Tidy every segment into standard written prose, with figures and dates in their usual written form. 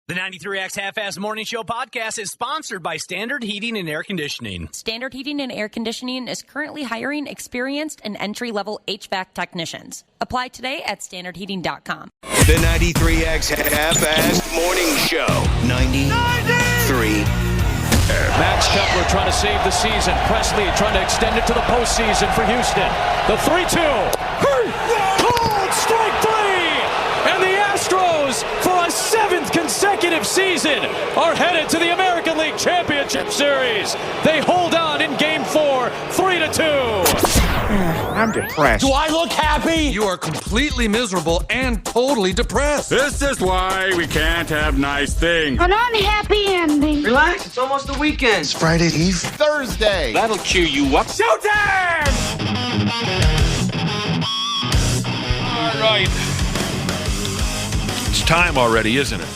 The 93X Half-Ass Morning Show podcast is sponsored by Standard Heating and Air Conditioning. Standard Heating and Air Conditioning is currently hiring experienced and entry-level HVAC technicians. Apply today at standardheating.com. The 93X Half-Ass Morning Show. 93. Max Kepler trying to save the season. Presley trying to extend it to the postseason for Houston. The 3-2. Called strike three! And the Astros, for a 7th consecutive season, are headed to the American League Championship Series. They hold on in Game 4, 3-2. I'm depressed. Do I look happy? You are completely miserable and totally depressed. This is why we can't have nice things. An unhappy ending. Relax, it's almost the weekend. It's Friday Eve. Thursday. That'll cheer you up. Showtime! All right. It's time already, isn't it?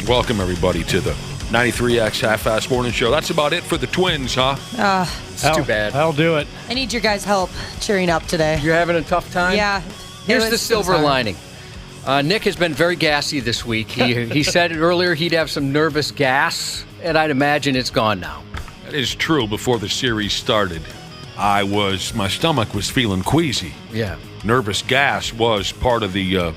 Welcome, everybody, to the 93X Half-Ass Morning Show. That's about it for the Twins, huh? It's too bad. That'll do it. I need your guys' help cheering up today. You're having a tough time? Yeah. Here's the silver lining. Nick has been very gassy this week. He said it earlier he'd have some nervous gas, and I'd imagine it's gone now. That is true. Before the series started, my stomach was feeling queasy. Yeah. Nervous gas was part of the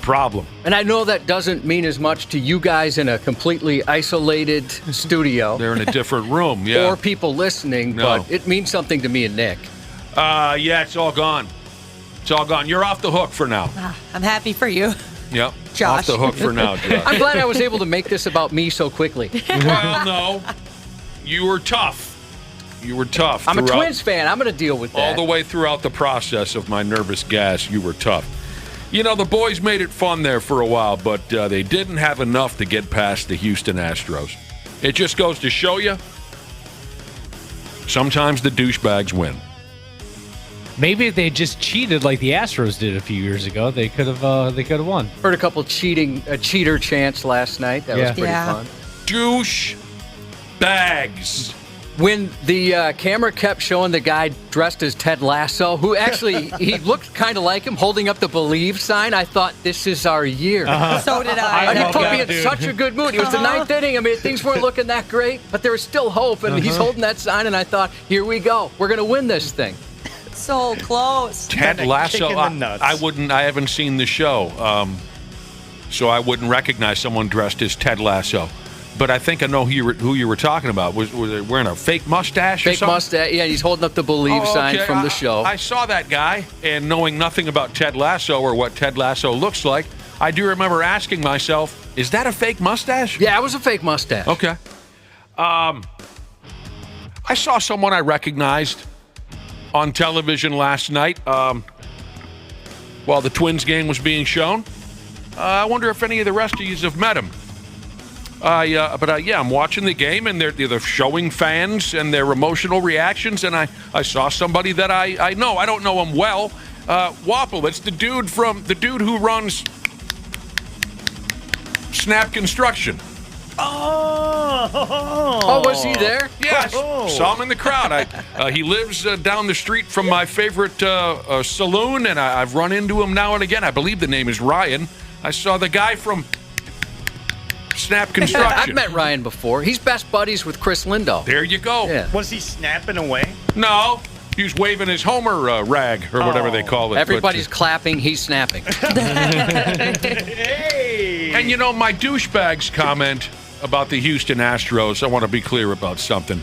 problem. And I know that doesn't mean as much to you guys in a completely isolated studio. They're in a different room, yeah. Or people listening, No. but it means something to me and Nick. Yeah, it's all gone. It's all gone. You're off the hook for now. I'm happy for you. Yep. Josh. Off the hook for now, Josh. I'm glad I was able to make this about me so quickly. Well, no. You were tough. You were tough. I'm a throughout- Twins fan. I'm going to deal with that. All the way throughout the process of my nervous gas, you were tough. You know, the boys made it fun there for a while, but they didn't have enough to get past the Houston Astros. It just goes to show you, sometimes the douchebags win. Maybe if they just cheated like the Astros did a few years ago, they could have won. Heard a couple cheater chants last night. That was pretty fun. Douche bags. When the camera kept showing the guy dressed as Ted Lasso, who actually, he looked kind of like him, holding up the Believe sign, I thought, this is our year. So did I. He put me in such a good mood. It was the ninth inning. I mean, things weren't looking that great, but there was still hope, and he's holding that sign, and I thought, here we go. We're going to win this thing. So close. Ted Lasso. I haven't seen the show, so I wouldn't recognize someone dressed as Ted Lasso. But I think I know who you were talking about. Was they wearing a fake mustache or something? Fake mustache, yeah, he's holding up the Believe sign from the show. I saw that guy, and knowing nothing about Ted Lasso or what Ted Lasso looks like, I do remember asking myself, is that a fake mustache? Yeah, it was a fake mustache. Okay. I saw someone I recognized on television last night while the Twins game was being shown. I wonder if any of the rest of you have met him. I'm watching the game, and they're showing fans and their emotional reactions, and I saw somebody that I know. I don't know him well. Wapple, it's the dude who runs Snap Construction. Oh, was he there? Yes, saw him in the crowd. He lives down the street from my favorite saloon, and I've run into him now and again. I believe the name is Ryan. I saw the guy from Snap Construction. I've met Ryan before. He's best buddies with Chris Lindahl. There you go. Yeah. Was he snapping away? No, he was waving his Homer rag or whatever they call it. Everybody's clapping. He's snapping. Hey! And you know, my douchebags comment about the Houston Astros, I want to be clear about something.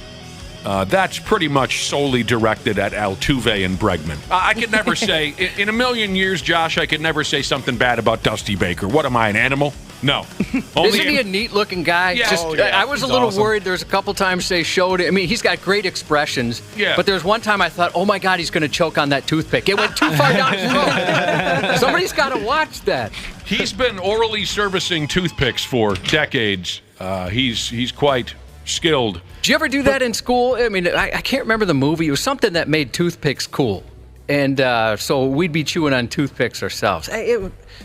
That's pretty much solely directed at Altuve and Bregman. I could never say, in a million years, Josh, I could never say something bad about Dusty Baker. What am I, an animal? No. Isn't he a neat-looking guy? Yeah. I was a little worried. There's a couple times they showed it. I mean, he's got great expressions. Yeah. But there's one time I thought, oh, my God, he's going to choke on that toothpick. It went too far down his throat. Somebody's got to watch that. He's been orally servicing toothpicks for decades. He's quite skilled. Did you ever do that in school? I mean, I can't remember the movie. It was something that made toothpicks cool. And so we'd be chewing on toothpicks ourselves.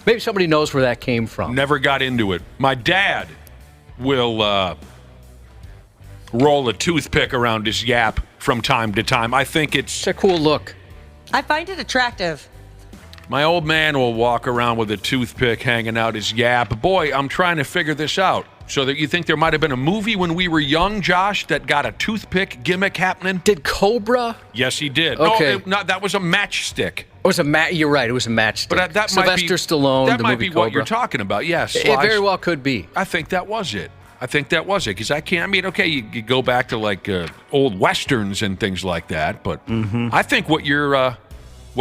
Maybe somebody knows where that came from. Never got into it. My dad will roll a toothpick around his yap from time to time. I think it's a cool look. I find it attractive. My old man will walk around with a toothpick hanging out his yap. Boy, I'm trying to figure this out. So that you think there might have been a movie when we were young, Josh, that got a toothpick gimmick happening? Did Cobra? Yes, he did. Okay. No, that was a matchstick. It was a You're right. It was a matchstick. But that Sylvester might be, Stallone. That the might movie be Cobra. what you're talking about. Yes. It very well could be. I think that was it. Because I can't. I mean, okay, you go back to like old westerns and things like that, but I think what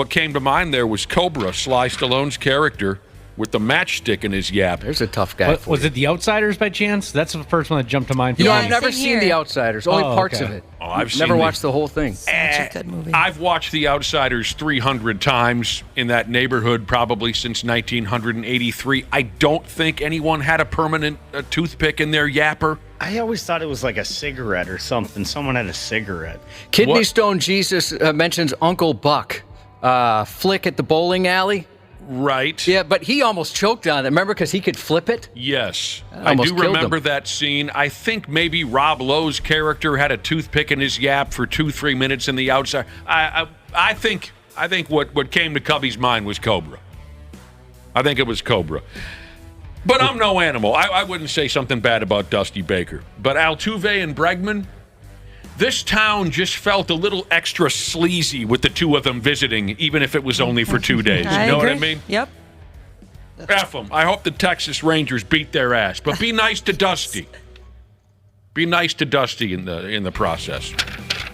came to mind there was Cobra, Sly Stallone's character, with the matchstick in his yap. There's a tough guy. Was it The Outsiders by chance? That's the first one that jumped to mind. You know, Yeah, I've never same seen here. The Outsiders. Only parts of it. Oh, I've never seen watched the whole thing. Such a good movie. I've watched The Outsiders 300 times in that neighborhood, probably since 1983. I don't think anyone had a permanent toothpick in their yapper. I always thought it was like a cigarette or something. Someone had a cigarette. Kidney What? Stone Jesus mentions Uncle Buck. Flick at the bowling alley. Right. Yeah, but he almost choked on it. Remember, because he could flip it? Yes. I Almost do killed remember him. that scene. I think maybe Rob Lowe's character had a toothpick in his yap for 2-3 minutes in the outside. I think what came to Cubby's mind was Cobra. I think it was Cobra. But I'm no animal. I wouldn't say something bad about Dusty Baker. But Altuve and Bregman, this town just felt a little extra sleazy with the two of them visiting, even if it was only for 2 days. You know what I mean? Yep. F them. I hope the Texas Rangers beat their ass. But be nice to Dusty. Be nice to Dusty in the process.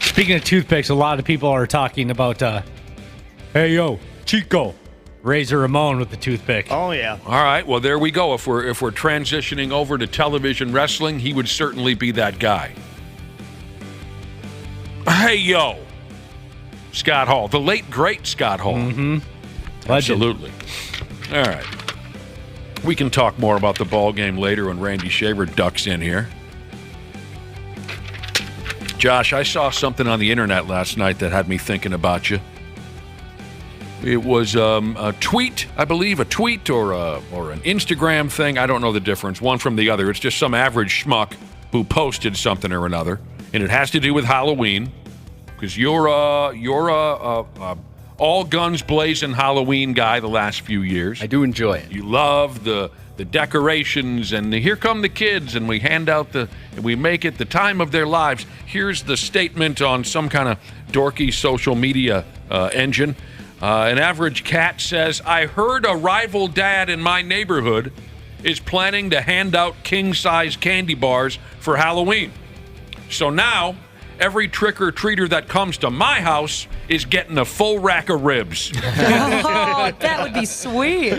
Speaking of toothpicks, a lot of people are talking about, hey, yo, Chico, Razor Ramon with the toothpick. Oh, yeah. All right. Well, there we go. If we're transitioning over to television wrestling, he would certainly be that guy. Hey, yo. Scott Hall. The late, great Scott Hall. Mm-hmm. Absolutely. All right. We can talk more about the ball game later when Randy Shaver ducks in here. Josh, I saw something on the internet last night that had me thinking about you. It was a tweet, I believe, a tweet or an Instagram thing. I don't know the difference, one from the other. It's just some average schmuck who posted something or another, and it has to do with Halloween, because you're all guns blazing Halloween guy the last few years. I do enjoy it. You love the decorations, and here come the kids, and we hand out and we make it the time of their lives. Here's the statement on some kind of dorky social media engine. An average cat says, I heard a rival dad in my neighborhood is planning to hand out king-size candy bars for Halloween. So now, every trick-or-treater that comes to my house is getting a full rack of ribs. Oh, that would be sweet.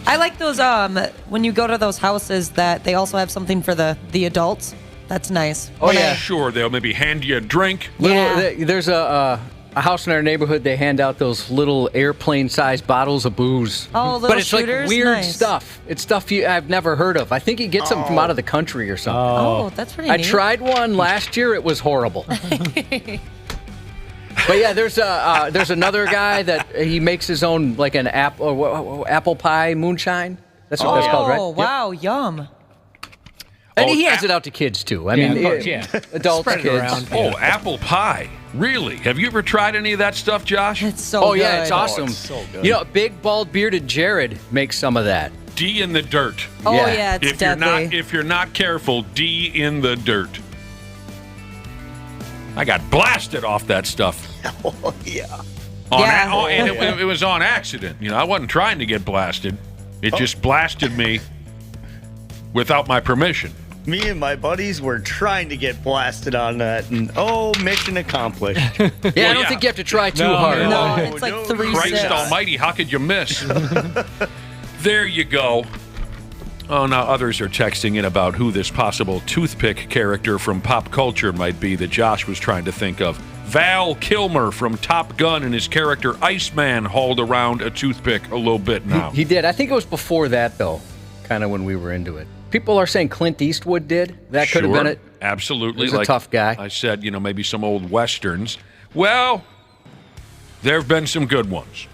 I like those, when you go to those houses that they also have something for the adults. That's nice. Oh, yeah. Sure, they'll maybe hand you a drink. There's a house in our neighborhood. They hand out those little airplane-sized bottles of booze. Oh, little but it's shooters? like weird Nice. stuff. It's stuff I've never heard of. I think he gets them from out of the country or something. Oh, that's pretty I neat. tried one last year. It was horrible. But yeah, there's another guy that he makes his own, like an apple pie moonshine. That's what that's called, right? Oh, wow, yum. And he hands it out to kids too. I mean, of course, yeah. adults, Spread it kids. around. Oh, apple pie. Really? Have you ever tried any of that stuff, Josh? It's so Oh good. yeah, it's awesome. it's so good. You know, big bald bearded Jared makes some of that. D in the dirt. Oh, Yeah. yeah, it's If you're deadly. not careful, D in the dirt. I got blasted off that stuff. Oh, yeah. And it was on accident. You know, I wasn't trying to get blasted. It just blasted me without my permission. Me and my buddies were trying to get blasted on that, and mission accomplished. Yeah, I don't yeah. think you have to try too hard. No, it's like 3 Christ sips. almighty, how could you miss? There you go. Oh, now others are texting in about who this possible toothpick character from pop culture might be that Josh was trying to think of. Val Kilmer from Top Gun and his character Iceman hauled around a toothpick a little bit now. He did. I think it was before that, though, kind of when we were into it. People are saying Clint Eastwood did. That could have been it. Absolutely. He was a tough guy. I said, maybe some old Westerns. Well, there have been some good ones.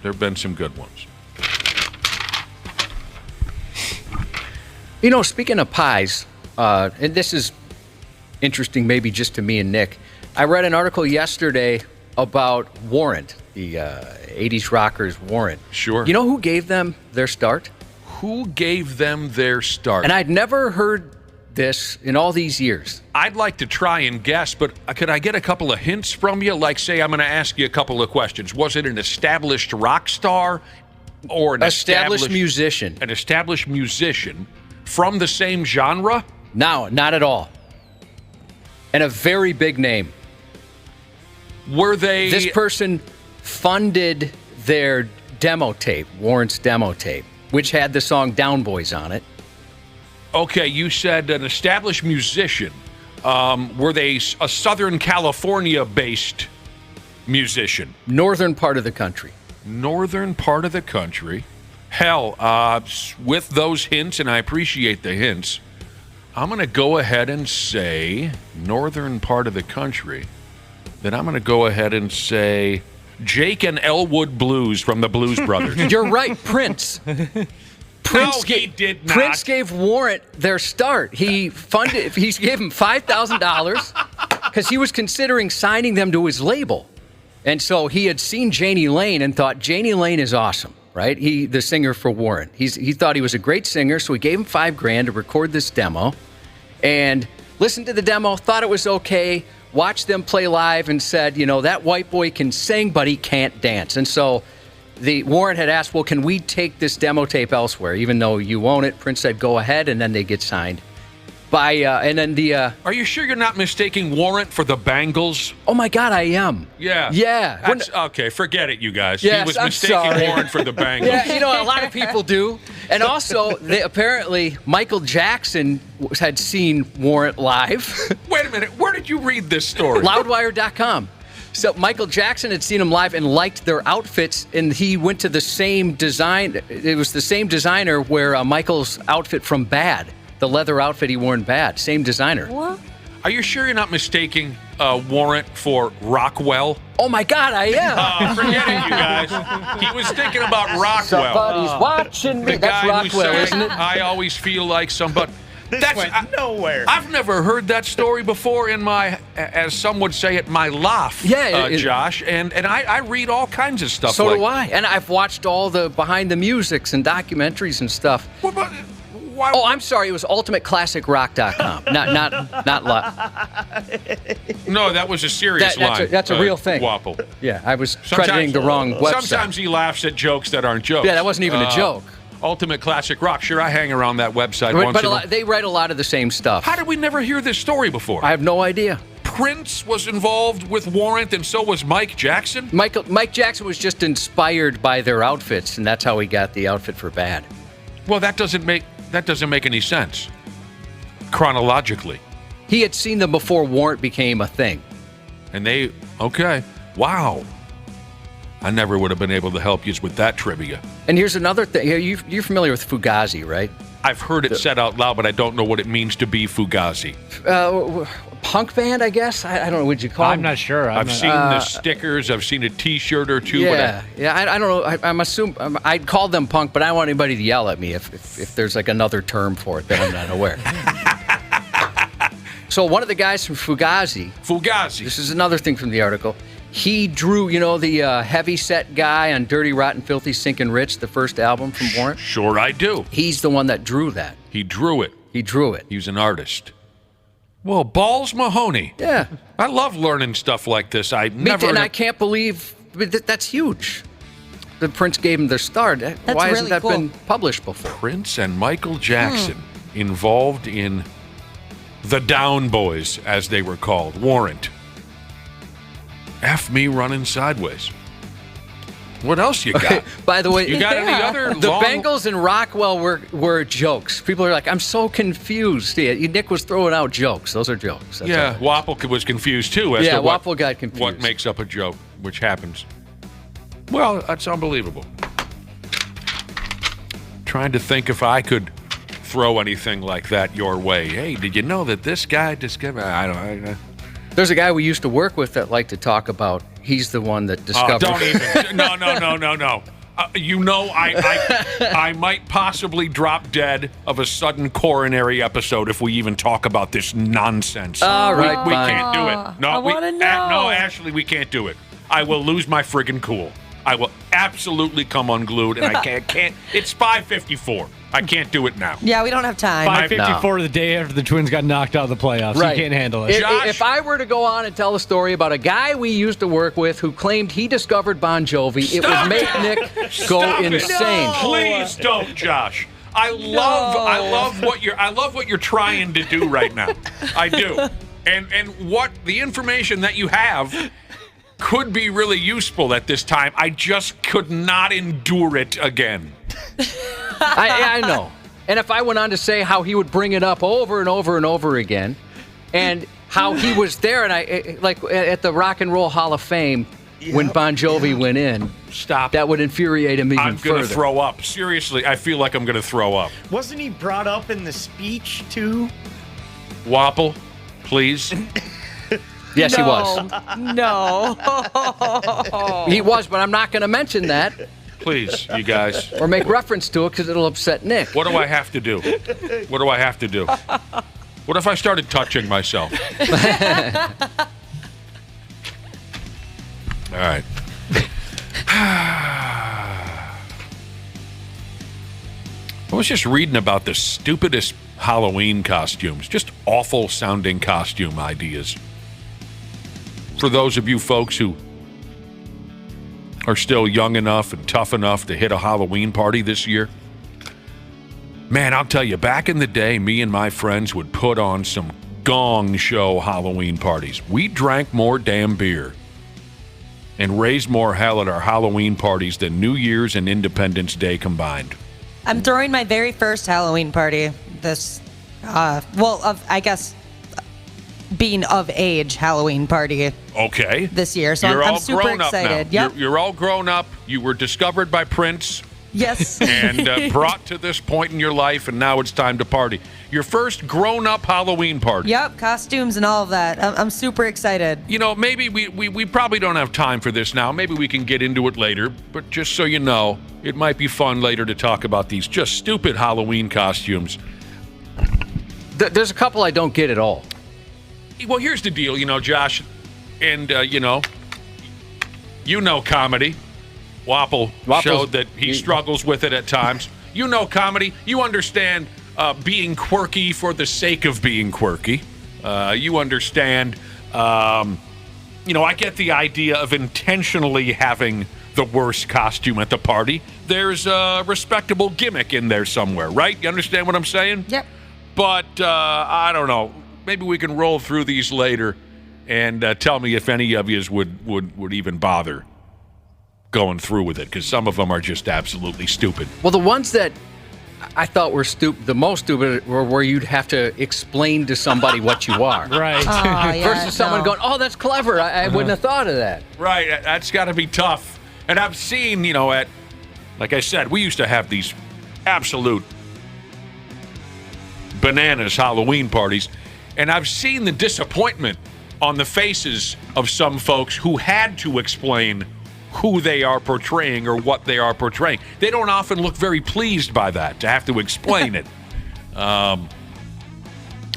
You know, speaking of pies, and this is interesting maybe just to me and Nick, I read an article yesterday about Warrant, the 80s rockers Warrant. Sure. You know who gave them their start? Who gave them their start? And I'd never heard this in all these years. I'd like to try and guess, but could I get a couple of hints from you? Like, say, I'm going to ask you a couple of questions. Was it an established rock star or an Established musician. An established musician from the same genre? No, not at all. And a very big name. Were they... This person funded their demo tape, Warrant's demo tape, which had the song Down Boys on it. Okay, you said an established musician. Were they a Southern California-based musician? Northern part of the country. Northern part of the country. Hell, with those hints, and I appreciate the hints, I'm going to go ahead and say northern part of the country. Then I'm going to go ahead and say Jake and Elwood Blues from the Blues Brothers. You're right, Prince. He did not. Prince gave Warrant their start. He gave him $5,000 because he was considering signing them to his label. And so he had seen Janie Lane and thought, Janie Lane is awesome, right? The singer for Warrant. He thought he was a great singer, so he gave him $5,000 to record this demo. And listened to the demo, thought it was okay, watched them play live and said, that white boy can sing, but he can't dance. And so the Warrant had asked, well, can we take this demo tape elsewhere? Even though you own it, Prince said, go ahead, and then they get signed. And then the... Are you sure you're not mistaking Warrant for the Bangles? Oh, my God, I am. Yeah. Yeah. Okay, forget it, you guys. Yes, he was I'm mistaking sorry. Warrant for the Bangles. Yeah, a lot of people do. And also, apparently, Michael Jackson had seen Warrant live. Wait a minute. Where did you read this story? Loudwire.com. So Michael Jackson had seen them live and liked their outfits, and he went to the same design. It was the same designer where Michael's outfit from Bad, the leather outfit he wore in Bad, same designer. What? Are you sure you're not mistaking Warrant for Rockwell? Oh my God, I am. Forget it, you guys. He was thinking about Rockwell. Somebody's watching me. The That's guy who Rockwell, sang, isn't it? I always feel like somebody. This went nowhere. I've never heard that story before in my, as some would say it, my life, Josh. And I read all kinds of stuff. So do I. And I've watched all the behind the musics and documentaries and stuff. Why? Oh, I'm sorry. It was ultimateclassicrock.com. not live. No, that was a serious line. That's a real thing. Wapple. Yeah, I was crediting the wrong website. Sometimes he laughs at jokes that aren't jokes. Yeah, that wasn't even a joke. Ultimate Classic Rock. Sure, I hang around that website once in a while. They write a lot of the same stuff. How did we never hear this story before? I have no idea. Prince was involved with Warrant, and so was Mike Jackson? Mike Jackson was just inspired by their outfits, and that's how he got the outfit for Bad. Well, that doesn't make any sense chronologically. He had seen them before Warrant became a thing. And okay. Wow. I never would have been able to help you with that trivia. And here's another thing. You're familiar with Fugazi, right? I've heard it said out loud, but I don't know what it means to be Fugazi. Punk band, I guess? I don't know. Would you call I'm them? not sure. I've seen the stickers. I've seen a T-shirt or two. Yeah, I don't know. I'm assuming I'd call them punk, but I don't want anybody to yell at me if there's like another term for it that I'm not aware. So one of the guys from Fugazi. This is another thing from the article. He drew, the heavy set guy on Dirty, Rotten, Filthy, Sinkin' Rich, the first album from Warrant? Sure I do. He's the one that drew that. He drew it. He's an artist. Well, Balls Mahoney. Yeah. I love learning stuff like this. I can't believe that's huge. The Prince gave him their start. Why hasn't that been published before? Prince and Michael Jackson involved in the Down Boys, as they were called, Warrant. F me running sideways. What else you got? By the way, you got any other? The Bengals and Rockwell were jokes. People are like, I'm so confused. Yeah, Nick was throwing out jokes. Those are jokes. That's Wapple was confused too. As to Wapple got confused. What makes up a joke, which happens. Well, that's unbelievable. Trying to think if I could throw anything like that your way. Hey, did you know that this guy discovered? I don't. There's a guy we used to work with that liked to talk about. He's the one that discovered. Don't even. No. I might possibly drop dead of a sudden coronary episode if we even talk about this nonsense. All right, we can't do it. No, I want to know. No, Ashley, we can't do it. I will lose my friggin' cool. I will absolutely come unglued, and I can't. It's 5:54. I can't do it now. Yeah, we don't have time. 5:54 the day after the Twins got knocked out of the playoffs. Right. You can't handle it. If I were to go on and tell a story about a guy we used to work with who claimed he discovered Bon Jovi, it would make Nick go insane. No. Please don't, Josh. I love what you're trying to do right now. I do. And what the information that you have could be really useful at this time. I just could not endure it again. I know. And if I went on to say how he would bring it up over and over and over again, and how he was there, and like at the Rock and Roll Hall of Fame when Bon Jovi went in. Stop. That would infuriate him even I'm further. going to throw up. Seriously, I feel like I'm going to throw up. Wasn't he brought up in the speech, too? Wapple, please. Yes, he was. No. He was, but I'm not going to mention that. Please, you guys. Or make reference to it because it'll upset Nick. What do I have to do? What do I have to do? What if I started touching myself? All right. I was just reading about the stupidest Halloween costumes, just awful sounding costume ideas. For those of you folks who are still young enough and tough enough to hit a Halloween party this year, man, I'll tell you, back in the day, me and my friends would put on some gong show Halloween parties. We drank more damn beer and raised more hell at our Halloween parties than New Year's and Independence Day combined. I'm throwing my very first Halloween party this, I guess, being of age Halloween party. Okay. This year, so You're I'm all super grown up excited. now. Yep. You're all grown up. You were discovered by Prince Yes. and brought to this point in your life, and now it's time to party. Your first grown-up Halloween party. Yep, costumes and all of that. I'm super excited. You know, maybe we probably don't have time for this now. Maybe we can get into it later. But just so you know, it might be fun later to talk about these just stupid Halloween costumes. There's a couple I don't get at all. Well, here's the deal, Josh, and, comedy. Wapple's showed that he struggles with it at times. Comedy. You understand being quirky for the sake of being quirky. You understand, I get the idea of intentionally having the worst costume at the party. There's a respectable gimmick in there somewhere, right? You understand what I'm saying? Yep. But I don't know. Maybe we can roll through these later and tell me if any of you would even bother going through with it, because some of them are just absolutely stupid. Well, the ones that I thought were the most stupid were where you'd have to explain to somebody what you are. Right. Versus someone going, oh, that's clever. I wouldn't have thought of that. Right. That's got to be tough. And I've seen, like I said, we used to have these absolute bananas Halloween parties, and I've seen the disappointment on the faces of some folks who had to explain who they are portraying or what they are portraying. They don't often look very pleased by that, to have to explain it. But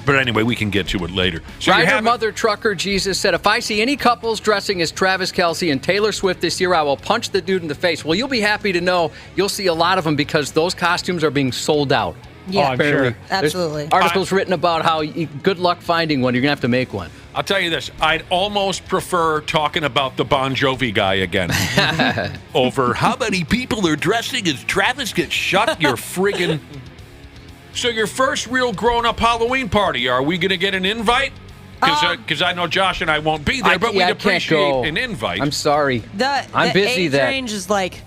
anyway, we can get to it later. So Rider Mother Trucker Jesus said, if I see any couples dressing as Travis Kelce and Taylor Swift this year, I will punch the dude in the face. Well, you'll be happy to know you'll see a lot of them because those costumes are being sold out. Yeah, I'm sure. Absolutely. There's articles written about how good luck finding one. You're going to have to make one. I'll tell you this. I'd almost prefer talking about the Bon Jovi guy again over how many people are dressing as Travis. Get shut your friggin'... So your first real grown-up Halloween party, are we going to get an invite? Because I know Josh and I won't be there, but we'd appreciate an invite. I'm sorry. I'm the busy age that range is like...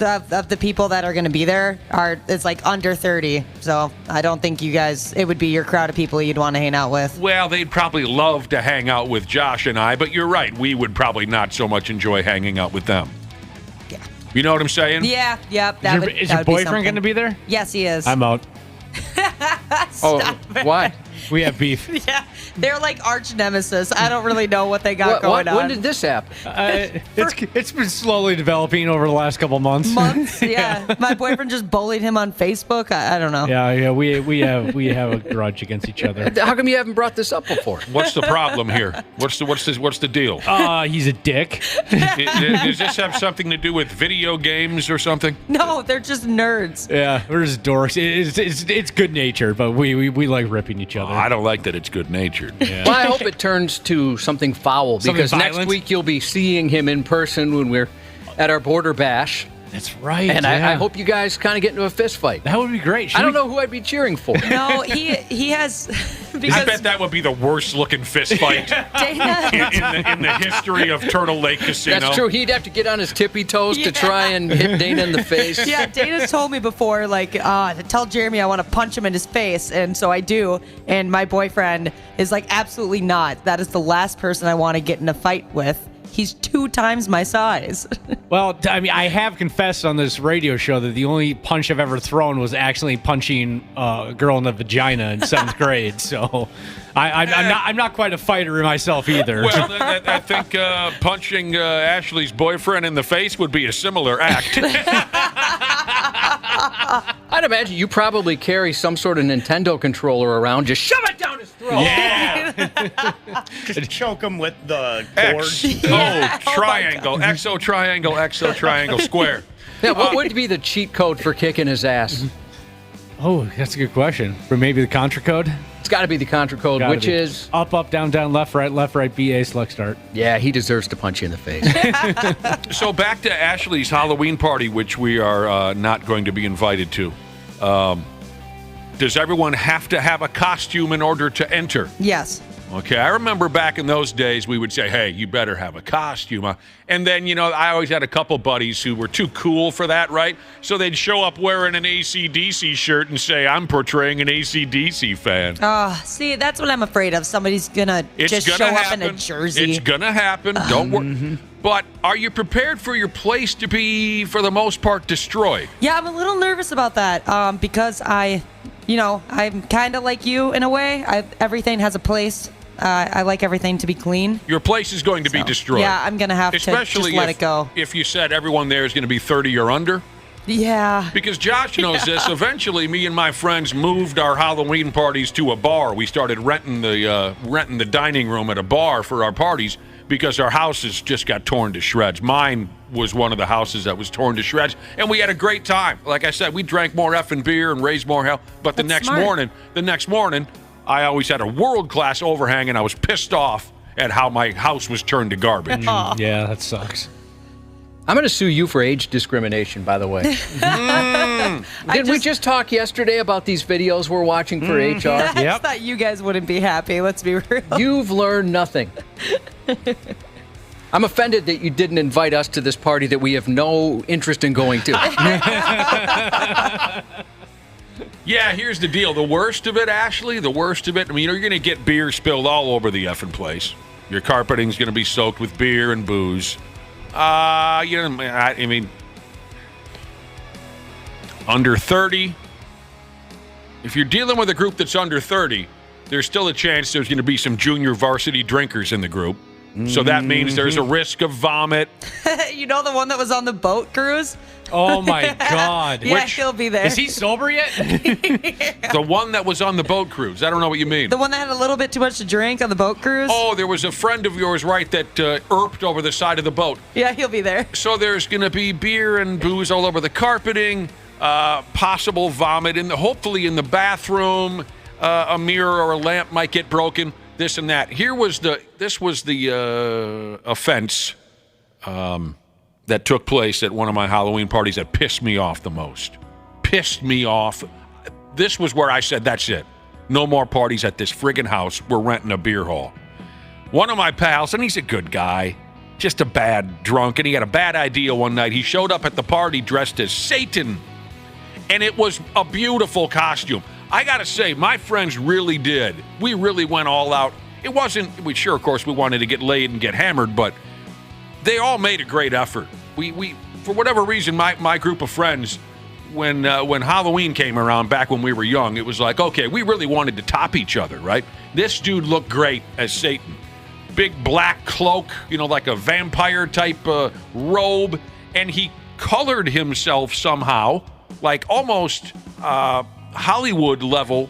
of the people that are going to be there it's like under 30, so I don't think it would be your crowd of people you'd want to hang out with. Well, they'd probably love to hang out with Josh and I, but you're right, we would probably not so much enjoy hanging out with them. Yeah. You know what I'm saying? Yeah, yep. Is your boyfriend going to be there? Yes, he is. I'm out. Oh, why? We have beef. Yeah, they're like arch nemesis. I don't really know what they got going on. When did this happen? It's been slowly developing over the last couple months. Yeah. My boyfriend just bullied him on Facebook. I don't know. Yeah. We have a grudge against each other. How come you haven't brought this up before? What's the problem here? What's the deal? He's a dick. Does this have something to do with video games or something? No, they're just nerds. Yeah, we're just dorks. It's good natured, but we like ripping each other. I don't like that it's good natured. Yeah. Well, I hope it turns to something foul because violent? next week you'll be seeing him in person when we're at our border bash. That's right. And yeah. I hope you guys kind of get into a fist fight. That would be great. I don't know who I'd be cheering for. No, he has. Because I bet that would be the worst looking fist fight Dana. in the history of Turtle Lake Casino. That's true. He'd have to get on his tippy toes to try and hit Dana in the face. Yeah, Dana's told me before, like, to tell Jeremy I want to punch him in his face, and so I do. And my boyfriend is like, absolutely not. That is the last person I want to get in a fight with. He's 2 times my size. Well, I mean, I have confessed on this radio show that the only punch I've ever thrown was actually punching a girl in the vagina in 7th grade. So, I'm not quite a fighter myself either. Well, I think punching Ashley's boyfriend in the face would be a similar act. I'd imagine you probably carry some sort of Nintendo controller around. Just shove it down his throat. Yeah. Just choke him with the X. cord. Triangle. Exo triangle, square. Yeah, what would be the cheat code for kicking his ass? Oh, that's a good question. Or maybe the Contra code? It's got to be the Contra code, Gotta which be. is Up, down, left, right, BA, select start. yeah, he deserves to punch you in the face. So back to Ashley's Halloween party, which we are not going to be invited to. Does everyone have to have a costume in order to enter? Yes. Okay, I remember back in those days, we would say, hey, you better have a costume. And then, I always had a couple buddies who were too cool for that, right? So they'd show up wearing an AC/DC shirt and say, I'm portraying an AC/DC fan. See, that's what I'm afraid of. Somebody's going to just show up in a jersey. It's going to happen. Don't worry. But are you prepared for your place to be, for the most part, destroyed? Yeah, I'm a little nervous about that because I'm kind of like you in a way. Everything has a place. I like everything to be clean. Your place is going to be destroyed. Yeah, I'm going to have to just let it go. If you said everyone there is going to be 30 or under. Yeah. Because Josh knows this. Eventually, me and my friends moved our Halloween parties to a bar. We started renting the dining room at a bar for our parties because our houses just got torn to shreds. Mine was one of the houses that was torn to shreds, and we had a great time. Like I said, we drank more effing beer and raised more hell. But the next morning, I always had a world-class overhang, and I was pissed off at how my house was turned to garbage. Yeah, that sucks. I'm going to sue you for age discrimination, by the way. Didn't we just talk yesterday about these videos we're watching for HR? I just thought you guys wouldn't be happy. Let's be real. You've learned nothing. I'm offended that you didn't invite us to this party that we have no interest in going to. Yeah, here's the deal. The worst of it, Ashley, the worst of it, you're going to get beer spilled all over the effing place. Your carpeting's going to be soaked with beer and booze. Under 30. If you're dealing with a group that's under 30, there's still a chance there's going to be some junior varsity drinkers in the group. So that means there's a risk of vomit. You know the one that was on the boat cruise? Oh, my God. Yeah, he'll be there. Is he sober yet? The one that was on the boat cruise. I don't know what you mean. The one that had a little bit too much to drink on the boat cruise? Oh, there was a friend of yours, right, that erped over the side of the boat. Yeah, he'll be there. So there's going to be beer and booze all over the carpeting, possible vomit, hopefully in the bathroom. A mirror or a lamp might get broken, this and that. This was the offense that took place at one of my Halloween parties that pissed me off the most. Pissed me off. This was where I said, that's it. No more parties at this friggin' house. We're renting a beer hall. One of my pals, and he's a good guy, just a bad drunk, and he had a bad idea one night. He showed up at the party dressed as Satan, and it was a beautiful costume. I got to say, my friends really did. We really went all out. It wasn't, of course, we wanted to get laid and get hammered, but they all made a great effort. We for whatever reason, my group of friends, when Halloween came around back when we were young, it was like, okay, we really wanted to top each other, right? This dude looked great as Satan. Big black cloak, like a vampire type robe, and he colored himself somehow, like almost Hollywood level,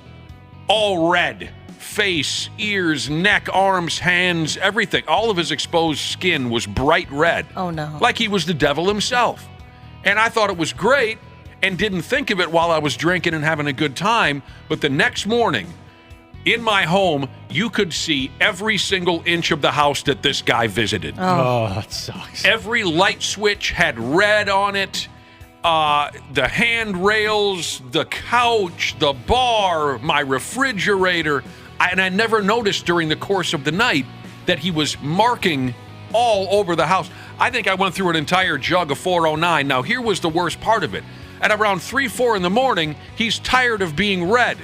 all red. Face, ears, neck, arms, hands, everything. All of his exposed skin was bright red. Oh, no. Like he was the devil himself. And I thought it was great and didn't think of it while I was drinking and having a good time. But the next morning, in my home, you could see every single inch of the house that this guy visited. Oh, that sucks. Every light switch had red on it. The handrails, the couch, the bar, my refrigerator. And I never noticed during the course of the night that he was marking all over the house. I think I went through an entire jug of 409. Now, here was the worst part of it. At around 3, 4 in the morning, he's tired of being red.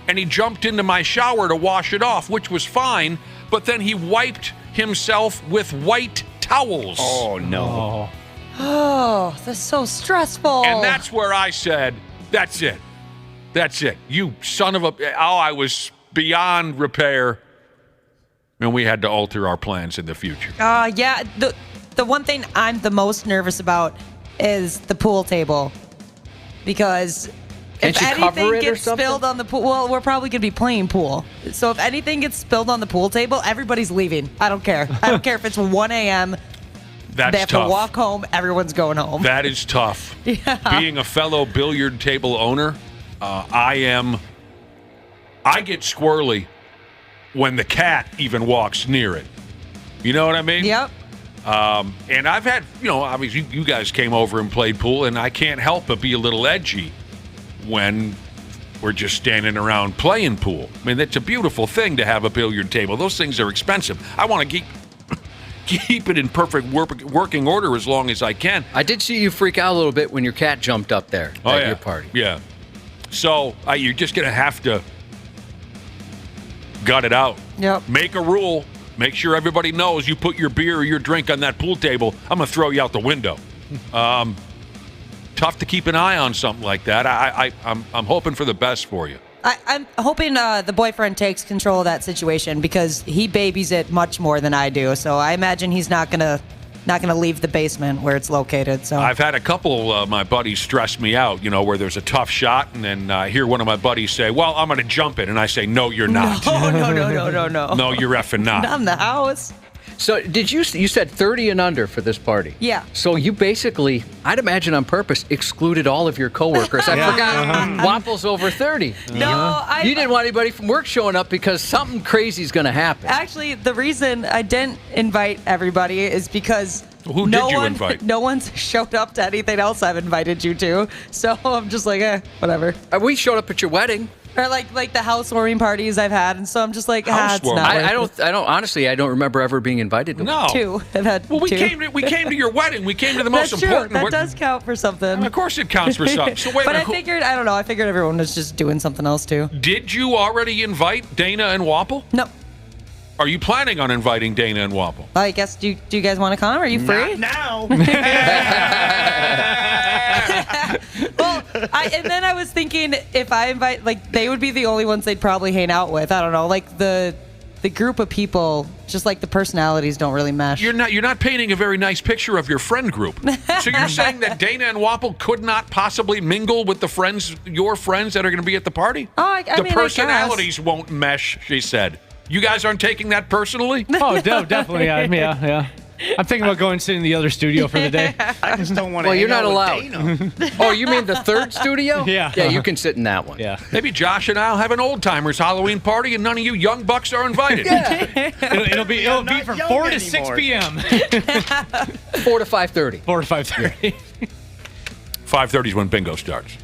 And he jumped into my shower to wash it off, which was fine. But then he wiped himself with white towels. Oh, no. Oh, that's so stressful. And that's where I said, that's it. That's it. You son of a... Oh, I was beyond repair. And we had to alter our plans in the future. Yeah, the one thing I'm the most nervous about is the pool table. Because if anything gets spilled on the pool, well, we're probably going to be playing pool. So if anything gets spilled on the pool table, everybody's leaving. I don't care. I don't care if it's 1 a.m. That's they have tough. to walk home. Everyone's going home. That is tough. Yeah. Being a fellow billiard table owner, I get squirrely when the cat even walks near it. You know what I mean? Yep. And I've had, obviously you guys came over and played pool, and I can't help but be a little edgy when we're just standing around playing pool. I mean, it's a beautiful thing to have a billiard table. Those things are expensive. I want to keep it in perfect working order as long as I can. I did see you freak out a little bit when your cat jumped up there at your party. Yeah. So you're just going to have to gut it out. Yep. Make a rule. Make sure everybody knows you put your beer or your drink on that pool table, I'm going to throw you out the window. Tough to keep an eye on something like that. I'm hoping for the best for you. I'm hoping the boyfriend takes control of that situation because he babies it much more than I do. So I imagine he's not gonna leave the basement where it's located. So I've had a couple of my buddies stress me out, where there's a tough shot, and then I hear one of my buddies say, "Well, I'm going to jump it," and I say, "No, you're not." No. No, you're effing not. Not in the house. So you said 30 and under for this party? Yeah. So you basically, I'd imagine on purpose, excluded all of your coworkers. I forgot Waffle's over 30. No, you didn't want anybody from work showing up because something crazy is going to happen. Actually, the reason I didn't invite everybody is because Who did you invite? No one's showed up to anything else I've invited you to. So I'm just like, whatever. We showed up at your wedding. Or like the housewarming parties I've had, and so I'm just like, it's Housewarming. not. I don't honestly. I don't remember ever being invited to one. No. 2. I've had Well, we 2. came to your wedding. We came to the most That's true. important. That does count for something. Of course, it counts for something. So wait. But a I minute, figured, I don't know. I figured everyone was just doing something else too. Did you already invite Dana and Wapple? No. Are you planning on inviting Dana and Wapple? I guess. Do you guys want to come? Are you free? Not now. Well, and then I was thinking if I invite, they would be the only ones they'd probably hang out with. I don't know, the group of people, just like the personalities don't really mesh. You're not painting a very nice picture of your friend group. So you're saying that Dana and Wapple could not possibly mingle with your friends that are going to be at the party? Oh, I the mean, personalities won't mesh, she said. You guys aren't taking that personally? Oh, definitely. Yeah. I'm thinking about going and sit in the other studio for the day. I just don't want to. Well, you're not allowed. allowed. Oh, you mean the third studio? Yeah. Yeah, you can sit in that one. Yeah. Maybe Josh and I'll have an old timers Halloween party, and none of you young bucks are invited. It'll be from 4 to 6 p.m. 4 to 5:30. 4 to 5:30. 5:30 is when bingo starts.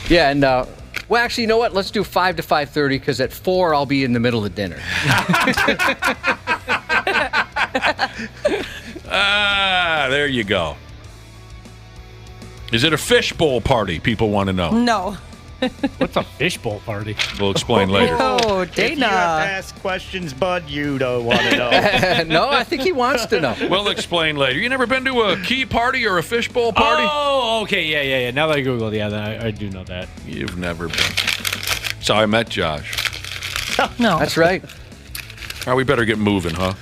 Yeah, and well, actually, you know what? Let's do 5 to 5:30 because at 4 I'll be in the middle of dinner. There you go. Is it a fishbowl party? People want to know. No. What's a fishbowl party? We'll explain later. Oh, If you have to Dana. ask questions, bud, you don't want to know. No, I think he wants to know. We'll explain later. You never been to a key party or a fishbowl party? Oh, okay, yeah. Now that I Googled, then I do know that. You've never been. So I met Josh. No. That's right. All right, we better get moving, huh?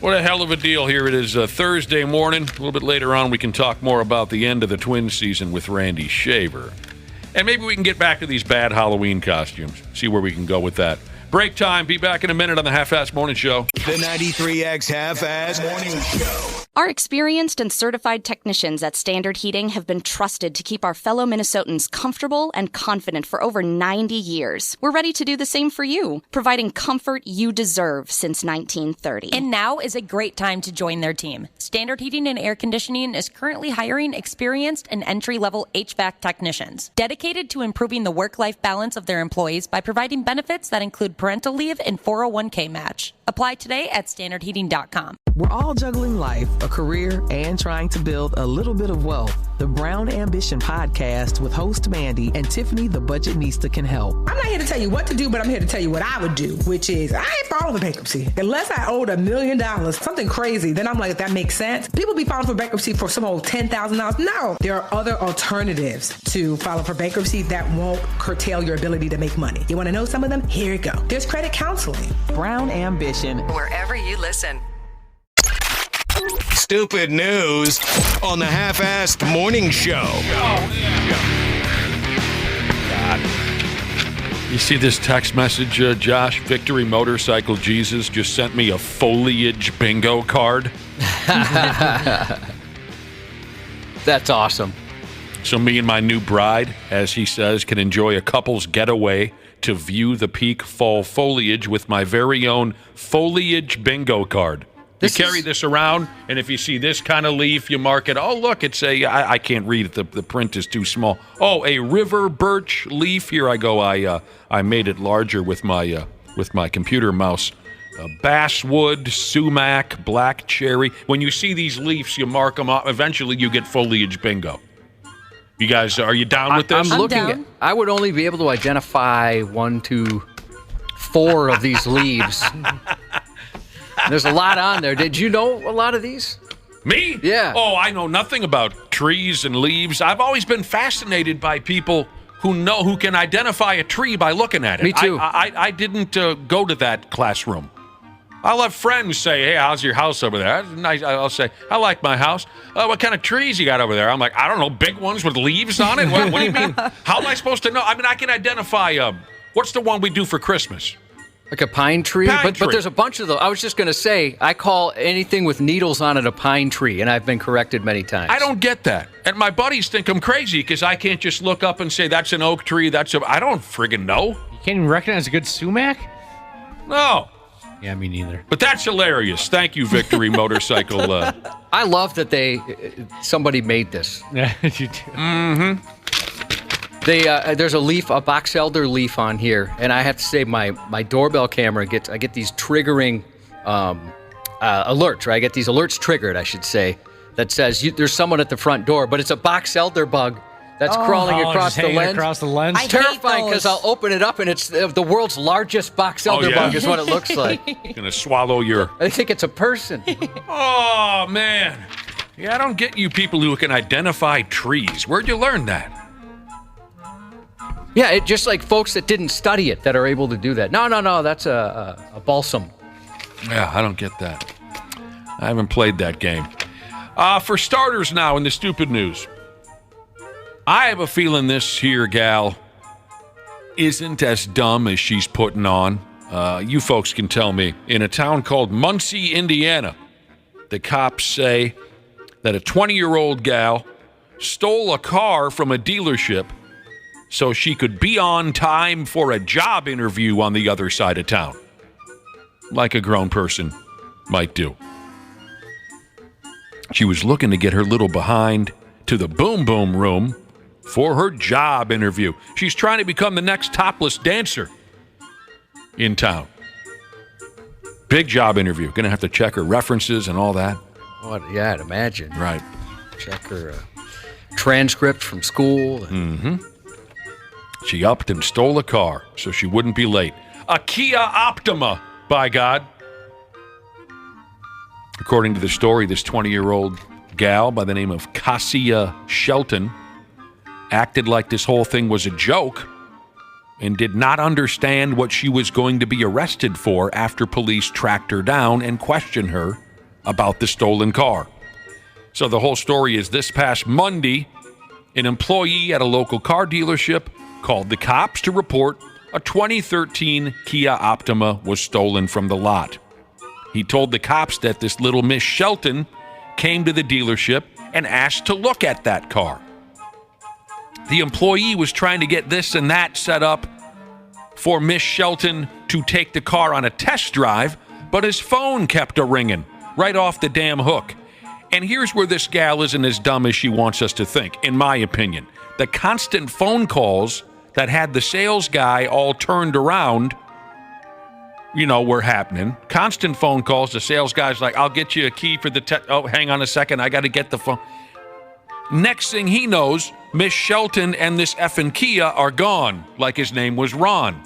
What a hell of a deal. Here it is Thursday morning. A little bit later on, we can talk more about the end of the Twins season with Randy Shaver. And maybe we can get back to these bad Halloween costumes. See where we can go with that. Break time. Be back in a minute on the Half-Ass Morning Show. The 93X Half-Ass Morning Show. Our experienced and certified technicians at Standard Heating have been trusted to keep our fellow Minnesotans comfortable and confident for over 90 years. We're ready to do the same for you, providing comfort you deserve since 1930. And now is a great time to join their team. Standard Heating and Air Conditioning is currently hiring experienced and entry-level HVAC technicians, dedicated to improving the work-life balance of their employees by providing benefits that include parental leave and 401k match. Apply today at standardheating.com. We're all juggling life, a career, and trying to build a little bit of wealth. The Brown Ambition podcast with host Mandy and Tiffany the Budgetnista can help. I'm not here to tell you what to do, but I'm here to tell you what I would do, which is I ain't filing for bankruptcy. Unless I owed $1 million, something crazy, then I'm like, that makes sense. People be filing for bankruptcy for some old $10,000. No, there are other alternatives to filing for bankruptcy that won't curtail your ability to make money. You want to know some of them? Here you go. There's credit counseling. Brown Ambition. Wherever you listen. Stupid news on the Half-Assed Morning Show. You see this text message, Josh? Victory Motorcycle Jesus just sent me a foliage bingo card. That's awesome. So me and my new bride, as he says, can enjoy a couple's getaway to view the peak fall foliage with my very own foliage bingo card. You carry this around, and if you see this kind of leaf, you mark it. Oh, look, it's I can't read it. The print is too small. Oh, a river birch leaf. Here I go. I made it larger with my computer mouse. Basswood, sumac, black cherry. When you see these leaves, you mark them up. Eventually, you get foliage bingo. You guys, are you down with this? I'm looking. I would only be able to identify 1, 2, 4 of these leaves. There's a lot on there. Did you know a lot of these? Me? Yeah. Oh, I know nothing about trees and leaves. I've always been fascinated by people who can identify a tree by looking at it. Me too. I didn't go to that classroom. I'll have friends say, "Hey, how's your house over there?" That's nice. I'll say, "I like my house." What kind of trees you got over there? I'm like, I don't know, big ones with leaves on it. What do you mean? How am I supposed to know? I mean, I can identify. What's the one we do for Christmas? Like a pine tree? But there's a bunch of those. I was just going to say, I call anything with needles on it a pine tree, and I've been corrected many times. I don't get that. And my buddies think I'm crazy because I can't just look up and say, that's an oak tree, I don't friggin' know. You can't even recognize a good sumac? No. Yeah, me neither. But that's hilarious. Thank you, Victory Motorcycle. I love that somebody made this. Yeah, you do. Mm-hmm. There's a box elder leaf on here, and I have to say my doorbell camera I get these triggering alerts, right? I get these alerts triggered, I should say, that says there's someone at the front door, but it's a box elder bug that's crawling across the lens. Across the lens. I Terrifying because I'll open it up and it's the world's largest box elder bug is what it looks like. Gonna swallow your. I think it's a person. Oh man, yeah, I don't get you people who can identify trees. Where'd you learn that? Yeah, just like folks that didn't study it that are able to do that. No, that's a balsam. Yeah, I don't get that. I haven't played that game. For starters now in the stupid news, I have a feeling this here gal isn't as dumb as she's putting on. You folks can tell me. In a town called Muncie, Indiana, the cops say that a 20-year-old gal stole a car from a dealership so she could be on time for a job interview on the other side of town, like a grown person might do. She was looking to get her little behind to the boom boom room for her job interview. She's trying to become the next topless dancer in town. Big job interview. Going to have to check her references and all that. Yeah, I'd imagine. Right. Check her transcript from school. Mm-hmm. She upped and stole a car so she wouldn't be late. A Kia Optima, by God. According to the story, this 20-year-old gal by the name of Cassia Shelton acted like this whole thing was a joke and did not understand what she was going to be arrested for after police tracked her down and questioned her about the stolen car. So the whole story is this past Monday, an employee at a local car dealership called the cops to report a 2013 Kia Optima was stolen from the lot. He told the cops that this little Miss Shelton came to the dealership and asked to look at that car. The employee was trying to get this and that set up for Miss Shelton to take the car on a test drive, but his phone kept a-ringing right off the damn hook. And here's where this gal isn't as dumb as she wants us to think, in my opinion. The constant phone calls that had the sales guy all turned around, were happening. Constant phone calls. The sales guy's like, I'll get you a key for the oh, hang on a second. I got to get the phone. Next thing he knows, Miss Shelton and this effing Kia are gone, like his name was Ron.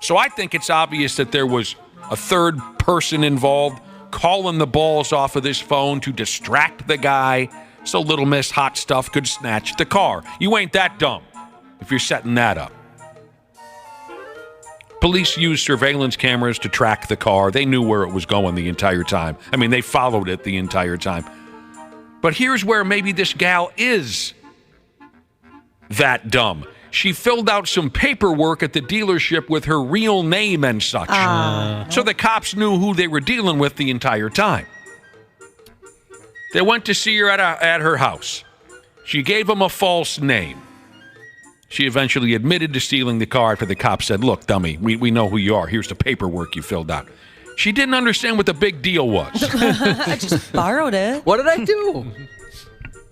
So I think it's obvious that there was a third person involved calling the balls off of this phone to distract the guy so little Miss Hot Stuff could snatch the car. You ain't that dumb if you're setting that up. Police used surveillance cameras to track the car. They knew where it was going the entire time. I mean, they followed it the entire time. But here's where maybe this gal is that dumb. She filled out some paperwork at the dealership with her real name and such. So the cops knew who they were dealing with the entire time. They went to see her at her house. She gave them a false name. She eventually admitted to stealing the car after the cops said, look, dummy, we know who you are. Here's the paperwork you filled out. She didn't understand what the big deal was. I just borrowed it. What did I do?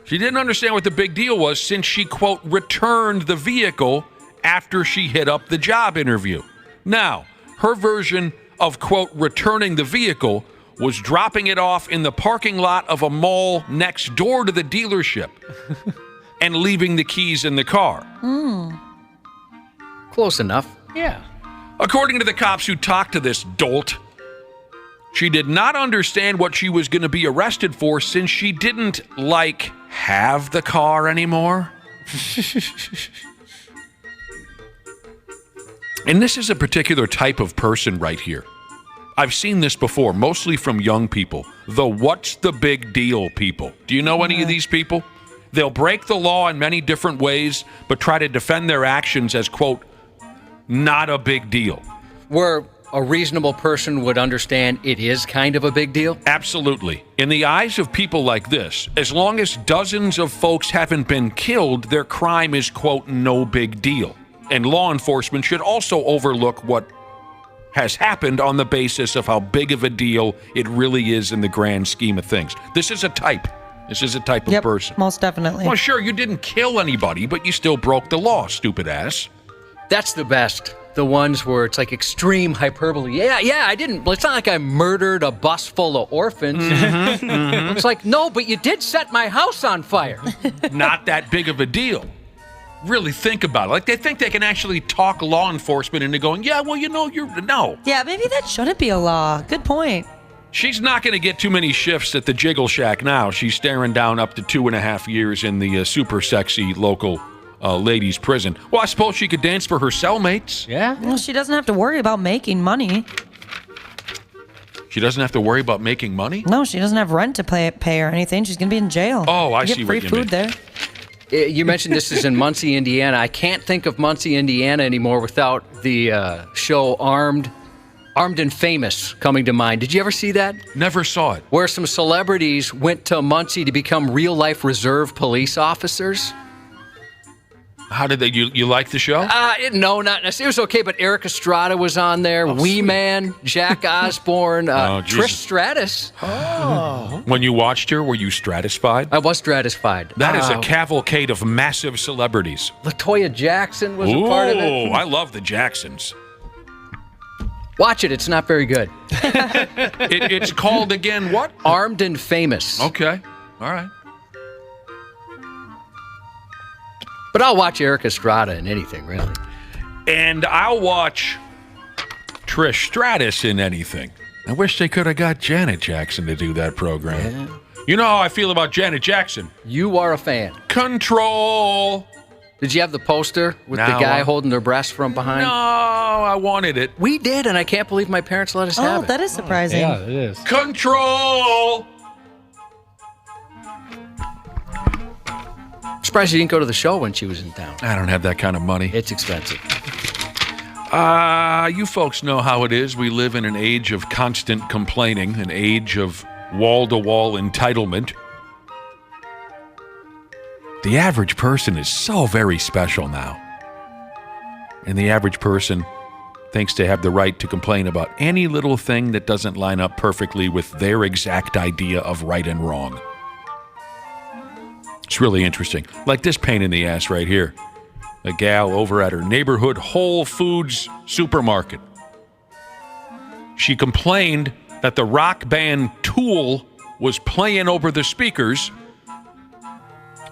She didn't understand what the big deal was since she, quote, returned the vehicle after she hit up the job interview. Now, her version of, quote, returning the vehicle was dropping it off in the parking lot of a mall next door to the dealership and leaving the keys in the car. Close enough. Yeah. According to the cops who talked to this dolt, she did not understand what she was going to be arrested for since she didn't, have the car anymore. And this is a particular type of person right here. I've seen this before, mostly from young people. The what's the big deal people. Do you know any of these people? They'll break the law in many different ways, but try to defend their actions as, quote, not a big deal. Where a reasonable person would understand it is kind of a big deal? Absolutely. In the eyes of people like this, as long as dozens of folks haven't been killed, their crime is, quote, no big deal. And law enforcement should also overlook what has happened on the basis of how big of a deal it really is in the grand scheme of things. This is a type. This is a type of person. Most definitely. Well, sure, you didn't kill anybody, but you still broke the law, stupid ass. That's the best. The ones where it's like extreme hyperbole. Yeah, I didn't. It's not like I murdered a bus full of orphans. It's like, no, but you did set my house on fire. Not that big of a deal. Really think about it. Like, they think they can actually talk law enforcement into going, yeah, well, no. Yeah, maybe that shouldn't be a law. Good point. She's not going to get too many shifts at the Jiggle Shack now. She's staring down up to 2.5 years in the super sexy local ladies' prison. Well, I suppose she could dance for her cellmates. Yeah. Well, she doesn't have to worry about making money. She doesn't have to worry about making money? No, she doesn't have rent to pay or anything. She's going to be in jail. Oh, I see what you mean. Get free food there. You mentioned this is in Muncie, Indiana. I can't think of Muncie, Indiana anymore without the show Armed and Famous coming to mind. Did you ever see that? Never saw it. Where some celebrities went to Muncie to become real-life reserve police officers. How did they? You like the show? No, not necessarily. It was okay, but Eric Estrada was on there. Wee Man, Jack Osborne, Trish Stratus. Oh. When you watched her, were you stratisfied? I was stratisfied. That is a cavalcade of massive celebrities. LaToya Jackson was a part of it. Oh, I love the Jacksons. Watch it. It's not very good. It's called again what? Armed and Famous. Okay. All right. But I'll watch Eric Estrada in anything, really. And I'll watch Trish Stratus in anything. I wish they could have got Janet Jackson to do that program. Yeah. You know how I feel about Janet Jackson. You are a fan. Control. Did you have the poster with the guy holding their breast from behind? No, I wanted it. We did, and I can't believe my parents let us have it. Oh, that is surprising. Yeah, it is. Control. Surprised you didn't go to the show when she was in town. I don't have that kind of money. It's expensive. You folks know how it is. We live in an age of constant complaining, an age of wall-to-wall entitlement. The average person is so very special now. And the average person thinks they have the right to complain about any little thing that doesn't line up perfectly with their exact idea of right and wrong. It's really interesting. Like this pain in the ass right here. A gal over at her neighborhood Whole Foods supermarket. She complained that the rock band Tool was playing over the speakers.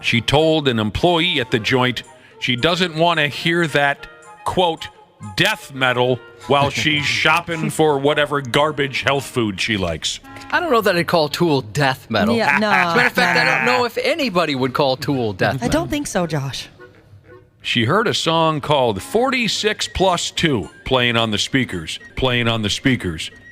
She told an employee at the joint she doesn't want to hear that, quote, death metal while she's shopping for whatever garbage health food she likes. I don't know that I'd call Tool death metal. Yeah, no. As a matter of fact, I don't know if anybody would call Tool death metal. I don't think so, Josh. She heard a song called 46 Plus 2 playing on the speakers,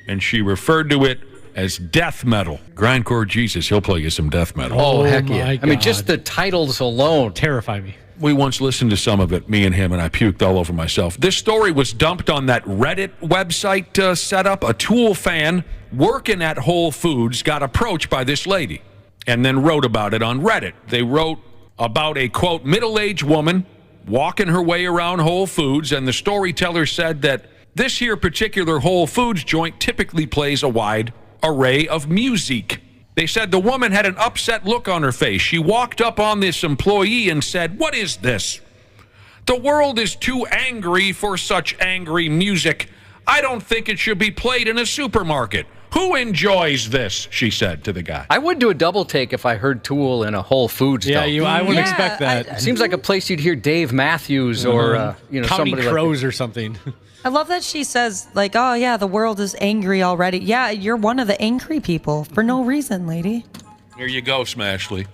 and she referred to it as death metal. Grindcore Jesus, he'll play you some death metal. Oh, heck yeah. my I mean, God. just the titles alone. Terrify me. We once listened to some of it, me and him, and I puked all over myself. This story was dumped on that Reddit website setup. A Tool fan working at Whole Foods got approached by this lady and then wrote about it on Reddit. They wrote about a, quote, middle-aged woman walking her way around Whole Foods, and the storyteller said that this here particular Whole Foods joint typically plays a wide array of music. They said the woman had an upset look on her face. She walked up on this employee and said, "What is this? The world is too angry for such angry music. I don't think it should be played in a supermarket. Who enjoys this?" she said to the guy. I would do a double take if I heard Tool in a Whole Foods. Yeah, though. I would expect that. Seems like a place you'd hear Dave Matthews or Counting somebody Crows like or something. I love that she says, like, oh, yeah, the world is angry already. Yeah, you're one of the angry people for no reason, lady. Here you go, Smashley.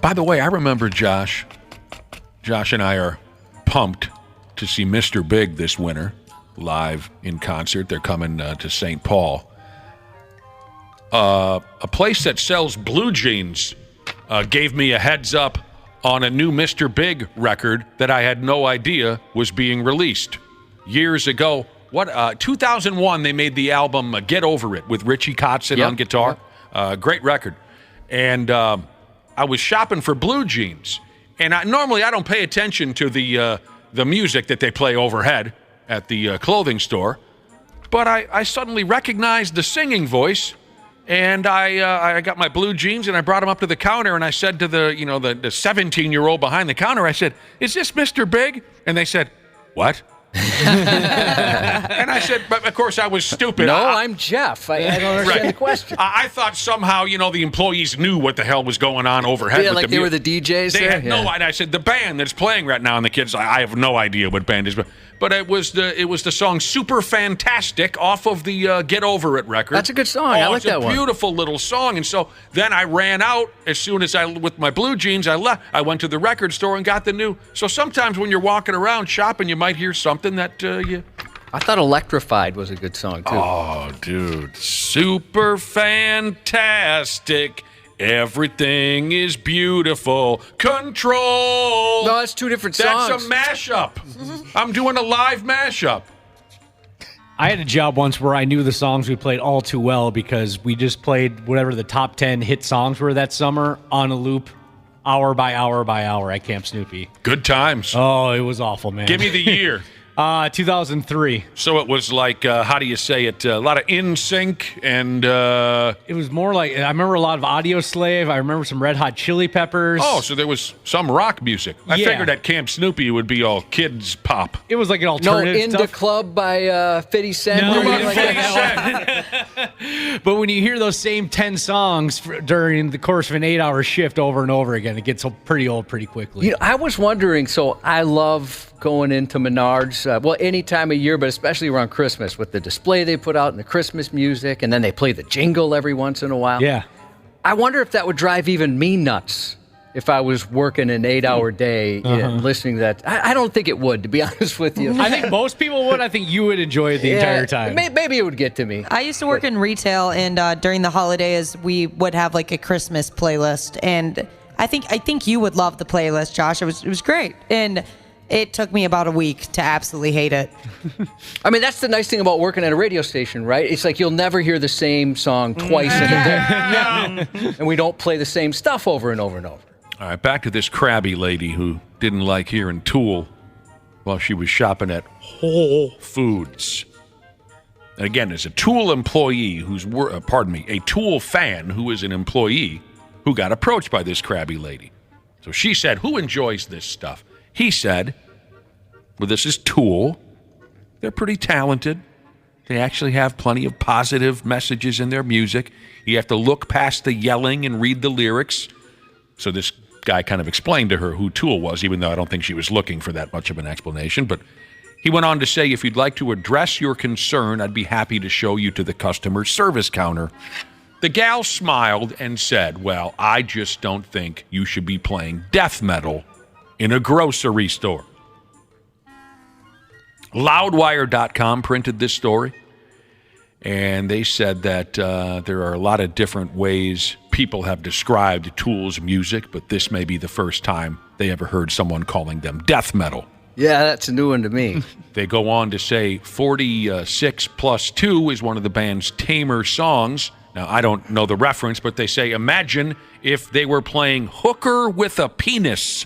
By the way, I remember Josh. Josh and I are pumped to see Mr. Big this winter, live in concert. They're coming to St. Paul. A place that sells blue jeans gave me a heads up on a new Mr. Big record that I had no idea was being released. Years ago, 2001, they made the album Get Over It with Richie Kotzen on guitar. Great record. And I was shopping for blue jeans. And normally I don't pay attention to the music that they play overhead at the clothing store. But I suddenly recognized the singing voice. And I got my blue jeans and I brought them up to the counter and I said to the 17-year-old behind the counter, I said, "Is this Mr. Big?" And they said, "What?" And I said, but of course I was stupid. No, I'm Jeff. I don't understand the question. I thought somehow, the employees knew what the hell was going on overhead. Yeah, with like they were the DJs. They had no idea. I said, the band that's playing right now, and the kids, I have no idea what band is, but it was the song "Super Fantastic" off of the Get Over It record. That's a good song. I like that one. It's a beautiful little song. And so then I ran out as soon as with my blue jeans, I left. I went to the record store and got the new. So sometimes when you're walking around shopping, you might hear something that I thought "Electrified" was a good song too. Oh, dude, super fantastic. Everything is beautiful. Control. No, that's two different songs. That's a mashup. I'm doing a live mashup. I had a job once where I knew the songs we played all too well because we just played whatever the top 10 hit songs were that summer on a loop, hour by hour by hour at Camp Snoopy. Good times. Oh, it was awful, man. Give me the year. 2003. So it was like, how do you say it? A lot of NSYNC and... It was more like, I remember a lot of Audio Slave. I remember some Red Hot Chili Peppers. Oh, so there was some rock music. I figured at Camp Snoopy it would be all kids pop. It was like an alternative stuff. No, Indie Club by 50 Cent. No, like 50 Cent. But when you hear those same 10 songs during the course of an 8-hour shift over and over again, it gets pretty old pretty quickly. I was wondering, so I love going into Menards, any time of year, but especially around Christmas with the display they put out and the Christmas music, and then they play the jingle every once in a while. Yeah. I wonder if that would drive even me nuts if I was working an 8-hour day listening to that. I don't think it would, to be honest with you. I think most people would. I think you would enjoy it the entire time. Maybe it would get to me. I used to work in retail, and during the holidays, we would have like a Christmas playlist, and I think you would love the playlist, Josh. It was great, and it took me about a week to absolutely hate it. I mean, that's the nice thing about working at a radio station, right? It's like you'll never hear the same song twice in a day. And we don't play the same stuff over and over and over. All right, back to this crabby lady who didn't like hearing Tool while she was shopping at Whole Foods. And again, as a Tool employee a Tool fan who is an employee who got approached by this crabby lady. So she said, who enjoys this stuff? He said, well, this is Tool. They're pretty talented. They actually have plenty of positive messages in their music. You have to look past the yelling and read the lyrics. So this guy kind of explained to her who Tool was, even though I don't think she was looking for that much of an explanation. But he went on to say, if you'd like to address your concern, I'd be happy to show you to the customer service counter. The gal smiled and said, well, I just don't think you should be playing death metal in a grocery store. Loudwire.com printed this story, and they said that there are a lot of different ways people have described Tool's music, but this may be the first time they ever heard someone calling them death metal. Yeah, that's a new one to me. They go on to say 46 plus 2 is one of the band's tamer songs. Now, I don't know the reference, but they say, imagine if they were playing Hooker with a Penis,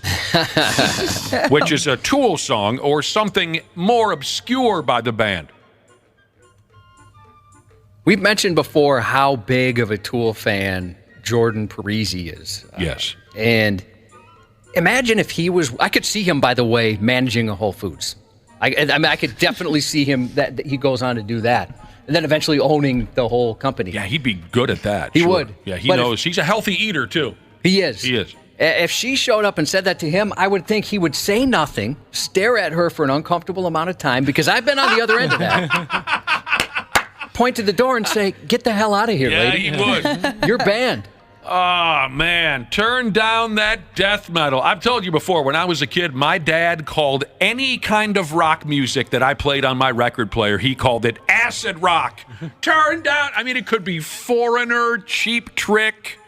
which is a Tool song, or something more obscure by the band. We've mentioned before how big of a Tool fan Jordan Parisi is. Yes. And imagine if he was, I could see him, by the way, managing a Whole Foods. I mean, I could definitely see him, that he goes on to do that. And then eventually owning the whole company. Yeah, he'd be good at that. He would. Yeah, he knows. He's a healthy eater, too. He is. He is. If she showed up and said that to him, I would think he would say nothing, stare at her for an uncomfortable amount of time, because I've been on the other end of that. Point to the door and say, get the hell out of here, lady. Yeah, he would. You're banned. Oh, man. Turn down that death metal. I've told you before, when I was a kid, my dad called any kind of rock music that I played on my record player, he called it acid rock. Turn down. I mean, it could be Foreigner, Cheap Trick,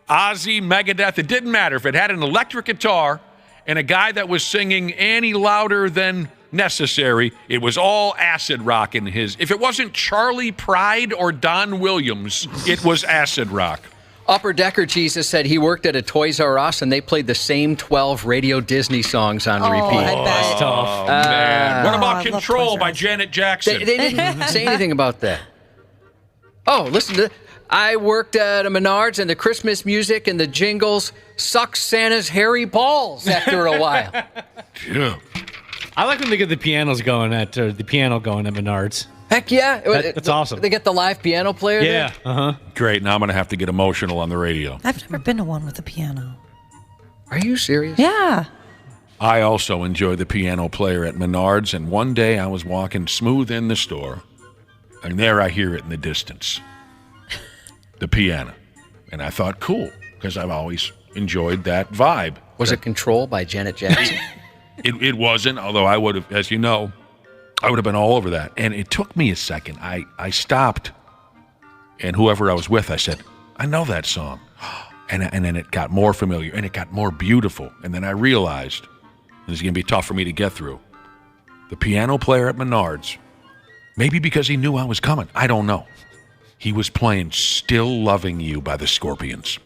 Ozzy, Megadeth. It didn't matter. If it had an electric guitar and a guy that was singing any louder than necessary, it was all acid rock in his. If it wasn't Charlie Pride or Don Williams, it was acid rock. Upper Decker Jesus said he worked at a Toys R Us and they played the same 12 Radio Disney songs on repeat. That's tough. Oh, man. What about I love Control Toys R by Us. Janet Jackson? They didn't say anything about that. Oh, listen to I worked at a Menards and the Christmas music and the jingles sucked Santa's hairy balls after a while. Yeah. I like when they get the piano going at Menards. Heck yeah. That's awesome. They get the live piano player Yeah. there? Great. Now I'm going to have to get emotional on the radio. I've never been to one with a piano. Are you serious? Yeah. I also enjoy the piano player at Menards, and one day I was walking smooth in the store, and there I hear it in the distance. The piano. And I thought, cool, because I've always enjoyed that vibe. Was it Control by Janet Jackson? It wasn't, although I would have, as you know, I would have been all over that. And it took me a second. I stopped, and whoever I was with, I said, I know that song. And then it got more familiar, and it got more beautiful. And then I realized this is going to be tough for me to get through. The piano player at Menards, maybe because he knew I was coming, I don't know. He was playing Still Loving You by the Scorpions.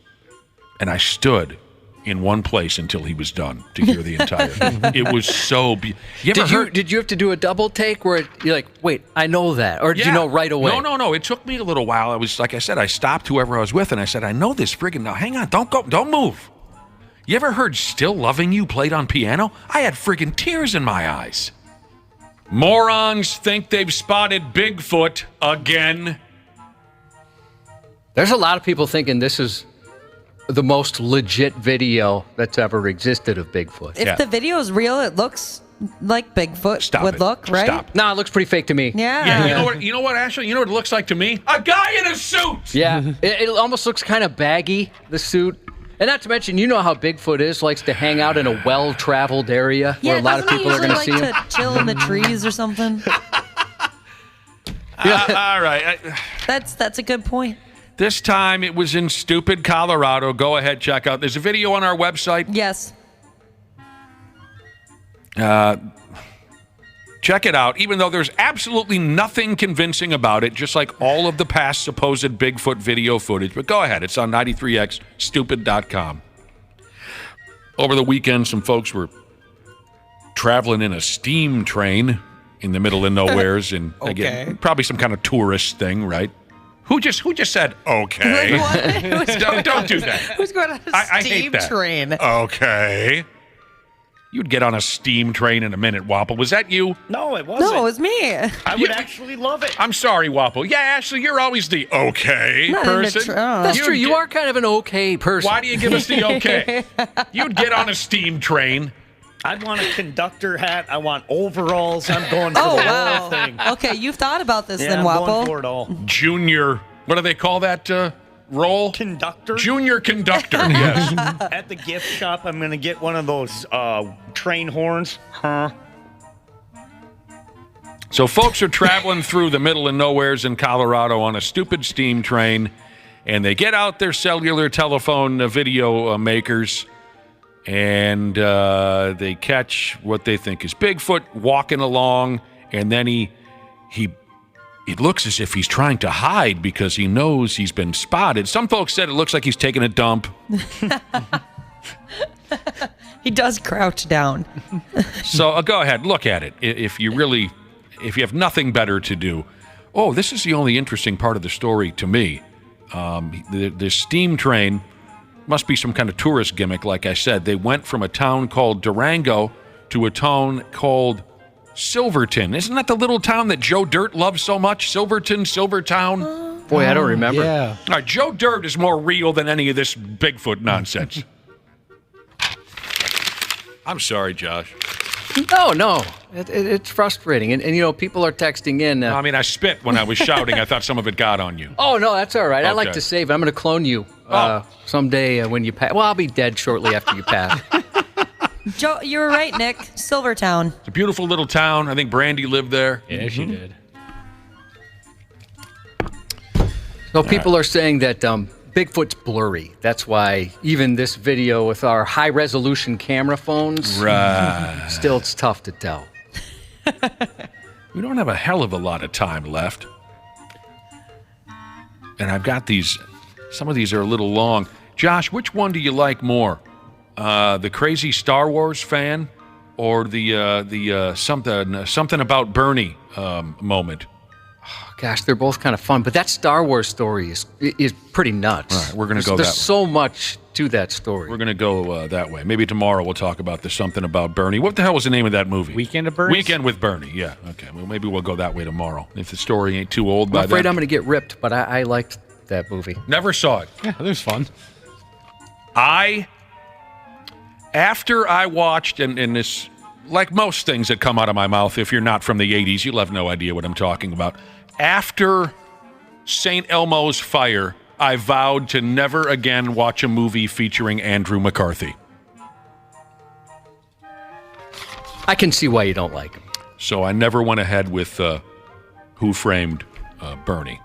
And I stood in one place until he was done to hear the entire thing. It was so Did you have to do a double take where you're like, wait, I know that? Or did you know right away? No. It took me a little while. I was, like I said, I stopped whoever I was with and I said, I know this friggin' now. Hang on, don't move. You ever heard Still Loving You played on piano? I had friggin' tears in my eyes. Morons think they've spotted Bigfoot again. There's a lot of people thinking this is the most legit video that's ever existed of Bigfoot. If the video is real, it looks like Bigfoot would look, right? Stop. No, it looks pretty fake to me. Yeah. You know what, Ashley? You know what it looks like to me? A guy in a suit! Yeah, it almost looks kind of baggy, the suit. And not to mention, you know how Bigfoot is, likes to hang out in a well-traveled area where a lot of people are going to see him. To chill in the trees or something. All right. That's a good point. This time it was in stupid Colorado. Go ahead, check out. There's a video on our website. Yes. Check it out, even though there's absolutely nothing convincing about it, just like all of the past supposed Bigfoot video footage. But go ahead. It's on 93xstupid.com. Over the weekend, some folks were traveling in a steam train in the middle of nowheres, and again, probably some kind of tourist thing, right? Who just said okay? Don't do that. Who's going on a steam train? Okay. You'd get on a steam train in a minute, Wapple. Was that you? No, it wasn't. No, it was me. I would actually love it. I'm sorry, Wapple. Yeah, Ashley, you're always the okay person. That's true. You are kind of an okay person. Why do you give us the okay? You'd get on a steam train. I'd want a conductor hat. I want overalls. I'm going for the whole thing. Okay, you've thought about this then, I'm Wapple. going for it all. Junior, what do they call that role? Conductor? Junior conductor, yes. At the gift shop, I'm going to get one of those train horns. Huh? So folks are traveling through the middle of nowheres in Colorado on a stupid steam train, and they get out their cellular telephone video makers, and they catch what they think is Bigfoot walking along, and then it looks as if he's trying to hide because he knows he's been spotted. Some folks said it looks like he's taking a dump. He does crouch down. So go ahead, look at it. If you have nothing better to do. Oh, this is the only interesting part of the story to me. The steam train must be some kind of tourist gimmick, like I said. They went from a town called Durango to a town called Silverton. Isn't that the little town that Joe Dirt loves so much? Silverton, Silvertown? Boy, I don't remember. Yeah. All right, Joe Dirt is more real than any of this Bigfoot nonsense. I'm sorry, Josh. No. It's frustrating. And you know, people are texting in. I mean, I spit when I was shouting. I thought some of it got on you. Oh, no, that's all right. I like Okay. to save it. I'm going to clone you someday when you pass. Well, I'll be dead shortly after you pass. Joe, you were right, Nick. Silvertown. It's a beautiful little town. I think Brandy lived there. Yeah, she did. So people are saying that Bigfoot's blurry. That's why even this video with our high-resolution camera phones, still it's tough to tell. We don't have a hell of a lot of time left. And I've got these. Some of these are a little long. Josh, which one do you like more? The crazy Star Wars fan or the something about Bernie moment? Gosh, they're both kind of fun, but that Star Wars story is pretty nuts. All right, we're going to go that way. There's so much to that story. We're going to go that way. Maybe tomorrow we'll talk about the something about Bernie. What the hell was the name of that movie? Weekend at Bernie's? Weekend with Bernie, yeah. Okay, well, maybe we'll go that way tomorrow. If the story ain't too old by I'm afraid then. I'm going to get ripped, but I liked that movie. Never saw it. Yeah, it was fun. After I watched, and this, like most things that come out of my mouth, if you're not from the 80s, you'll have no idea what I'm talking about. After St. Elmo's fire, I vowed to never again watch a movie featuring Andrew McCarthy. I can see why you don't like him. So I never went ahead with Who Framed Bernie.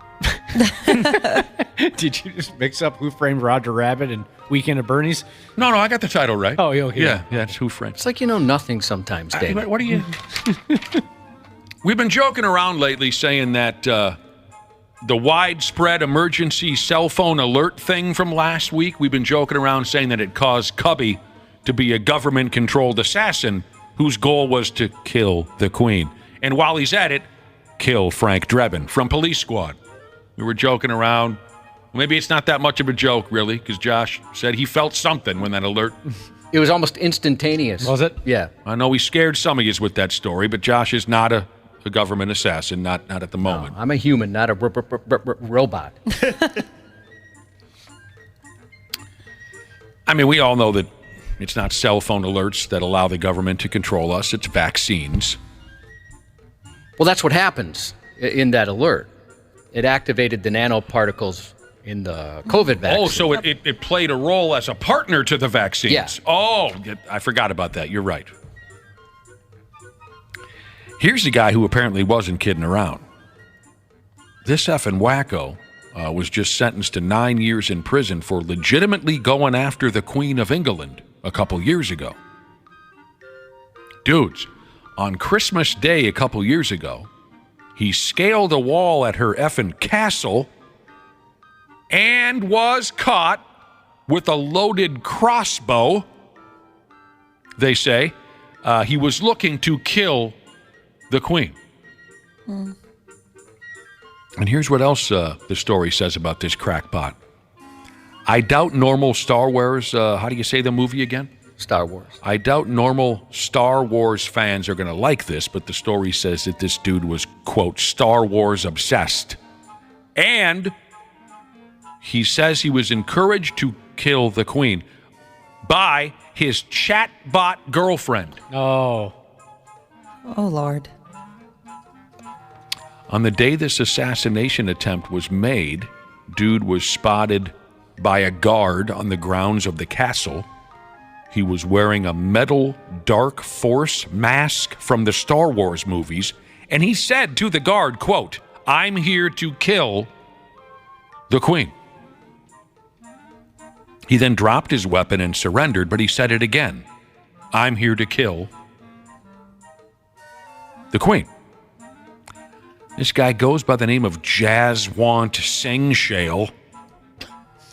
Did you just mix up Who Framed Roger Rabbit and Weekend at Bernie's? No, I got the title right. Oh, okay. Yeah, it's Who Framed. It's like you know nothing sometimes, David. What are you... We've been joking around lately saying that the widespread emergency cell phone alert thing from last week. We've been joking around saying that it caused Cubby to be a government-controlled assassin whose goal was to kill the Queen. And while he's at it, kill Frank Drebin from Police Squad. We were joking around. Maybe it's not that much of a joke, really, because Josh said he felt something when that alert. It was almost instantaneous. Was it? Yeah. I know we scared some of you with that story, but Josh is not a government assassin, not at the moment. No, I'm a human, not a robot. I mean, we all know that it's not cell phone alerts that allow the government to control us. It's vaccines. Well, that's what happens in that alert. It activated the nanoparticles in the COVID vaccine. Oh, so it played a role as a partner to the vaccines. Yeah. Oh, I forgot about that. You're right. Here's a guy who apparently wasn't kidding around. This effing wacko was just sentenced to 9 years in prison for legitimately going after the Queen of England a couple years ago. Dudes, on Christmas Day a couple years ago, he scaled a wall at her effing castle and was caught with a loaded crossbow. They say he was looking to kill the Queen. And here's what else the story says about this crackpot. I doubt normal Star Wars, how do you say the movie again? Star Wars. I doubt normal Star Wars fans are going to like this, but the story says that this dude was, quote, Star Wars obsessed. And he says he was encouraged to kill the Queen by his chatbot girlfriend. Oh. Oh, Lord. On the day this assassination attempt was made, dude was spotted by a guard on the grounds of the castle. He was wearing a metal Dark Force mask from the Star Wars movies, and he said to the guard, quote, I'm here to kill the Queen. He then dropped his weapon and surrendered, but he said it again. I'm here to kill the Queen. This guy goes by the name of Jaswant Singh Shale.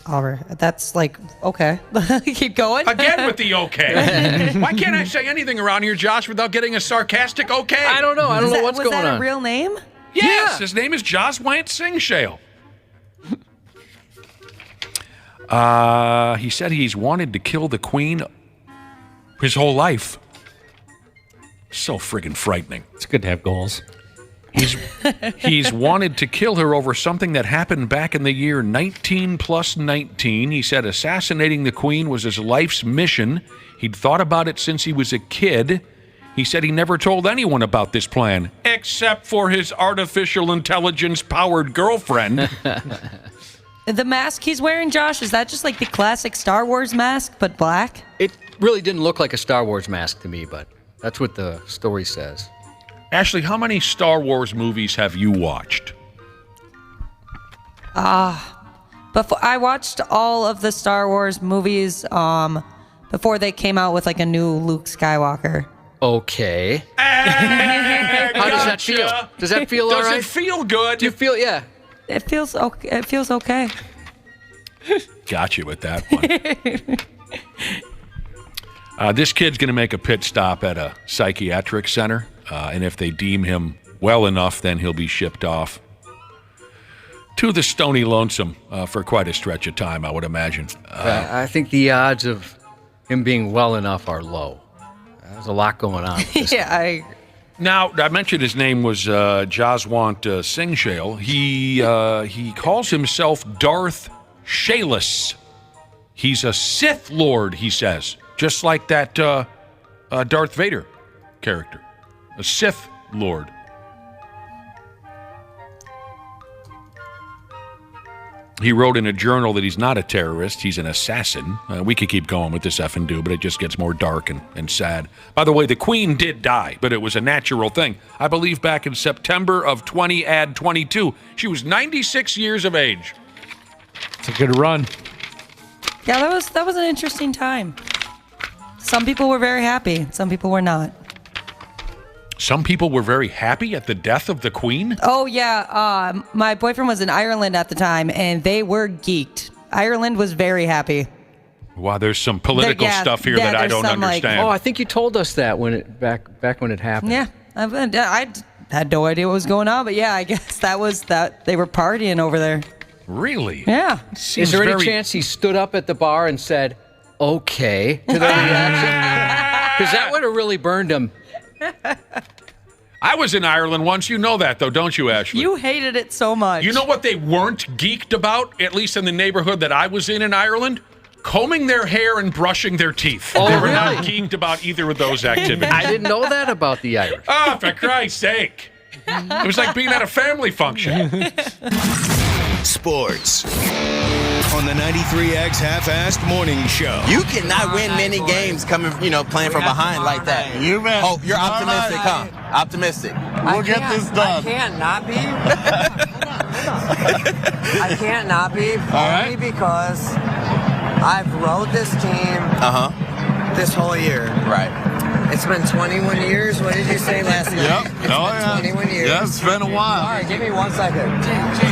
Oliver, that's like, okay. Keep going. Again with the okay. Why can't I say anything around here, Josh, without getting a sarcastic okay? I don't know. I don't know what's going on. Was that a real name? Yes, his name is Jaswant Singh Shale. He said he's wanted to kill the Queen his whole life. So friggin' frightening. It's good to have goals. He's wanted to kill her over something that happened back in the year 19 plus 19. He said assassinating the Queen was his life's mission. He'd thought about it since he was a kid. He said he never told anyone about this plan, except for his artificial intelligence-powered girlfriend. The mask he's wearing, Josh, is that just like the classic Star Wars mask, but black? It really didn't look like a Star Wars mask to me, but that's what the story says. Ashley, how many Star Wars movies have you watched? Before I watched all of the Star Wars movies before they came out with like a new Luke Skywalker. Okay. How does that feel? Does that feel all right? Does it feel good? Do you feel, yeah. It feels okay. It feels okay. Got you with that one. This kid's going to make a pit stop at a psychiatric center, and if they deem him well enough, then he'll be shipped off to the Stony Lonesome for quite a stretch of time, I would imagine. I think the odds of him being well enough are low. There's a lot going on. Yeah, Now, I mentioned his name was Jaswant Singh Shale. He calls himself Darth Shaeless. He's a Sith Lord, he says, just like that Darth Vader character, a Sith Lord. He wrote in a journal that he's not a terrorist, he's an assassin. We could keep going with this effing dude, but it just gets more dark and sad. By the way, the Queen did die, but it was a natural thing. I believe back in September of 2022. She was 96 years of age. It's a good run. yeah, that was an interesting time. Some people were very happy. Some people were not. Some people were very happy at the death of the Queen. Oh, yeah. My boyfriend was in Ireland at the time, and they were geeked. Ireland was very happy. Wow, there's some political stuff here that I don't understand. I think you told us that when it back when it happened. Yeah, I had no idea what was going on, but yeah, I guess that was that they were partying over there. Really? Yeah. Is there any chance he stood up at the bar and said, "Okay" to their reaction? Because that would have really burned him. I was in Ireland once. You know that, though, don't you, Ashley? You hated it so much. You know what they weren't geeked about, at least in the neighborhood that I was in Ireland? Combing their hair and brushing their teeth. Oh, they were really? not geeked about either of those activities. I didn't know that about the Irish. Oh, for Christ's sake. It was like being at a family function. Sports on the 93X Half-Assed Morning Show. You cannot win many games playing from behind like that. You bet. Oh, you're optimistic, huh? Optimistic. We'll get this done. I can't not be. I can't not be. Only because I've rode this team this whole year. Right. It's been 21 years. What did you say last night? Yep. It's been 21 years. Yeah, it's been a while. All right, give me 1 second.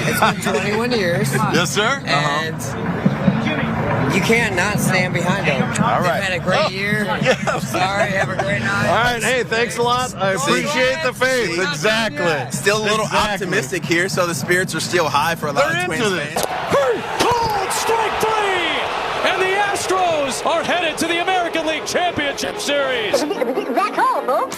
It's been 21 years. Yes, sir. And you can't not stand behind them. All right. They've had a great year. Yeah. Sorry, have a great night. All right, hey, thanks a lot. I appreciate the faith. Exactly. Still a little optimistic here, so the spirits are still high for a lot of Twins fans. Called strike 3! And the Astros are headed to the American League Championship Series. Back home, folks.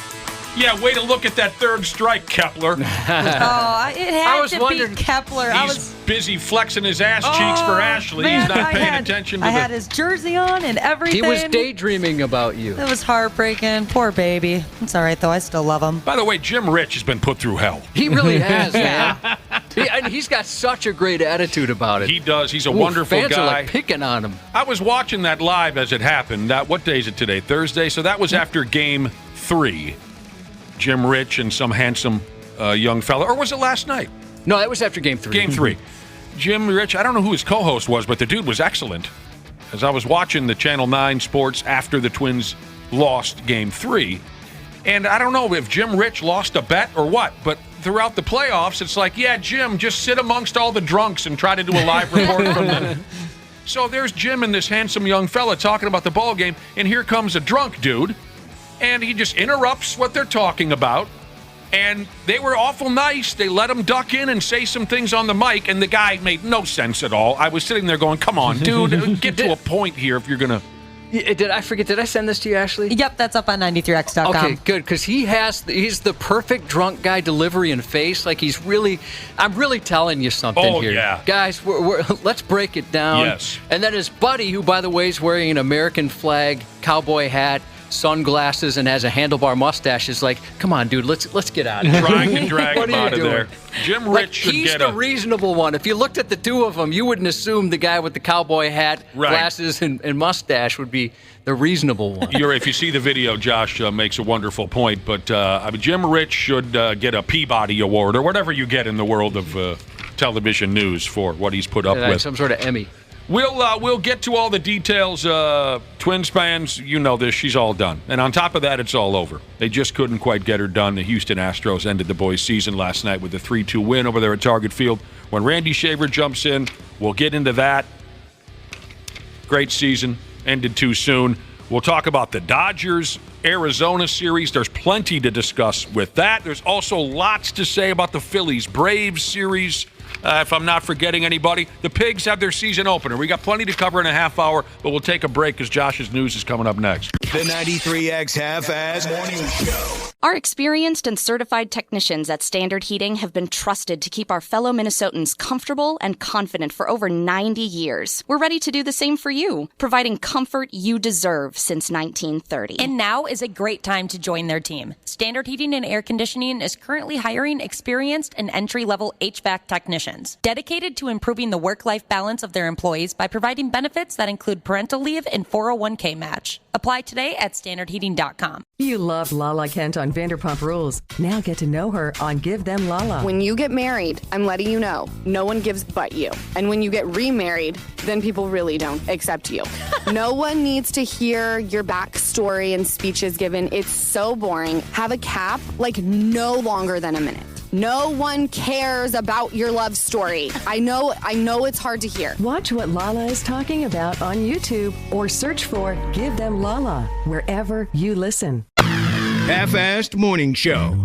Yeah, way to look at that third strike, Kepler. It had to be Kepler. He's busy flexing his ass cheeks for Ashley. Man, He's not paying attention to I had his jersey on and everything. He was daydreaming about you. It was heartbreaking. Poor baby. It's all right, though. I still love him. By the way, Jim Rich has been put through hell. He really has, man. He's got such a great attitude about it. He does. He's a wonderful fans guy. Fans are like picking on him. I was watching that live as it happened. What day is it today? Thursday? So that was after Game 3. Jim Rich and some handsome young fella. Or was it last night? No, that was after Game 3. Game 3. Jim Rich, I don't know who his co-host was, but the dude was excellent. As I was watching the Channel 9 Sports after the Twins lost Game 3. And I don't know if Jim Rich lost a bet or what, but throughout the playoffs, it's like, yeah, Jim, just sit amongst all the drunks and try to do a live report from them. So there's Jim and this handsome young fella talking about the ball game, and here comes a drunk dude, and he just interrupts what they're talking about. And they were awful nice. They let him duck in and say some things on the mic, and the guy made no sense at all. I was sitting there going, come on, dude, get to a point here if you're going to... Did I send this to you, Ashley? Yep, that's up on 93x.com. Okay, good, because he's the perfect drunk guy delivery and face. Like I'm really telling you something here. Yeah. Guys, let's break it down. Yes. And then his buddy, who, by the way, is wearing an American flag cowboy hat, sunglasses, and has a handlebar mustache, is like, come on, dude, let's get out of here. Trying to drag What him are you out of doing? there. Jim Rich should he's get the reasonable one. If you looked at the two of them, you wouldn't assume the guy with the cowboy hat, glasses, and mustache would be the reasonable one. If you see the video, Josh makes a wonderful point, but Jim Rich should get a Peabody Award or whatever you get in the world of television news for what he's put up with. Some sort of Emmy. We'll get to all the details. Twins fans, you know this. She's all done. And on top of that, it's all over. They just couldn't quite get her done. The Houston Astros ended the boys' season last night with a 3-2 win over there at Target Field. When Randy Shaver jumps in, we'll get into that. Great season. Ended too soon. We'll talk about the Dodgers-Arizona series. There's plenty to discuss with that. There's also lots to say about the Phillies-Braves series. If I'm not forgetting anybody, the Pigs have their season opener. We got plenty to cover in a half hour, but we'll take a break because Josh's news is coming up next. The 93X Half-Assed Morning Show. Our experienced and certified technicians at Standard Heating have been trusted to keep our fellow Minnesotans comfortable and confident for over 90 years. We're ready to do the same for you, providing comfort you deserve since 1930. And now is a great time to join their team. Standard Heating and Air Conditioning is currently hiring experienced and entry-level HVAC technicians. Technicians, dedicated to improving the work-life balance of their employees by providing benefits that include parental leave and 401k match. Apply today at standardheating.com. You loved Lala Kent on Vanderpump Rules. Now get to know her on Give Them Lala. When you get married, I'm letting you know, no one gives but you. And when you get remarried, then people really don't accept you. No one needs to hear your backstory and speeches given. It's so boring. Have a cap, like no longer than a minute. No one cares about your love story. I know it's hard to hear. Watch what Lala is talking about on YouTube or search for Give Them Lala wherever you listen. Half-assed morning show.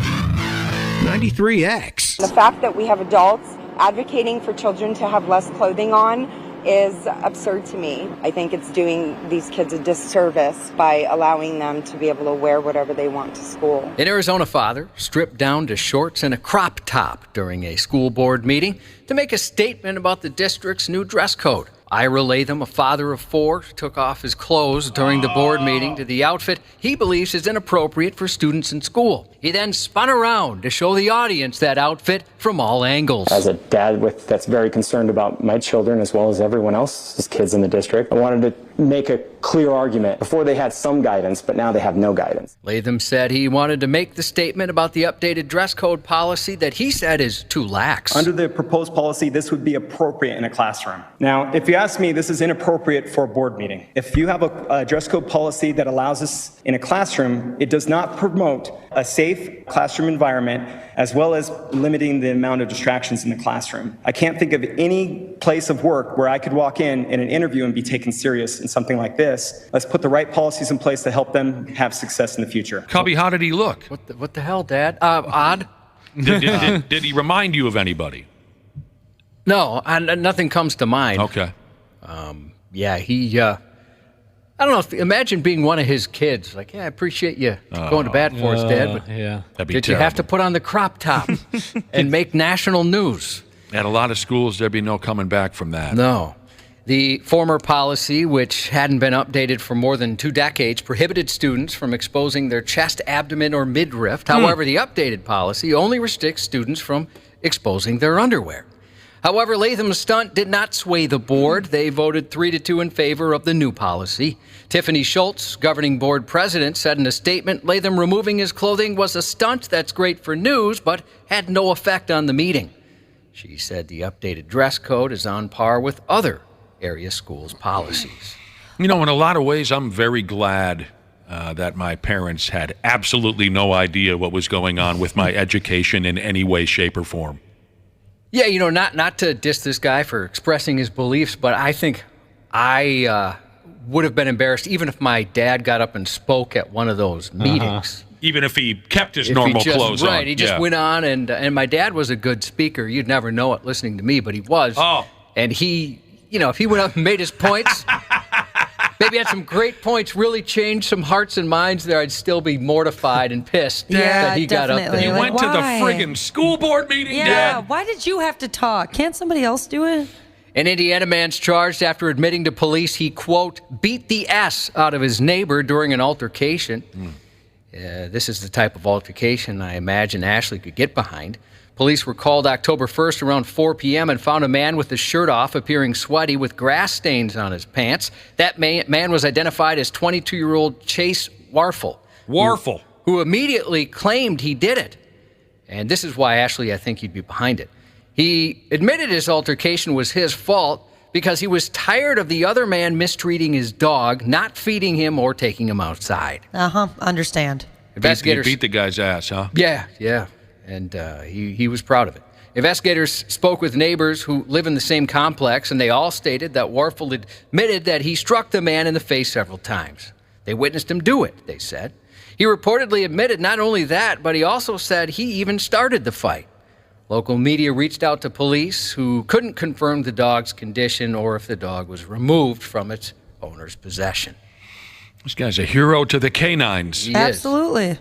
93X. The fact that we have adults advocating for children to have less clothing on is absurd to me. I think it's doing these kids a disservice by allowing them to be able to wear whatever they want to school. An Arizona father stripped down to shorts and a crop top during a school board meeting to make a statement about the district's new dress code. Ira Latham, a father of 4, took off his clothes during the board meeting to the outfit he believes is inappropriate for students in school. He then spun around to show the audience that outfit from all angles. As a dad that's very concerned about my children as well as everyone else's kids in the district, I wanted to make a clear argument. Before they had some guidance, but now they have no guidance. Latham said he wanted to make the statement about the updated dress code policy that he said is too lax. Under the proposed policy, this would be appropriate in a classroom. Now, if you ask me, this is inappropriate for a board meeting. If you have a dress code policy that allows us in a classroom, it does not promote a safe classroom environment as well as limiting the amount of distractions in the classroom. I can't think of any place of work where I could walk in an interview and be taken serious in something like this. Let's put the right policies in place to help them have success in the future. Cubby, how did he look? What the hell, Dad? Odd. Did he remind you of anybody? No, nothing comes to mind. Okay. Yeah, he, I don't know, imagine being one of his kids. Like, yeah, I appreciate you going to bat for us, Dad, but yeah. That'd be did terrible. you have to put on the crop top and make national news? At a lot of schools, there'd be no coming back from that. No. The former policy, which hadn't been updated for more than 2 decades, prohibited students from exposing their chest, abdomen, or midriff. However, the updated policy only restricts students from exposing their underwear. However, Latham's stunt did not sway the board. They voted 3-2 in favor of the new policy. Tiffany Schultz, governing board president, said in a statement, Latham removing his clothing was a stunt that's great for news, but had no effect on the meeting. She said the updated dress code is on par with other area schools' policies. You know, in a lot of ways, I'm very glad that my parents had absolutely no idea what was going on with my education in any way, shape, or form. Yeah, you know, not to diss this guy for expressing his beliefs, but I think I would have been embarrassed even if my dad got up and spoke at one of those meetings. Even if he kept his normal clothes on. Right, he just went on, and my dad was a good speaker. You'd never know it listening to me, but he was. Oh. And he, you know, if he went up and made his points, maybe had some great points, really changed some hearts and minds there, I'd still be mortified and pissed that he got up there. He went to the friggin' school board meeting, Dad. Why did you have to talk? Can't somebody else do it? An Indiana man's charged after admitting to police he, quote, beat the S out of his neighbor during an altercation. This is the type of altercation I imagine Ashley could get behind. Police were called October 1st around 4 p.m. and found a man with his shirt off, appearing sweaty with grass stains on his pants. That man was identified as 22-year-old Chase Warfel. Warfel. Who immediately claimed he did it. And this is why, Ashley, I think you'd be behind it. He admitted his altercation was his fault because he was tired of the other man mistreating his dog, not feeding him or taking him outside. Understand. He beat the guy's ass, huh? Yeah. And he was proud of it. Investigators spoke with neighbors who live in the same complex, and they all stated that Warfel admitted that he struck the man in the face several times. They witnessed him do it, they said. He reportedly admitted not only that, but he also said he even started the fight. Local media reached out to police, who couldn't confirm the dog's condition or if the dog was removed from its owner's possession. This guy's a hero to the canines. He is. Absolutely.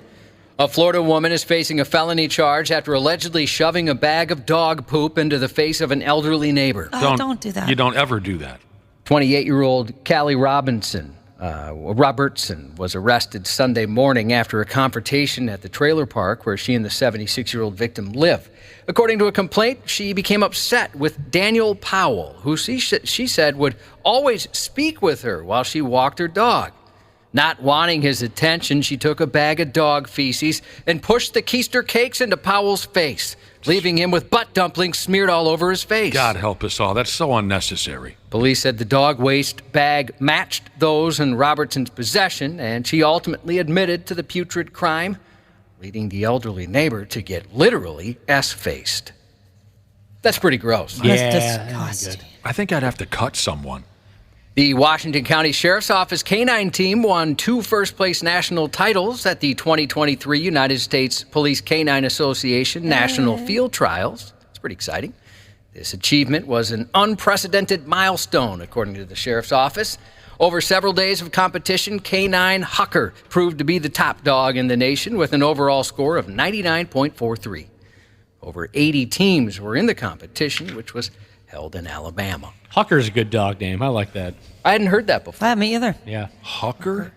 A Florida woman is facing a felony charge after allegedly shoving a bag of dog poop into the face of an elderly neighbor. Don't do that. You don't ever do that. 28-year-old Callie Robinson Robertson was arrested Sunday morning after a confrontation at the trailer park where she and the 76-year-old victim live. According to a complaint, she became upset with Daniel Powell, who she said would always speak with her while she walked her dog. Not wanting his attention, she took a bag of dog feces and pushed the keister cakes into Powell's face, leaving him with butt dumplings smeared all over his face. God help us all. That's so unnecessary. Police said the dog waste bag matched those in Robertson's possession, and she ultimately admitted to the putrid crime, leading the elderly neighbor to get literally S-faced. That's pretty gross. That's disgusting. I think I'd have to cut someone. The Washington County Sheriff's Office K-9 team won 2 first-place national titles at the 2023 United States Police K-9 Association National Field Trials. It's pretty exciting. This achievement was an unprecedented milestone, according to the Sheriff's Office. Over several days of competition, K-9 Hucker proved to be the top dog in the nation with an overall score of 99.43. Over 80 teams were in the competition, which was held in Alabama. Hucker's a good dog name. I like that. I hadn't heard that before. Me either. Yeah. Hucker?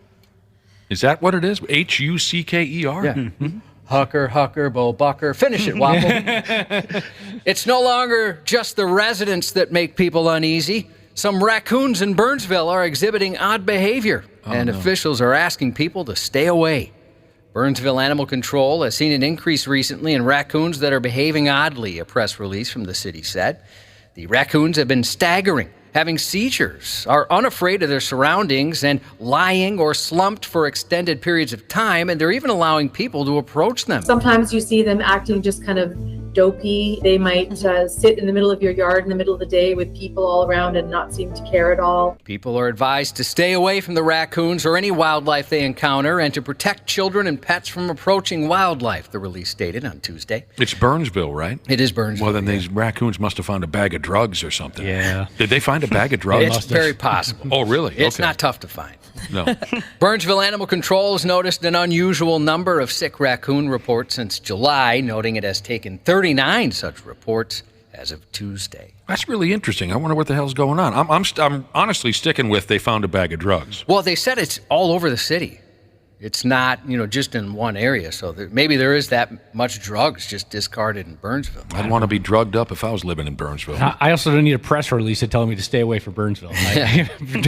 Is that what it is? Hucker? Yeah. Mm-hmm. Hucker, Bo Bucker. Finish it, Wapple. It's no longer just the residents that make people uneasy. Some raccoons in Burnsville are exhibiting odd behavior, and officials are asking people to stay away. Burnsville Animal Control has seen an increase recently in raccoons that are behaving oddly, a press release from the city said. The raccoons have been staggering, having seizures, are unafraid of their surroundings, and lying or slumped for extended periods of time, and they're even allowing people to approach them. Sometimes you see them acting just kind of dopey. They might sit in the middle of your yard in the middle of the day with people all around and not seem to care at all. People are advised to stay away from the raccoons or any wildlife they encounter and to protect children and pets from approaching wildlife, the release stated on Tuesday. It's Burnsville, right? It is Burnsville. Well, then these raccoons must have found a bag of drugs or something. Yeah. Did they find a bag of drugs? It's very possible. Oh, really? It's Okay. not tough to find. No. Burnsville Animal Control has noticed an unusual number of sick raccoon reports since July, noting it has taken 39 such reports as of Tuesday. That's really interesting. I wonder what the hell's going on. I'm honestly sticking with they found a bag of drugs. Well, they said it's all over the city. It's not, just in one area. So maybe there is that much drugs just discarded in Burnsville. I'd want to be drugged up if I was living in Burnsville. I also don't need a press release telling me to stay away from Burnsville.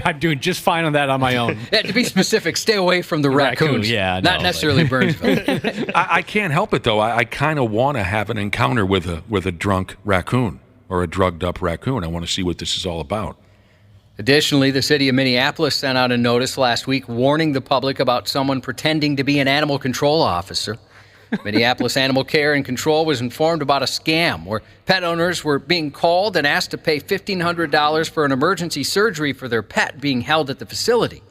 I'm doing just fine on that on my own. Yeah, to be specific, stay away from the raccoons. Not necessarily Burnsville. I can't help it, though. I kind of want to have an encounter with a drunk raccoon or a drugged up raccoon. I want to see what this is all about. Additionally, the city of Minneapolis sent out a notice last week warning the public about someone pretending to be an animal control officer. Minneapolis Animal Care and Control was informed about a scam where pet owners were being called and asked to pay $1,500 for an emergency surgery for their pet being held at the facility.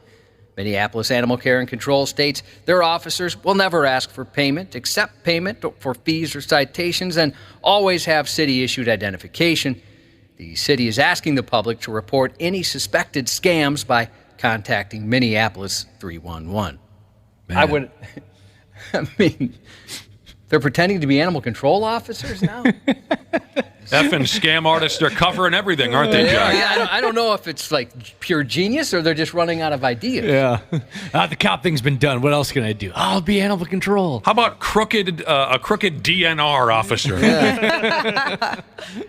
Minneapolis Animal Care and Control states their officers will never ask for payment, accept payment for fees or citations, and always have city-issued identification. The city is asking the public to report any suspected scams by contacting Minneapolis 311. Man. I mean, they're pretending to be animal control officers now? Effing scam artists are covering everything, aren't they, Jack? Yeah, I don't know if it's like pure genius or they're just running out of ideas. Yeah. The cop thing's been done. What else can I do? I'll be animal control. How about a crooked DNR officer?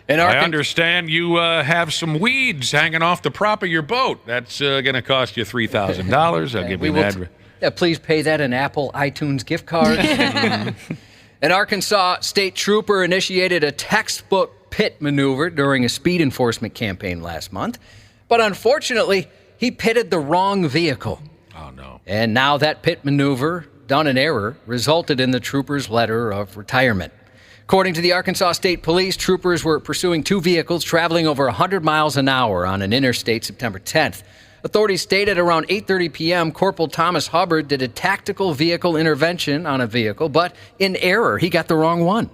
And I understand you have some weeds hanging off the prop of your boat. That's going to cost you $3,000. I'll give you an address. Please pay that in Apple iTunes gift cards. An Arkansas state trooper initiated a textbook pit maneuver during a speed enforcement campaign last month. But unfortunately, he pitted the wrong vehicle. Oh, no. And now that pit maneuver, done in error, resulted in the trooper's letter of retirement. According to the Arkansas State Police, troopers were pursuing 2 vehicles traveling over 100 miles an hour on an interstate September 10th. Authorities stated around 8:30 p.m., Corporal Thomas Hubbard did a tactical vehicle intervention on a vehicle, but in error, he got the wrong one.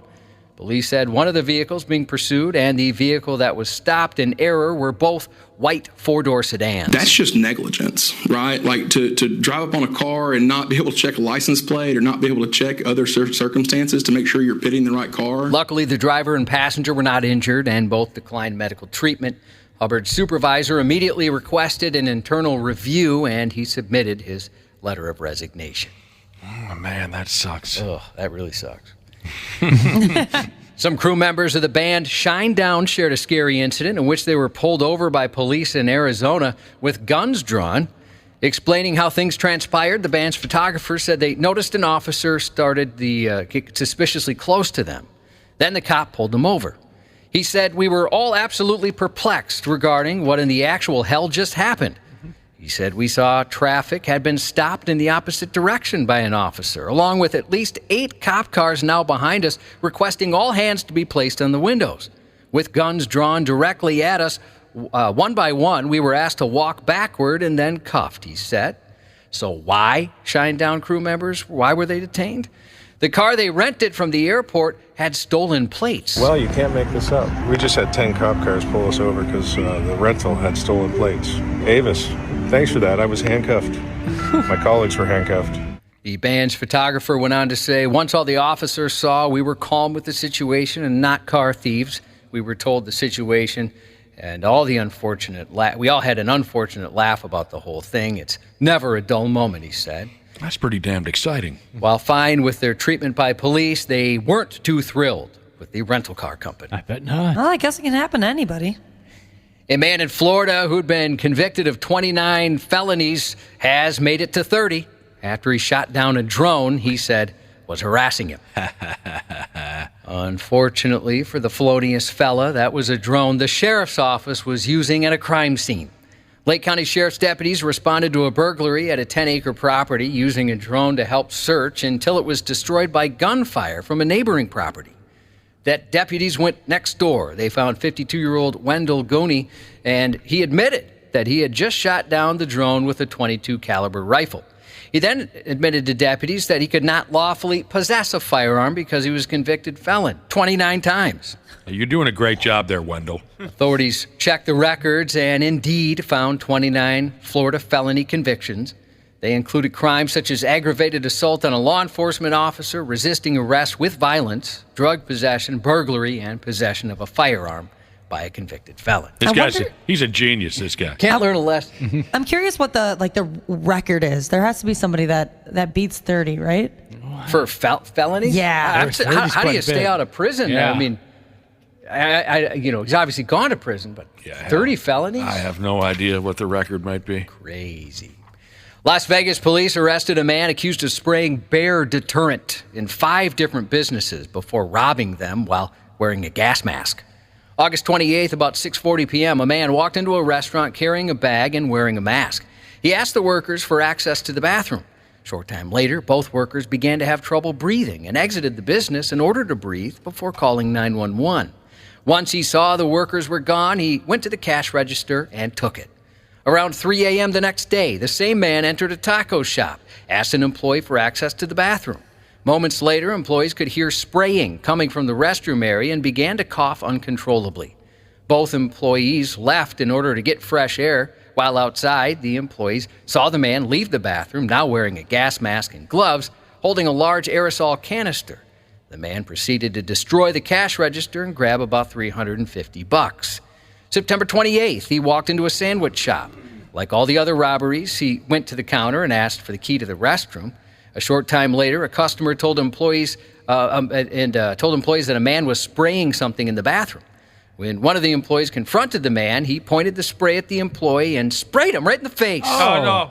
Police said one of the vehicles being pursued and the vehicle that was stopped in error were both white 4-door sedans. That's just negligence, right? Like to drive up on a car and not be able to check a license plate or not be able to check other circumstances to make sure you're pitting the right car. Luckily, the driver and passenger were not injured and both declined medical treatment. Hubbard's supervisor immediately requested an internal review, and he submitted his letter of resignation. Oh, man, that sucks. Oh, that really sucks. Some crew members of the band Shinedown shared a scary incident in which they were pulled over by police in Arizona with guns drawn. Explaining how things transpired, the band's photographer said they noticed an officer started get suspiciously close to them. Then the cop pulled them over. He said, "We were all absolutely perplexed regarding what in the actual hell just happened." He said, "We saw traffic had been stopped in the opposite direction by an officer, along with at least 8 cop cars now behind us, requesting all hands to be placed on the windows. With guns drawn directly at us, one by one, we were asked to walk backward and then cuffed," he said. So why, Shinedown crew members, why were they detained? The car they rented from the airport had stolen plates. Well, you can't make this up. We just had 10 cop cars pull us over because the rental had stolen plates. Avis, thanks for that. I was handcuffed. My colleagues were handcuffed. The band's photographer went on to say, "Once all the officers saw we were calm with the situation and not car thieves, we were told the situation and all the unfortunate we all had an unfortunate laugh about the whole thing. It's never a dull moment," he said. That's pretty damned exciting. While fine with their treatment by police, they weren't too thrilled with the rental car company. I bet not. Well, I guess it can happen to anybody. A man in Florida who'd been convicted of 29 felonies has made it to 30 after he shot down a drone he said was harassing him. Unfortunately for the felonious fella, that was a drone the sheriff's office was using at a crime scene. Lake County Sheriff's deputies responded to a burglary at a 10-acre property using a drone to help search until it was destroyed by gunfire from a neighboring property. That deputies went next door. They found 52-year-old Wendell Gooney, and he admitted that he had just shot down the drone with a .22 caliber rifle. He then admitted to deputies that he could not lawfully possess a firearm because he was a convicted felon 29 times. You're doing a great job there, Wendell. Authorities checked the records and indeed found 29 Florida felony convictions. They included crimes such as aggravated assault on a law enforcement officer, resisting arrest with violence, drug possession, burglary, and possession of a firearm by a convicted felon. He's a genius, this guy. Can't learn a lesson. I'm curious what the record is. There has to be somebody that beats 30, right? For felonies? Yeah. How do you stay out of prison? Yeah. I mean, he's obviously gone to prison, but 30 felonies? I have no idea what the record might be. Crazy. Las Vegas police arrested a man accused of spraying bear deterrent in 5 different businesses before robbing them while wearing a gas mask. August 28th, about 6:40 p.m., a man walked into a restaurant carrying a bag and wearing a mask. He asked the workers for access to the bathroom. Short time later, both workers began to have trouble breathing and exited the business in order to breathe before calling 911. Once he saw the workers were gone, he went to the cash register and took it. Around 3 a.m. the next day, the same man entered a taco shop, asked an employee for access to the bathroom. Moments later, employees could hear spraying coming from the restroom area and began to cough uncontrollably. Both employees left in order to get fresh air. While outside, the employees saw the man leave the bathroom, now wearing a gas mask and gloves, holding a large aerosol canister. The man proceeded to destroy the cash register and grab about $350. September 28th, he walked into a sandwich shop. Like all the other robberies, he went to the counter and asked for the key to the restroom. A short time later, a customer told employees that a man was spraying something in the bathroom. When one of the employees confronted the man, he pointed the spray at the employee and sprayed him right in the face. Oh, no.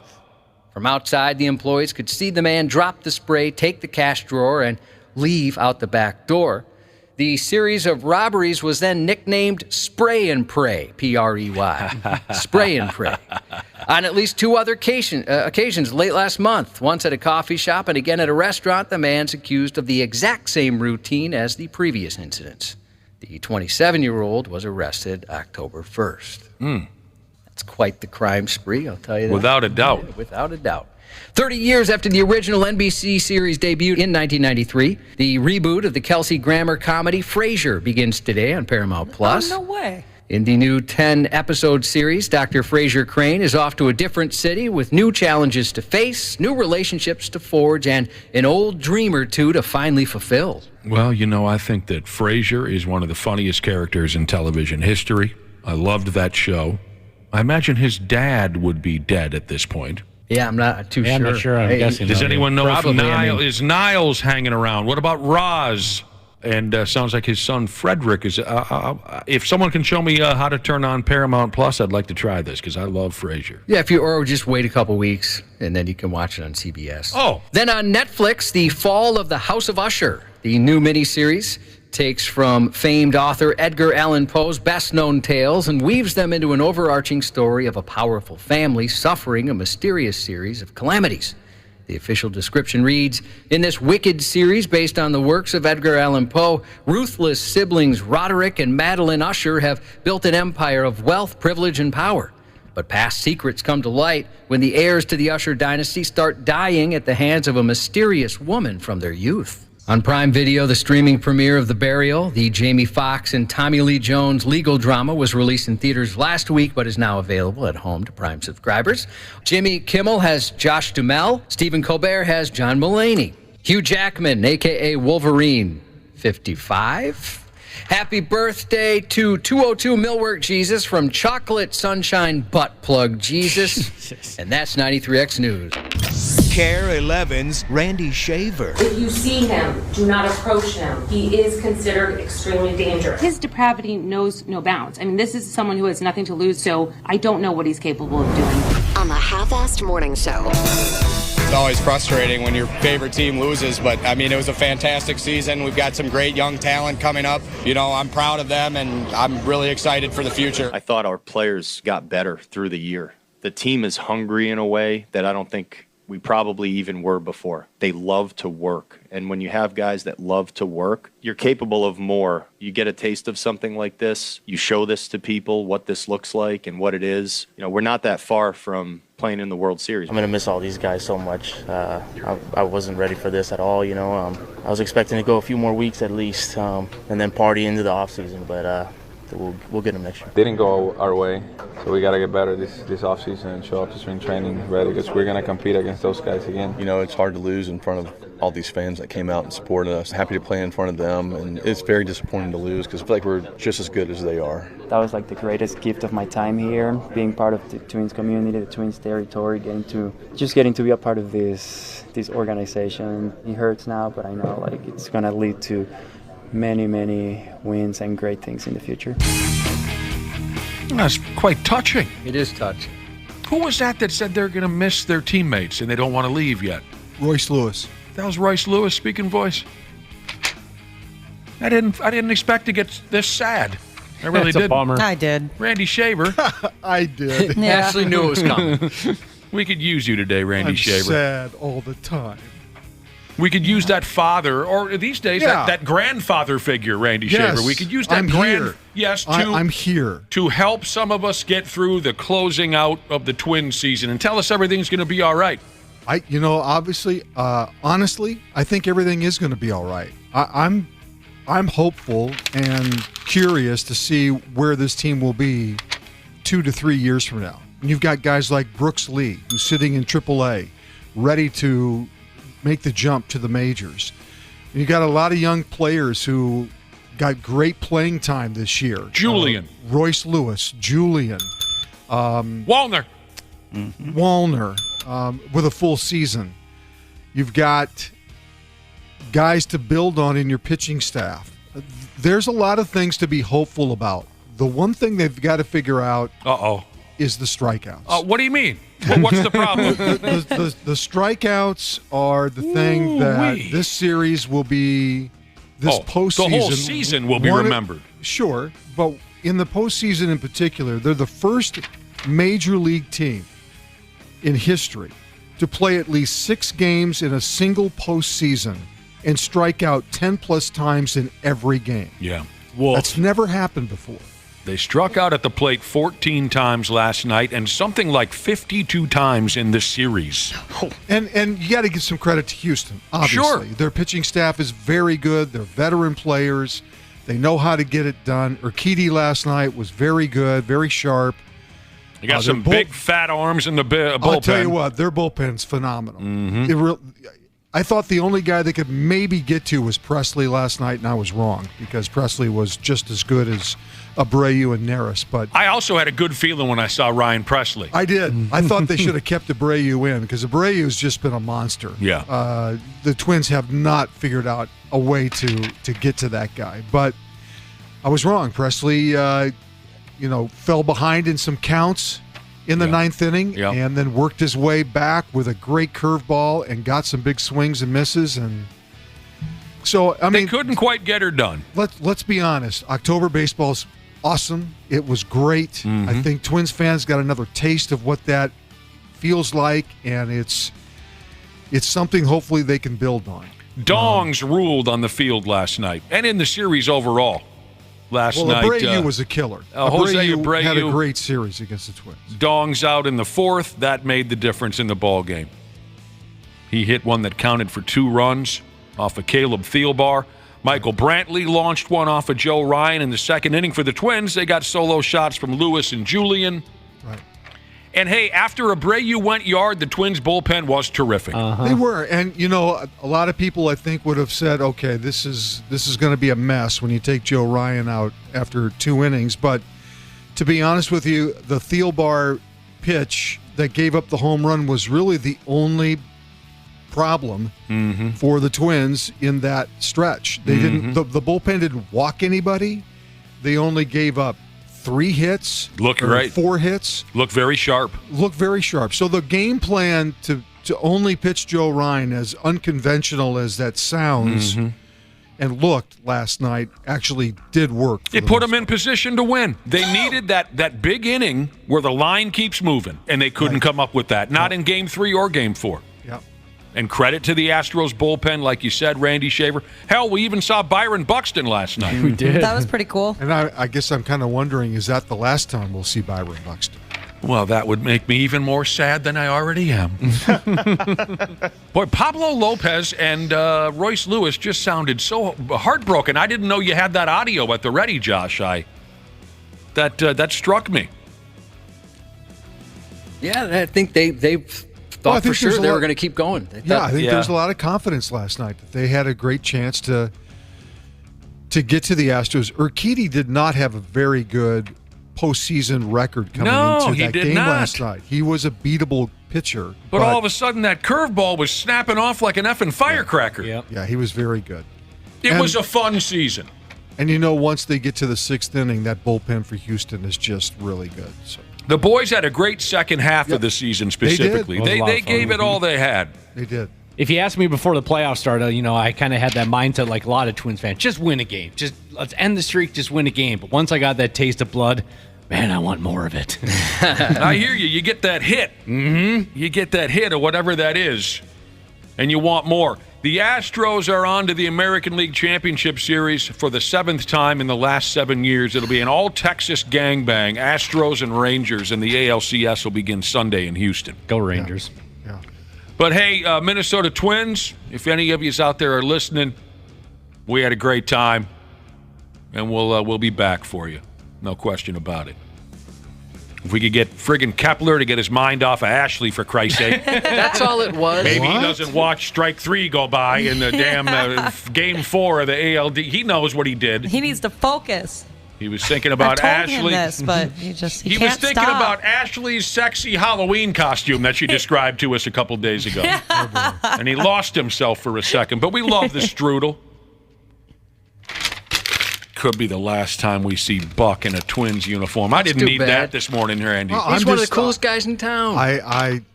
From outside, the employees could see the man drop the spray, take the cash drawer, and leave out the back door. The series of robberies was then nicknamed Spray and Pray, P-R-E-Y, Spray and Pray, on at least 2 other occasions late last month, once at a coffee shop and again at a restaurant. The man's accused of the exact same routine as the previous incidents. The 27-year-old was arrested October 1st. That's quite the crime spree, I'll tell you that. Without a doubt. Yeah, without a doubt. 30 years after the original NBC series debuted in 1993, the reboot of the Kelsey Grammer comedy Frasier begins today on Paramount+. Oh, no way. In the new 10-episode series, Dr. Frasier Crane is off to a different city with new challenges to face, new relationships to forge, and an old dream or two to finally fulfill. Well, I think that Frasier is one of the funniest characters in television history. I loved that show. I imagine his dad would be dead at this point. Yeah, I'm not too sure. I'm not sure. I'm guessing. Does anyone know Probably, if is Niles hanging around? What about Roz? And sounds like his son Frederick is. If someone can show me how to turn on Paramount Plus, I'd like to try this because I love Frasier. Yeah, or just wait a couple weeks and then you can watch it on CBS. Oh. Then on Netflix, The Fall of the House of Usher, the new miniseries, takes from famed author Edgar Allan Poe's best-known tales and weaves them into an overarching story of a powerful family suffering a mysterious series of calamities. The official description reads, in this wicked series based on the works of Edgar Allan Poe, ruthless siblings Roderick and Madeline Usher have built an empire of wealth, privilege, and power. But past secrets come to light when the heirs to the Usher dynasty start dying at the hands of a mysterious woman from their youth. On Prime Video, the streaming premiere of The Burial, the Jamie Foxx and Tommy Lee Jones legal drama, was released in theaters last week but is now available at home to Prime subscribers. Jimmy Kimmel has Josh Duhamel. Stephen Colbert has John Mulaney. Hugh Jackman, a.k.a. Wolverine, 55. Happy birthday to 202 Millwork Jesus from Chocolate Sunshine Butt Plug Jesus. And that's 93X News. Care 11's Randy Shaver. If you see him, do not approach him. He is considered extremely dangerous. His depravity knows no bounds. I mean, this is someone who has nothing to lose, so I don't know what he's capable of doing. On the Half-Assed Morning Show. It's always frustrating when your favorite team loses, but I mean, it was a fantastic season. We've got some great young talent coming up. You know, I'm proud of them, and I'm really excited for the future. I thought our players got better through the year. The team is hungry in a way that I don't think we probably even were before. They love to work. And when you have guys that love to work, you're capable of more. You get a taste of something like this. You show this to people, what this looks like and what it is. You know, we're not that far from playing in the World Series. I'm going to miss all these guys so much. I wasn't ready for this at all, you know. I was expecting to go a few more weeks at least and then party into the offseason, but we'll get them next year. They didn't go our way, so we got to get better this offseason and show up to spring training ready because we're going to compete against those guys again. You know, it's hard to lose in front of all these fans that came out and supported us. Happy to play in front of them, and it's very disappointing to lose because I feel like we're just as good as they are. That was like the greatest gift of my time here, being part of the Twins community, the Twins territory, getting to be a part of this organization. It hurts now, but I know like it's going to lead to many, many wins and great things in the future. That's quite touching. It is touching. Who was that said they're going to miss their teammates and they don't want to leave yet? Royce Lewis. That was Royce Lewis speaking voice. I didn't expect to get this sad. I really did. A bummer. I did. Randy Shaver. I did. Yeah. Ashley knew it was coming. We could use you today, Randy I'm Shaver. sad all the time. We could use that father, or these days, that grandfather figure, Randy Shaver. We could use that I'm here. To help some of us get through the closing out of the Twins season and tell us everything's going to be all right. Honestly, I think everything is going to be all right. I'm hopeful and curious to see where this team will be 2 to 3 years from now. And you've got guys like Brooks Lee, who's sitting in AAA, ready to make the jump to the majors. And you got a lot of young players who got great playing time this year. Julian. Royce Lewis, Julian. Wallner. With a full season. You've got guys to build on in your pitching staff. There's a lot of things to be hopeful about. The one thing they've got to figure out is the strikeouts. What do you mean? What's the problem? the strikeouts are the thing that this series will be, this postseason. The whole season will be remembered. Sure, but in the postseason in particular, they're the first major league team in history to play at least 6 games in a single postseason and strike out 10-plus times in every game. Yeah. That's never happened before. They struck out at the plate 14 times last night and something like 52 times in this series. And you got to give some credit to Houston, obviously. Sure. Their pitching staff is very good. They're veteran players. They know how to get it done. Urquidy last night was very good, very sharp. You got some big, fat arms in the bullpen. I'll tell you what, their bullpen's phenomenal. Mm-hmm. I thought the only guy they could maybe get to was Presley last night, and I was wrong because Presley was just as good as Abreu and Neris. But I also had a good feeling when I saw Ryan Presley. I did. I thought they should have kept Abreu in because Abreu's just been a monster. Yeah. The Twins have not figured out a way to get to that guy. But I was wrong. Presley, fell behind in some counts in the ninth inning and then worked his way back with a great curveball and got some big swings and misses. And so, they couldn't quite get her done. Let's be honest. October baseball's awesome. It was great. Mm-hmm. I think Twins fans got another taste of what that feels like, and it's something hopefully they can build on. Dongs ruled on the field last night and in the series overall. Last night, Abreu was a killer. Jose Abreu had a great series against the Twins. Dongs out in the fourth. That made the difference in the ball game. He hit one that counted for 2 runs off of Caleb Thielbar. Michael Brantley launched one off of Joe Ryan in the second inning for the Twins. They got solo shots from Lewis and Julian. Right. And, hey, after Abreu went yard, the Twins' bullpen was terrific. They were. And, a lot of people, I think, would have said, okay, this is going to be a mess when you take Joe Ryan out after 2 innings. But to be honest with you, the Thielbar pitch that gave up the home run was really the only problem for the Twins in that stretch. They didn't. The bullpen didn't walk anybody. They only gave up 3 hits. 4 hits. Look very sharp. So the game plan to only pitch Joe Ryan, as unconventional as that sounds and looked last night, actually did work. It put them in position to win. They needed that big inning where the line keeps moving, and they couldn't come up with that. Not in Game 3 or Game 4. Yeah. And credit to the Astros bullpen, like you said, Randy Shaver. Hell, we even saw Byron Buxton last night. We did. That was pretty cool. And I guess I'm kind of wondering, is that the last time we'll see Byron Buxton? Well, that would make me even more sad than I already am. Boy, Pablo Lopez and Royce Lewis just sounded so heartbroken. I didn't know you had that audio at the ready, Josh. That struck me. Yeah, I think they thought for sure they were going to keep going. I think there's a lot of confidence last night that they had a great chance to get to the Astros. Urquidy did not have a very good postseason record coming into that game last night. He was a beatable pitcher. But all of a sudden, that curveball was snapping off like an effing firecracker. Yeah, he was very good. It was a fun season. And once they get to the 6th inning, that bullpen for Houston is just really good. So. The boys had a great second half of the season specifically. They gave it all they had. They did. If you asked me before the playoffs started, I kind of had that mindset like a lot of Twins fans. Just win a game. Just let's end the streak, just win a game. But once I got that taste of blood, man, I want more of it. I hear you. You get that hit. You get that hit or whatever that is, and you want more. The Astros are on to the American League Championship Series for the 7th time in the last 7 years. It'll be an all-Texas gangbang, Astros and Rangers, and the ALCS will begin Sunday in Houston. Go Rangers. Yeah. But, hey, Minnesota Twins, if any of you out there are listening, we had a great time, and we'll be back for you. No question about it. If we could get friggin' Kepler to get his mind off of Ashley, for Christ's sake. That's all it was. Maybe he doesn't watch strike 3 go by in the damn Game 4 of the ALD. He knows what he did. He needs to focus. He was thinking about I told Ashley. him this, but he can't was thinking stop. about Ashley's sexy Halloween costume that she described to us a couple days ago. And he lost himself for a second. But we love the strudel. Could be the last time we see Buck in a Twins uniform. I didn't need that this morning, Randy. He's one of the coolest guys in town.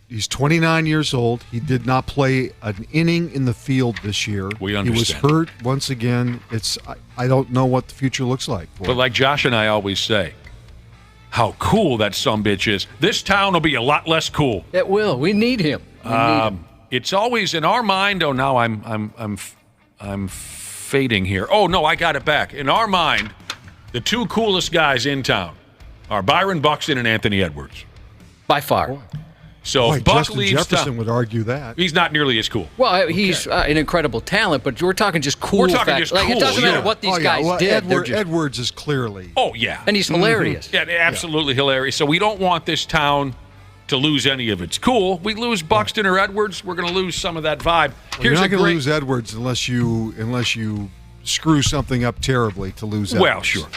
He's 29 years old. He did not play an inning in the field this year. We understand. He was hurt once again. I don't know what the future looks like. But like Josh and I always say, how cool that sumbitch is. This town will be a lot less cool. It will. We need him. It's always in our mind. Oh, now I'm fading here. Oh, no, I got it back. In our mind, the 2 coolest guys in town are Byron Buxton and Anthony Edwards. By far. So if Buck Justin leaves Jefferson would argue that. He's not nearly as cool. Well, he's an incredible talent, but we're talking just cool. We're talking just cool. It doesn't matter what these guys did. Edwards is clearly. Oh, yeah. And he's hilarious. Yeah, absolutely hilarious. So we don't want this town to lose any of its cool. We lose Buxton or Edwards, we're going to lose some of that vibe. Well, you're not going to lose Edwards unless you screw something up terribly to lose Edwards. Well, sure.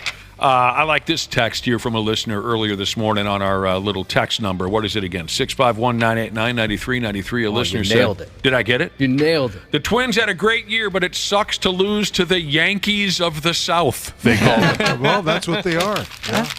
I like this text here from a listener earlier this morning on our little text number. What is it again? 651-989-9393. A listener said, nailed it. Did I get it? You nailed it. The Twins had a great year, but it sucks to lose to the Yankees of the South, they call it. Well, that's what they are. Yeah.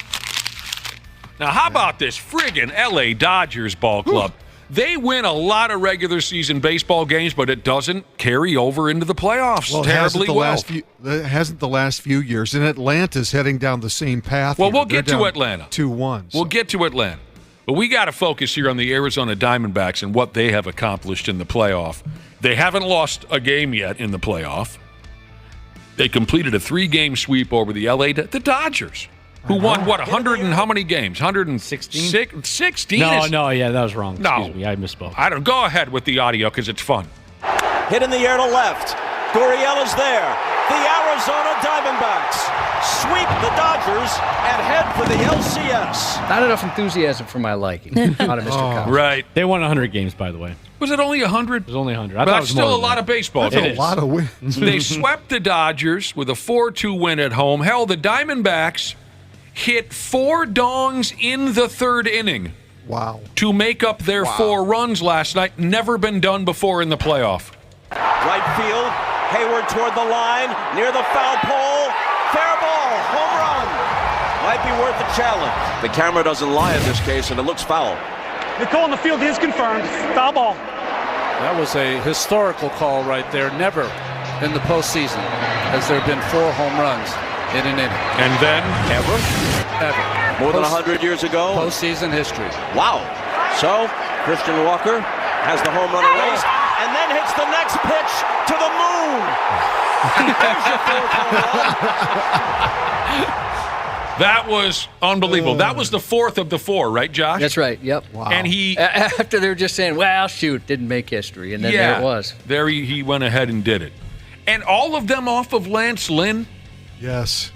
Now, how about this friggin' L.A. Dodgers ball club? They win a lot of regular season baseball games, but it doesn't carry over into the playoffs terribly well. It hasn't the last few years, and Atlanta's heading down the same path. Well, we'll get to Atlanta. 2-1. We'll get to Atlanta. But we got to focus here on the Arizona Diamondbacks and what they have accomplished in the playoff. They haven't lost a game yet in the playoff. They completed a 3-game sweep over the the Dodgers. Who won, 100 and how many games? 116? 16? Yeah, that was wrong. No. Excuse me, I misspoke. I don't. Go ahead with the audio because it's fun. Hit in the air to left. Gurriel is there. The Arizona Diamondbacks sweep the Dodgers and head for the LCS. Not enough enthusiasm for my liking out of Mr. Cox. Right. They won 100 games, by the way. Was it only 100? It was only 100. But that's still a lot of baseball. That's a lot of wins. They swept the Dodgers with a 4-2 win at home. Hell, the Diamondbacks hit 4 dongs in the 3rd inning. Wow. To make up their 4 runs last night. Never been done before in the playoff. Right field, Hayward toward the line, near the foul pole. Fair ball, home run. Might be worth a challenge. The camera doesn't lie in this case, and it looks foul. The call in the field is confirmed. Foul ball. That was a historical call right there. Never in the postseason has there been 4 home runs in an inning. And then? Ever. More than 100 years ago? Postseason history. Wow. So, Christian Walker has the home run erased and then hits the next pitch to the moon. There's your 4th home run. That was unbelievable. That was the 4th of the 4, right, Josh? That's right, yep. Wow. And he... After they were just saying, well, shoot, didn't make history. And then there it was. There he went ahead and did it. And all of them off of Lance Lynn? Yes.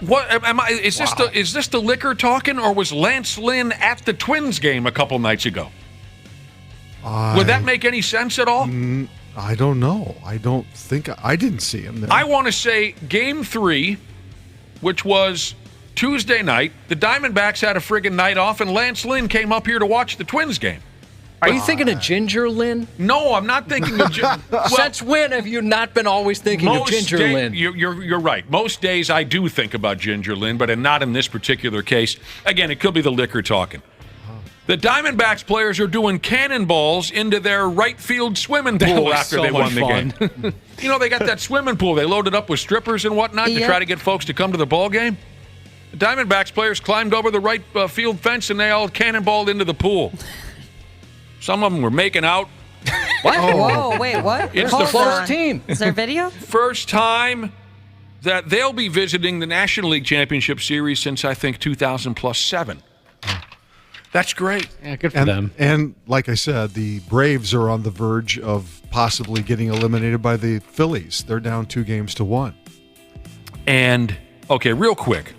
What am I? Is this the liquor talking, or was Lance Lynn at the Twins game a couple nights ago? Would that make any sense at all? I don't know. I didn't see him there. I want to say Game 3, which was Tuesday night. The Diamondbacks had a friggin' night off, and Lance Lynn came up here to watch the Twins game. Are you thinking of Ginger Lynn? No, I'm not thinking of Ginger. Since when have you not been always thinking of Ginger Lynn? You're right. Most days I do think about Ginger Lynn, but not in this particular case. Again, it could be the liquor talking. The Diamondbacks players are doing cannonballs into their right field swimming pool after they won the game. You know, they got that swimming pool. They loaded up with strippers and whatnot to try to get folks to come to the ball game. The Diamondbacks players climbed over the right field fence and they all cannonballed into the pool. Some of them were making out. What? Whoa, wait, what? It's the first team. Is there video? First time that they'll be visiting the National League Championship Series since, I think, 2000+7. That's great. Yeah, good for them. And like I said, the Braves are on the verge of possibly getting eliminated by the Phillies. They're down 2-1. And, okay, real quick.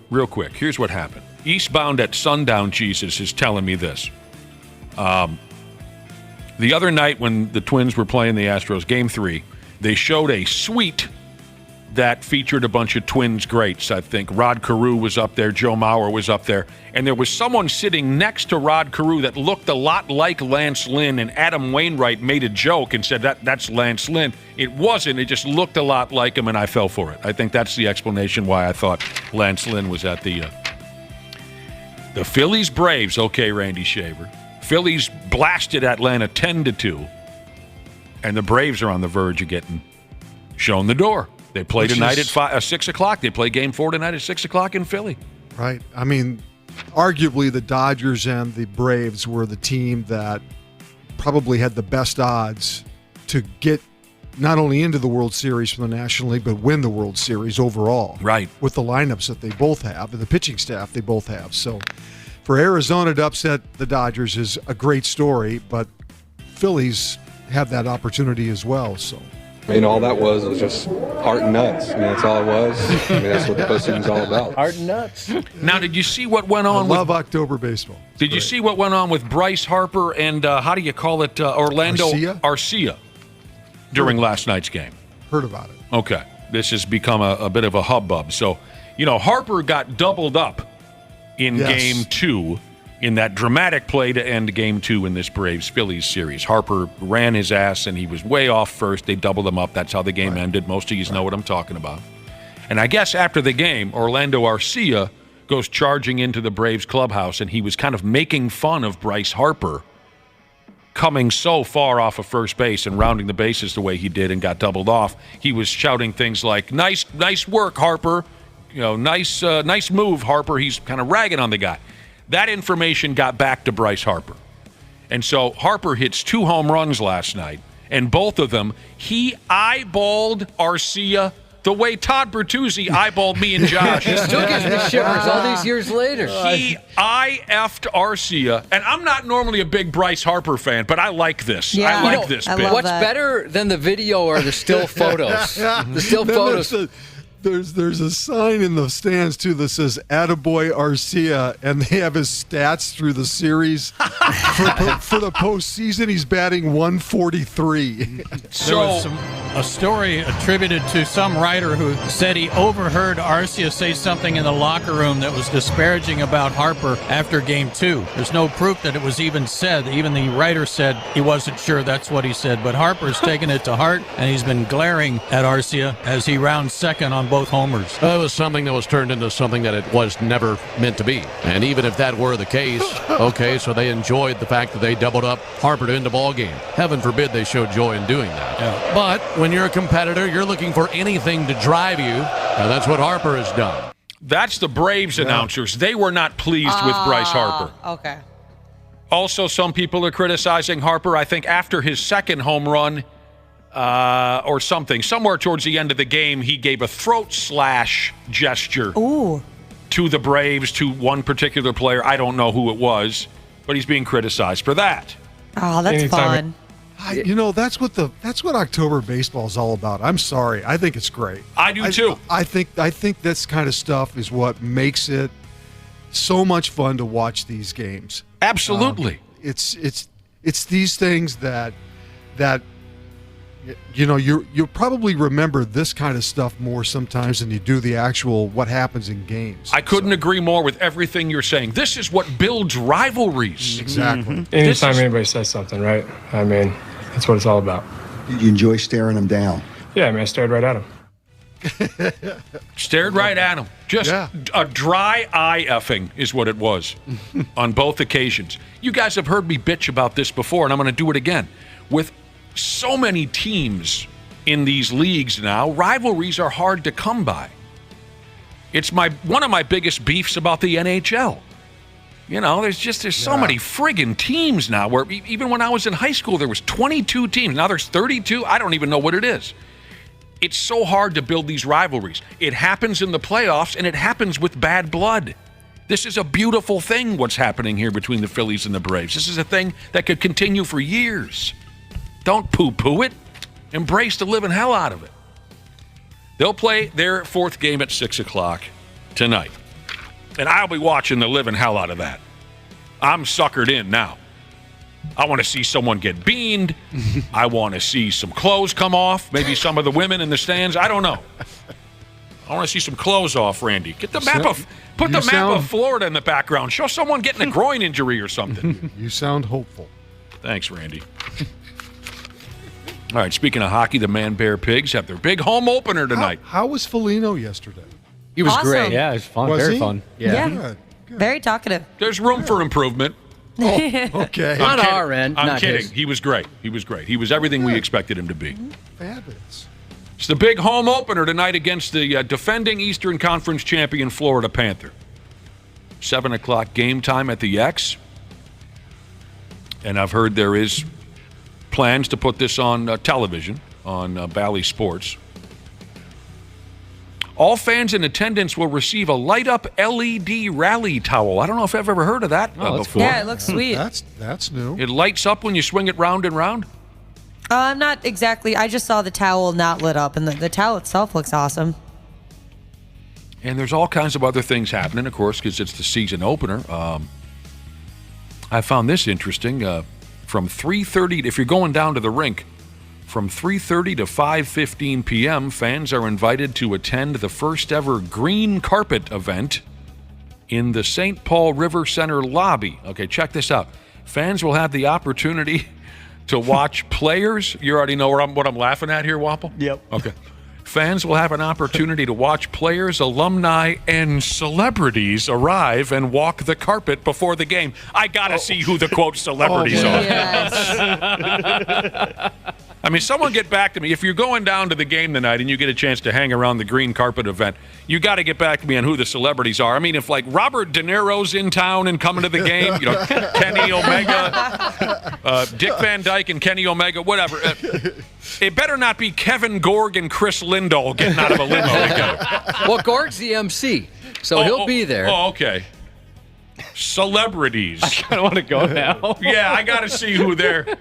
Here's what happened. Eastbound at Sundown Jesus is telling me this. The other night when the Twins were playing the Astros, Game 3, they showed a suite that featured a bunch of Twins greats. I think Rod Carew was up there, Joe Mauer was up there, and there was someone sitting next to Rod Carew that looked a lot like Lance Lynn, and Adam Wainwright made a joke and said, that's Lance Lynn. It wasn't. It just looked a lot like him, and I fell for it. I think that's the explanation why I thought Lance Lynn was at the Phillies Braves. Okay, Randy Shaver. Phillies blasted Atlanta 10-2, and the Braves are on the verge of getting shown the door. They play tonight at 6 o'clock. They play Game 4 tonight at 6 o'clock in Philly. Right. I mean, arguably the Dodgers and the Braves were the team that probably had the best odds to get not only into the World Series from the National League, but win the World Series overall. Right. With the lineups that they both have and the pitching staff they both have. So for Arizona to upset the Dodgers is a great story, but Phillies have that opportunity as well. So I mean, all that was just heart and nuts. I mean, that's all it was. I mean, that's what the postseason's all about. Heart and nuts. Now, did you see what went on? I love October baseball. Did you see what went on with Bryce Harper and how do you call it, Orlando Arcia during last night's game? Heard about it. Okay, this has become a bit of a hubbub. So, Harper got doubled up in Game 2 in that dramatic play to end Game 2 in this Braves-Phillies series. Harper ran his ass, and he was way off first. They doubled him up. That's how the game ended. Most of you know what I'm talking about. And I guess after the game, Orlando Arcia goes charging into the Braves clubhouse, and he was kind of making fun of Bryce Harper coming so far off of first base and rounding the bases the way he did and got doubled off. He was shouting things like, nice work, Harper. Nice move, Harper. He's kind of ragging on the guy. That information got back to Bryce Harper. And so Harper hits 2 home runs last night, and both of them, he eyeballed Arcia the way Todd Bertuzzi eyeballed me and Josh. It still gives me shivers all these years later. He IF'd Arcia, and I'm not normally a big Bryce Harper fan, but I like this. Yeah. I like this bit. What's better than the video are the still photos. The still photos. There's a sign in the stands, too, that says Attaboy Arcia, and they have his stats through the series. For the postseason, he's batting 143. There was a story attributed to some writer who said he overheard Arcia say something in the locker room that was disparaging about Harper after Game 2. There's no proof that it was even said. Even the writer said he wasn't sure that's what he said. But Harper's taken it to heart, and he's been glaring at Arcia as he rounds second on both homers. It was something that was turned into something that it was never meant to be. And even if that were the case, okay, so they enjoyed the fact that they doubled up Harper to end the ball game. Heaven forbid they showed joy in doing that. Yeah. But when you're a competitor, you're looking for anything to drive you, and that's what Harper has done. That's the Braves announcers. They were not pleased with Bryce Harper. Okay. Also, some people are criticizing Harper. I think after his second home run, or something, somewhere towards the end of the game, he gave a throat slash gesture to the Braves, to one particular player. I don't know who it was, but he's being criticized for that. Oh, that's fun. That's what October baseball is all about. I'm sorry. I think it's great. I do too. I think this kind of stuff is what makes it so much fun to watch these games. Absolutely. It's these things that you'll probably remember this kind of stuff more sometimes than you do the actual what happens in games. I couldn't agree more with everything you're saying. This is what builds rivalries. Exactly. Anytime anybody says something, right? I mean, that's what it's all about. Did you enjoy staring them down? Yeah, I mean, I stared right at him. Stared right at him. Just a dry eye effing is what it was on both occasions. You guys have heard me bitch about this before, and I'm going to do it again. With so many teams in these leagues now, rivalries are hard to come by. It's one of my biggest beefs about the NHL. There's so many friggin' teams now, where even when I was in high school, there was 22 teams. Now there's 32. I don't even know what it is. It's so hard to build these rivalries. It happens in the playoffs, and it happens with bad blood. This is a beautiful thing, what's happening here between the Phillies and the Braves. This is a thing that could continue for years. Don't poo-poo it. Embrace the living hell out of it. They'll play their fourth game at 6 o'clock tonight. And I'll be watching the living hell out of that. I'm suckered in now. I want to see someone get beaned. I want to see some clothes come off. Maybe some of the women in the stands. I don't know. I want to see some clothes off, Randy. Get the map put the map of Florida in the background. Show someone getting a groin injury or something. You sound hopeful. Thanks, Randy. All right, speaking of hockey, the Man Bear Pigs have their big home opener tonight. How was Foligno yesterday? He was Awesome. great. Yeah, it was fun. Was Very he? fun. Yeah. Good. Very talkative. There's room for improvement. Okay. On our end. I'm not kidding. his. He was great. He was great. He was everything we expected him to be. Fabulous. It's the big home opener tonight against the defending Eastern Conference champion Florida Panther. 7 o'clock game time at the X. And I've heard there is plans to put this on television on Bally Sports. All fans in attendance will receive a light-up LED rally towel. I don't know if I've ever heard of that before. Yeah, it looks sweet. That's new. It lights up when you swing it round and round. Not exactly. I just saw the towel not lit up, and the towel itself looks awesome. And there's all kinds of other things happening, of course, because it's the season opener. I found this interesting. From 3:30, if you're going down to the rink, from 3:30 to 5:15 p.m., fans are invited to attend the first ever green carpet event in the St. Paul River Center lobby. Okay, check this out. Fans will have the opportunity to watch players. You already know what I'm laughing at here, Wapple? Yep. Okay. Fans will have an opportunity to watch players, alumni, and celebrities arrive and walk the carpet before the game. I gotta see who the quote celebrities are. Yes. I mean, someone get back to me. If you're going down to the game tonight and you get a chance to hang around the green carpet event, you got to get back to me on who the celebrities are. I mean, if like Robert De Niro's in town and coming to the game, you know, Kenny Omega, Dick Van Dyke and Kenny Omega, whatever. It better not be Kevin Gorg and Chris Lindahl getting out of a limo together. Well, Gorg's the MC, so he'll be there. Oh, okay. Celebrities. I kind of want to go now. Yeah, I got to see who they're.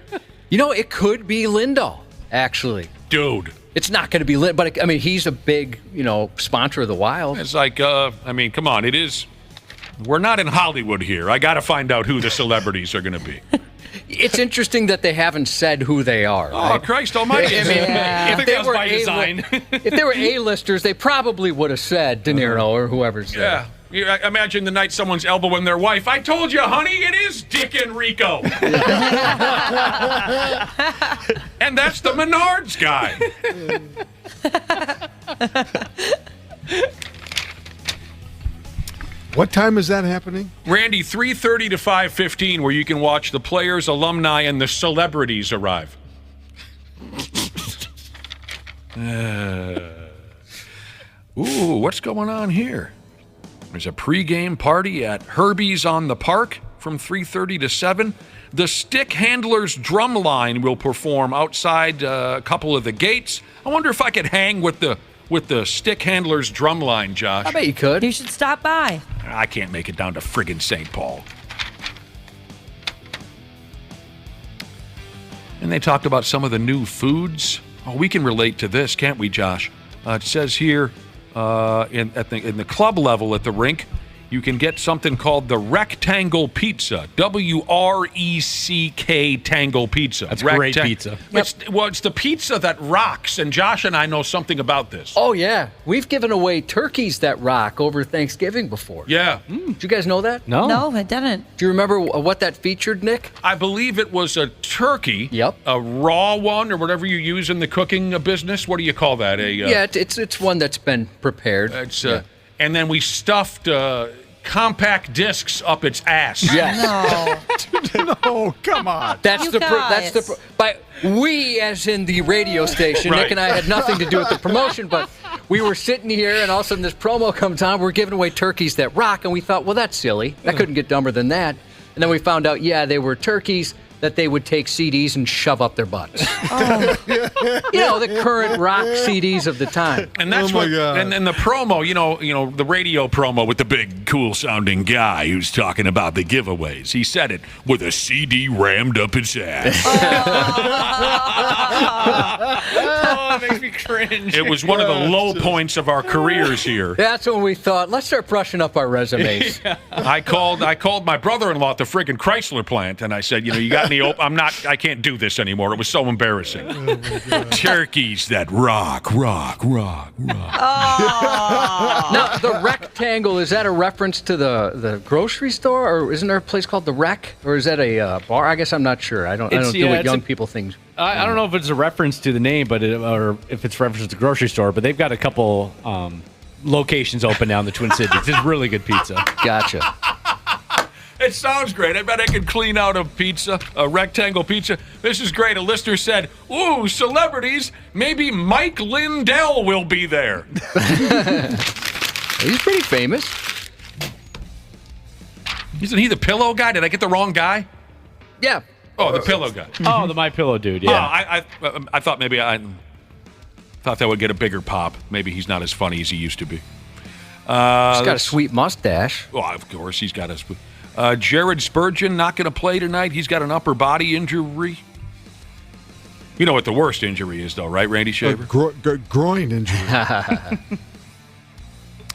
You know, it could be Lindahl, actually. Dude. It's not going to be Lindahl, but I mean, he's a big, sponsor of the Wild. It's like, I mean, come on, it is. We're not in Hollywood here. I got to find out who the celebrities are going to be. It's interesting that they haven't said who they are. Oh, right? Christ almighty. If they were design. If they were A-listers, they probably would have said De Niro or whoever's there. Yeah. Imagine the night someone's elbowing their wife. I told you, honey, it is Dick Enrico. And that's the Menards guy. What time is that happening? Randy, 3:30 to 5:15, where you can watch the players, alumni, and the celebrities arrive. Ooh, what's going on here? There's a pregame party at Herbie's on the Park from 3:30 to 7. The Stick Handlers drum line will perform outside a couple of the gates. I wonder if I could hang with the Stick Handlers drum line, Josh. I bet you could. You should stop by. I can't make it down to friggin' St. Paul. And they talked about some of the new foods. Oh, we can relate to this, can't we, Josh? It says here in the club level at the rink, you can get something called the Rectangle Pizza. W-R-E-C-K Tangle Pizza. That's great pizza. It's the pizza that rocks, and Josh and I know something about this. Oh, yeah. We've given away turkeys that rock over Thanksgiving before. Yeah. Did you guys know that? No, I didn't. Do you remember what that featured, Nick? I believe it was a turkey. Yep. A raw one, or whatever you use in the cooking business. What do you call that? Yeah, it's one that's been prepared. And then we stuffed compact discs up its ass. Yes. No, come on. That's You the guys. by we as in the radio station. Right. Nick and I had nothing to do with the promotion, but we were sitting here and all of a sudden this promo comes on. We're giving away turkeys that rock, and we thought, well, that's silly. That couldn't get dumber than that. And then we found out, they were turkeys that they would take CDs and shove up their butts. The current rock CDs of the time. And that's and the promo, the radio promo with the big cool sounding guy who's talking about the giveaways. He said it with a CD rammed up his ass. Oh, it makes me cringe. It was one of the low points of our careers here. That's when we thought, let's start brushing up our resumes. I called my brother-in-law at the friggin' Chrysler plant, and I said, you got any I can't do this anymore. It was so embarrassing. Turkeys that rock. Now, the Rectangle, is that a reference to the grocery store, or isn't there a place called the Rec, or is that a bar? I guess I'm not sure. I don't do what young people think. I don't know if it's a reference to the name, or if it's reference to the grocery store, but they've got a couple locations open now in the Twin Cities. It's really good pizza. Gotcha. It sounds great. I bet I could clean out a rectangle pizza. This is great. A listener said, ooh, celebrities, maybe Mike Lindell will be there. He's pretty famous. Isn't he the pillow guy? Did I get the wrong guy? Yeah. Oh, the pillow guy. Oh, the My Pillow dude, yeah. I thought maybe I thought that would get a bigger pop. Maybe he's not as funny as he used to be. He's got a sweet mustache. Well, of course, he's got a sweet... Jared Spurgeon not going to play tonight. He's got an upper body injury. You know what the worst injury is, though, right, Randy Shaver? Groin injury.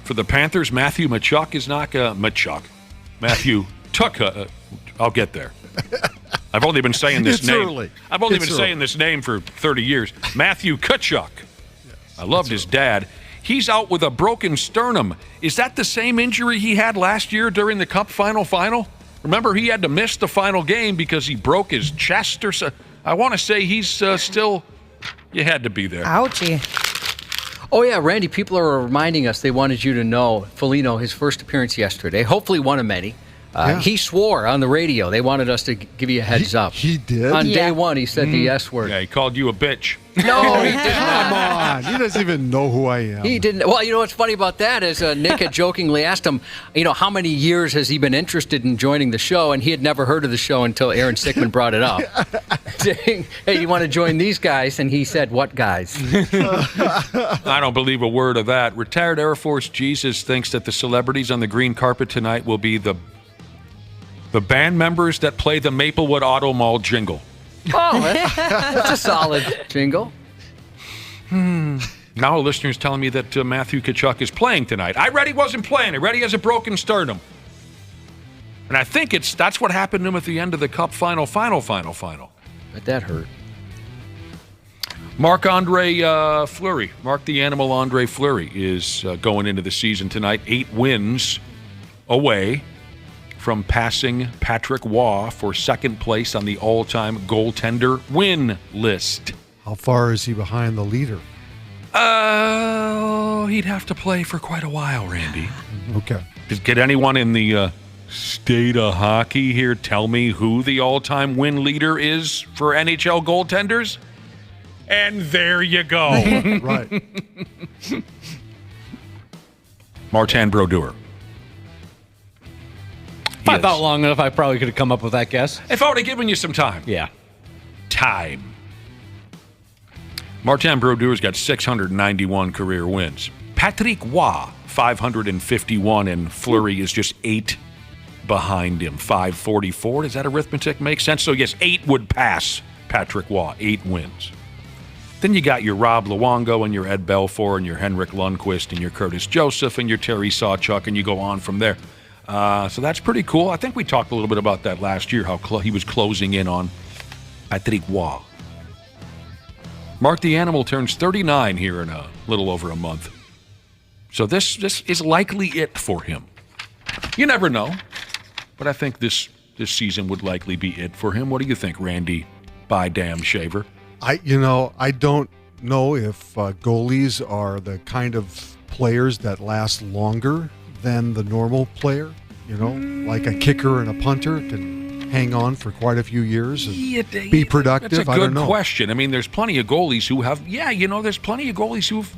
For the Panthers, Matthew Tkachuk is not Matthew Tkachuk. I'll get there. I've only been saying this It's name. early. I've only It's been early. saying this name for 30 years. Matthew Tkachuk. I loved his dad. He's out with a broken sternum. Is that the same injury he had last year during the Cup final? Remember, he had to miss the final game because he broke his chest or so. I want to say he's still. You had to be there. Ouchie. Oh, yeah, Randy, people are reminding us they wanted you to know, Foligno, his first appearance yesterday, hopefully one of many. He swore on the radio. They wanted us to give you a heads up. He did? On day one, he said the S word. Yeah, he called you a bitch. No, he did not. Come on. He doesn't even know who I am. He didn't. Well, you know what's funny about that is Nick had jokingly asked him, how many years has he been interested in joining the show, and he had never heard of the show until Aaron Sickman brought it up, saying, "Hey, you want to join these guys?" And he said, "What guys?" I don't believe a word of that. Retired Air Force Jesus thinks that the celebrities on the green carpet tonight will be the band members that play the Maplewood Auto Mall jingle. Oh, that's a solid jingle. Now a listener's telling me that Matthew Tkachuk is playing tonight. I read he wasn't playing. I read he has a broken sternum. And I think that's what happened to him at the end of the Cup final. But that hurt. Marc-Andre Fleury, Mark the Animal Andre Fleury, is going into the season tonight 8 wins away from passing Patrick Waugh for second place on the all-time goaltender win list. How far is he behind the leader? He'd have to play for quite a while, Randy. Okay. Could anyone in the state of hockey here tell me who the all-time win leader is for NHL goaltenders? And there you go. Right. Martin Brodeur. If I thought long enough, I probably could have come up with that guess. If I would have given you some time. Yeah. Time. Martin Brodeur's got 691 career wins. Patrick Waugh, 551, and Fleury is just 8 behind him, 544. Does that arithmetic make sense? So, yes, 8 would pass Patrick Waugh, 8 wins. Then you got your Rob Luongo and your Ed Belfour and your Henrik Lundqvist and your Curtis Joseph and your Terry Sawchuk, and you go on from there. So that's pretty cool. I think we talked a little bit about that last year, how he was closing in on Patrick Waugh. Mark the Animal turns 39 here in a little over a month. So this is likely it for him. You never know, but I think this season would likely be it for him. What do you think, Randy? By damn Shaver. I don't know if goalies are the kind of players that last longer than the normal player. Like a kicker and a punter can hang on for quite a few years and be productive. That's a I don't good know. question. I mean, there's plenty of goalies who have, there's plenty of goalies who've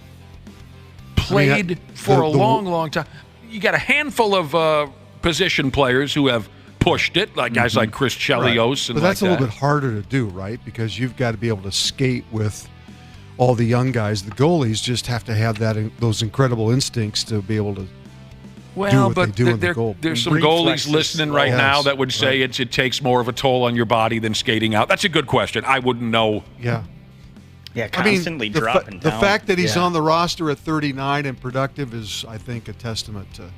played for a long time. You got a handful of position players who have pushed it, like guys like Chris Chelios. Right. And but that's like a little bit harder to do, right? Because you've got to be able to skate with all the young guys. The goalies just have to have those incredible instincts to be able to Well, do what but they do in the goal. There's some goalies listening right now that would say it takes more of a toll on your body than skating out. That's a good question. I wouldn't know. Yeah. Yeah, constantly dropping the down. fact that he's on the roster at 39 and productive is, I think, a testament to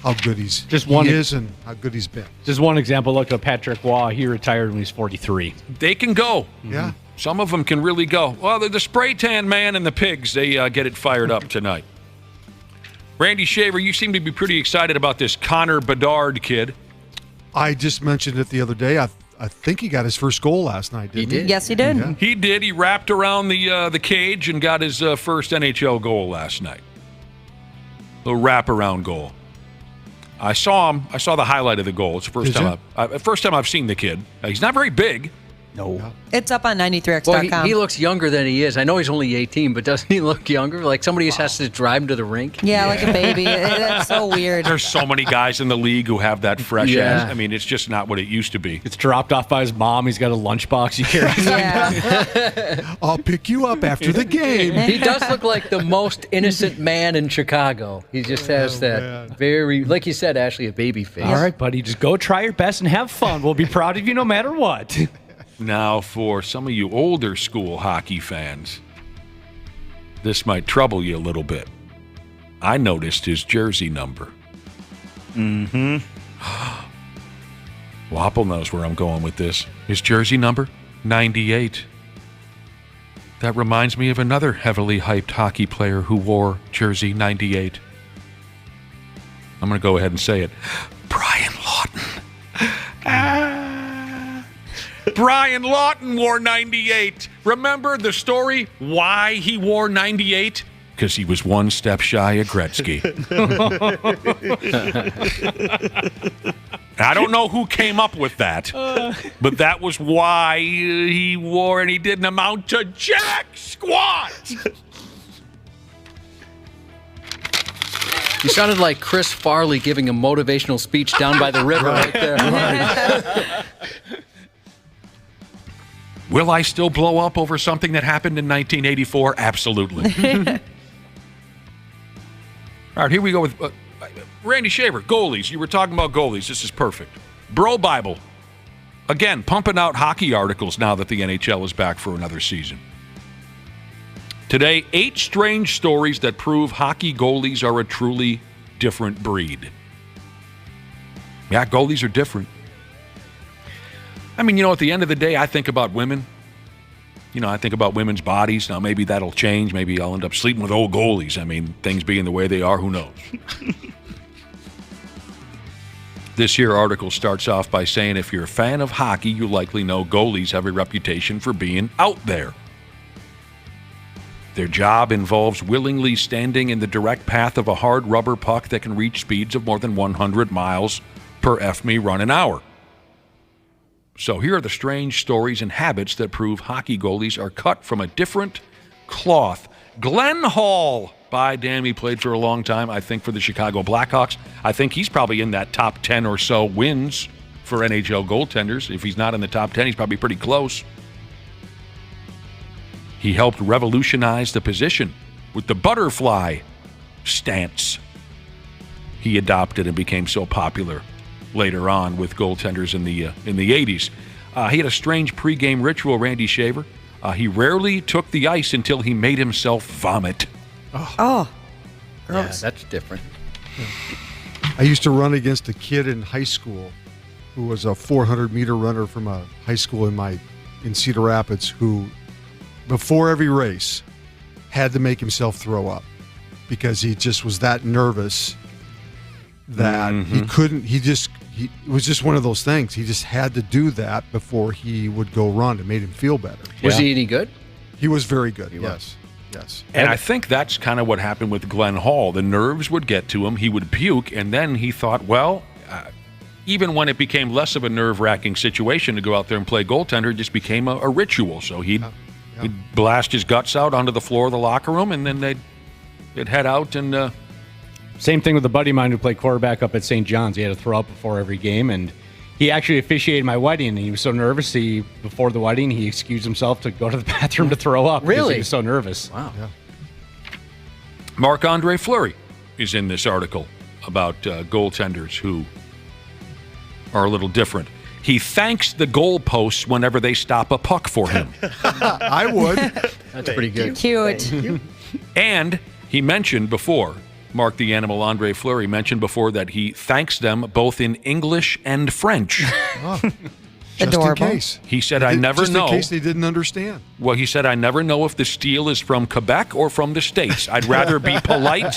how good he is and how good he's been. Just one example, look at Patrick Waugh. He retired when he was 43. They can go. Yeah. Some of them can really go. Well, the spray tan man and the pigs, they get it fired up tonight. Randy Shaver, you seem to be pretty excited about this Connor Bedard kid. I just mentioned it the other day. I think he got his first goal last night, didn't he? Yes, he did. Yeah. He did. He wrapped around the cage and got his first NHL goal last night. A little wraparound goal. I saw him. I saw the highlight of the goal. It's the first time I've seen the kid. He's not very big. No. Yeah. It's up on 93x.com. Well, he looks younger than he is. I know he's only 18, but doesn't he look younger? Like somebody just has to drive him to the rink? Yeah, like a baby. That's so weird. There's so many guys in the league who have that fresh Yeah. ass. I mean, it's just not what it used to be. It's dropped off by his mom. He's got a lunchbox he carries. Yeah. I'll pick you up after the game. He does look like the most innocent man in Chicago. He just has that very, like you said, Ashley, a baby face. All right, buddy, just go try your best and have fun. We'll be proud of you no matter what. Now, for some of you older school hockey fans, this might trouble you a little bit. I noticed his jersey number. Mm-hmm. Wapple knows where I'm going with this. His jersey number? 98. That reminds me of another heavily hyped hockey player who wore jersey 98. I'm going to go ahead and say it. Brian Lawton. Brian Lawton wore 98. Remember the story why he wore 98? Because he was one step shy of Gretzky. I don't know who came up with that, but that was why he wore, and he didn't amount to jack squat. You sounded like Chris Farley giving a motivational speech down by the river right there. Will I still blow up over something that happened in 1984? Absolutely. All right, here we go with Randy Shaver, goalies. You were talking about goalies. This is perfect. Bro Bible. Again, pumping out hockey articles now that the NHL is back for another season. Today, 8 strange stories that prove hockey goalies are a truly different breed. Yeah, goalies are different. I mean, at the end of the day, I think about women. I think about women's bodies. Now, maybe that'll change. Maybe I'll end up sleeping with old goalies. I mean, things being the way they are, who knows? This here article starts off by saying, if you're a fan of hockey, you likely know goalies have a reputation for being out there. Their job involves willingly standing in the direct path of a hard rubber puck that can reach speeds of more than 100 miles per FME run an hour. So here are the strange stories and habits that prove hockey goalies are cut from a different cloth. Glenn Hall, by damn, he played for a long time, I think, for the Chicago Blackhawks. I think he's probably in that top 10 or so wins for NHL goaltenders. If he's not in the top 10, he's probably pretty close. He helped revolutionize the position with the butterfly stance he adopted and became so popular later on with goaltenders in the 80s. He had a strange pregame ritual, Randy Shaver. He rarely took the ice until he made himself vomit. Oh, gross. Yeah, that's different. I used to run against a kid in high school who was a 400-meter runner from a high school in Cedar Rapids who, before every race, had to make himself throw up because he just was that nervous that he couldn't, it was just one of those things. He just had to do that before he would go run. It made him feel better. Was he any good? He was very good, yes. Yes. And I think that's kind of what happened with Glenn Hall. The nerves would get to him. He would puke, and then he thought, even when it became less of a nerve-wracking situation to go out there and play goaltender, it just became a ritual. So he'd blast his guts out onto the floor of the locker room, and then they'd head out and... Same thing with a buddy of mine who played quarterback up at St. John's. He had to throw up before every game, and he actually officiated my wedding, and he was so nervous, before the wedding, he excused himself to go to the bathroom to throw up. Really? He was so nervous. Wow. Yeah. Marc-Andre Fleury is in this article about goaltenders who are a little different. He thanks the goalposts whenever they stop a puck for him. I would. That's pretty good. Cute. And he mentioned before, Mark the Animal Andre Fleury mentioned before that he thanks them both in English and French. Just Adorable. in case. He said, I never know. Just in case they didn't understand. Well, he said, I never know if the steel is from Quebec or from the States. I'd rather be polite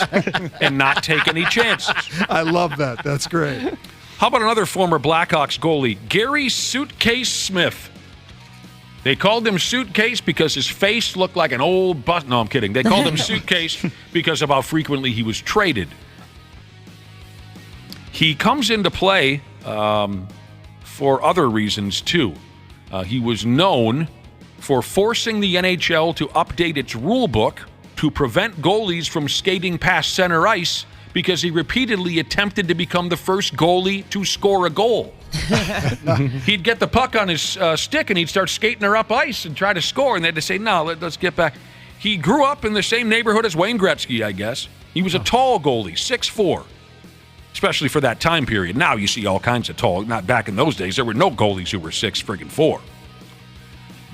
and not take any chances. I love that. That's great. How about another former Blackhawks goalie, Gary Suitcase Smith? They called him Suitcase because his face looked like an old bus. No, I'm kidding. They called him Suitcase because of how frequently he was traded. He comes into play for other reasons, too. He was known for forcing the NHL to update its rule book to prevent goalies from skating past center ice because he repeatedly attempted to become the first goalie to score a goal. He'd get the puck on his stick and he'd start skating her up ice and try to score, and they had to say, no, let's get back. He grew up in the same neighborhood as Wayne Gretzky, I guess. He was a tall goalie, 6'4", especially for that time period. Now you see all kinds of tall. Not back in those days. There were no goalies who were 6'4".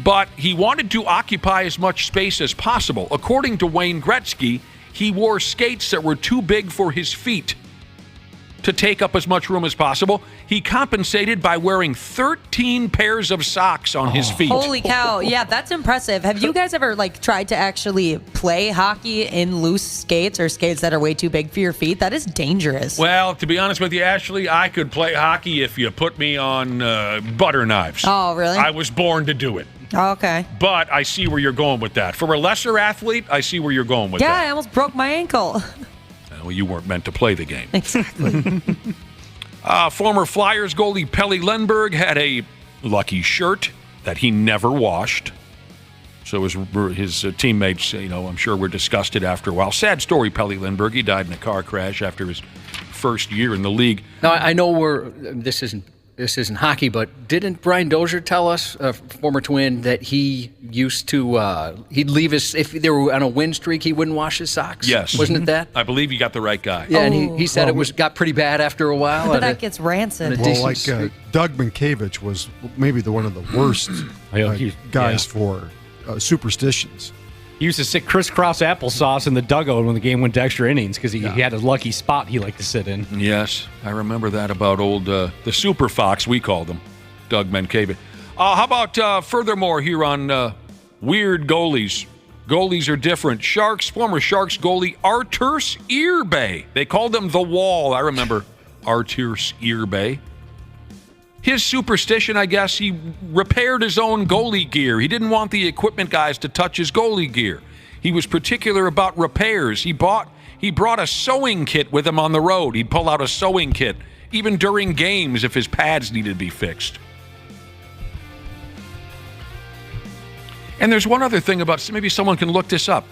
but he wanted to occupy as much space as possible. According to Wayne Gretzky, he wore skates that were too big for his feet to take up as much room as possible. He compensated by wearing 13 pairs of socks on his feet. Holy cow. Yeah, that's impressive. Have you guys ever tried to actually play hockey in loose skates or skates that are way too big for your feet? That is dangerous. Well, to be honest with you, Ashley, I could play hockey if you put me on butter knives. Oh, really? I was born to do it. Oh, okay. But I see where you're going with that. For a lesser athlete, I see where you're going with Yeah, that. I almost broke my ankle. Well, you weren't meant to play the game. Exactly. Former Flyers goalie Pelle Lindbergh had a lucky shirt that he never washed. So his teammates, I'm sure were disgusted after a while. Sad story, Pelle Lindbergh. He died in a car crash after his first year in the league. Now, I know this isn't hockey, but didn't Brian Dozier tell us, former Twin, that he used to he'd leave if they were on a win streak, he wouldn't wash his socks? Yes. Wasn't it that? I believe you got the right guy. Yeah, and he said it got pretty bad after a while. But that gets rancid. Well, Doug Minkiewicz was maybe one of the worst guys for superstitions. He used to sit crisscross applesauce in the dugout when the game went to extra innings because he had a lucky spot he liked to sit in. Yes, I remember that about old the Super Fox, we called him, Doug Minkiewicz. How about furthermore here on weird goalies? Goalies are different. Former Sharks goalie Arturs Irbe. They called him the Wall. I remember Arturs Irbe. His superstition, I guess, he repaired his own goalie gear. He didn't want the equipment guys to touch his goalie gear. He was particular about repairs. He brought a sewing kit with him on the road. He'd pull out a sewing kit, even during games if his pads needed to be fixed. And there's one other thing about, maybe someone can look this up.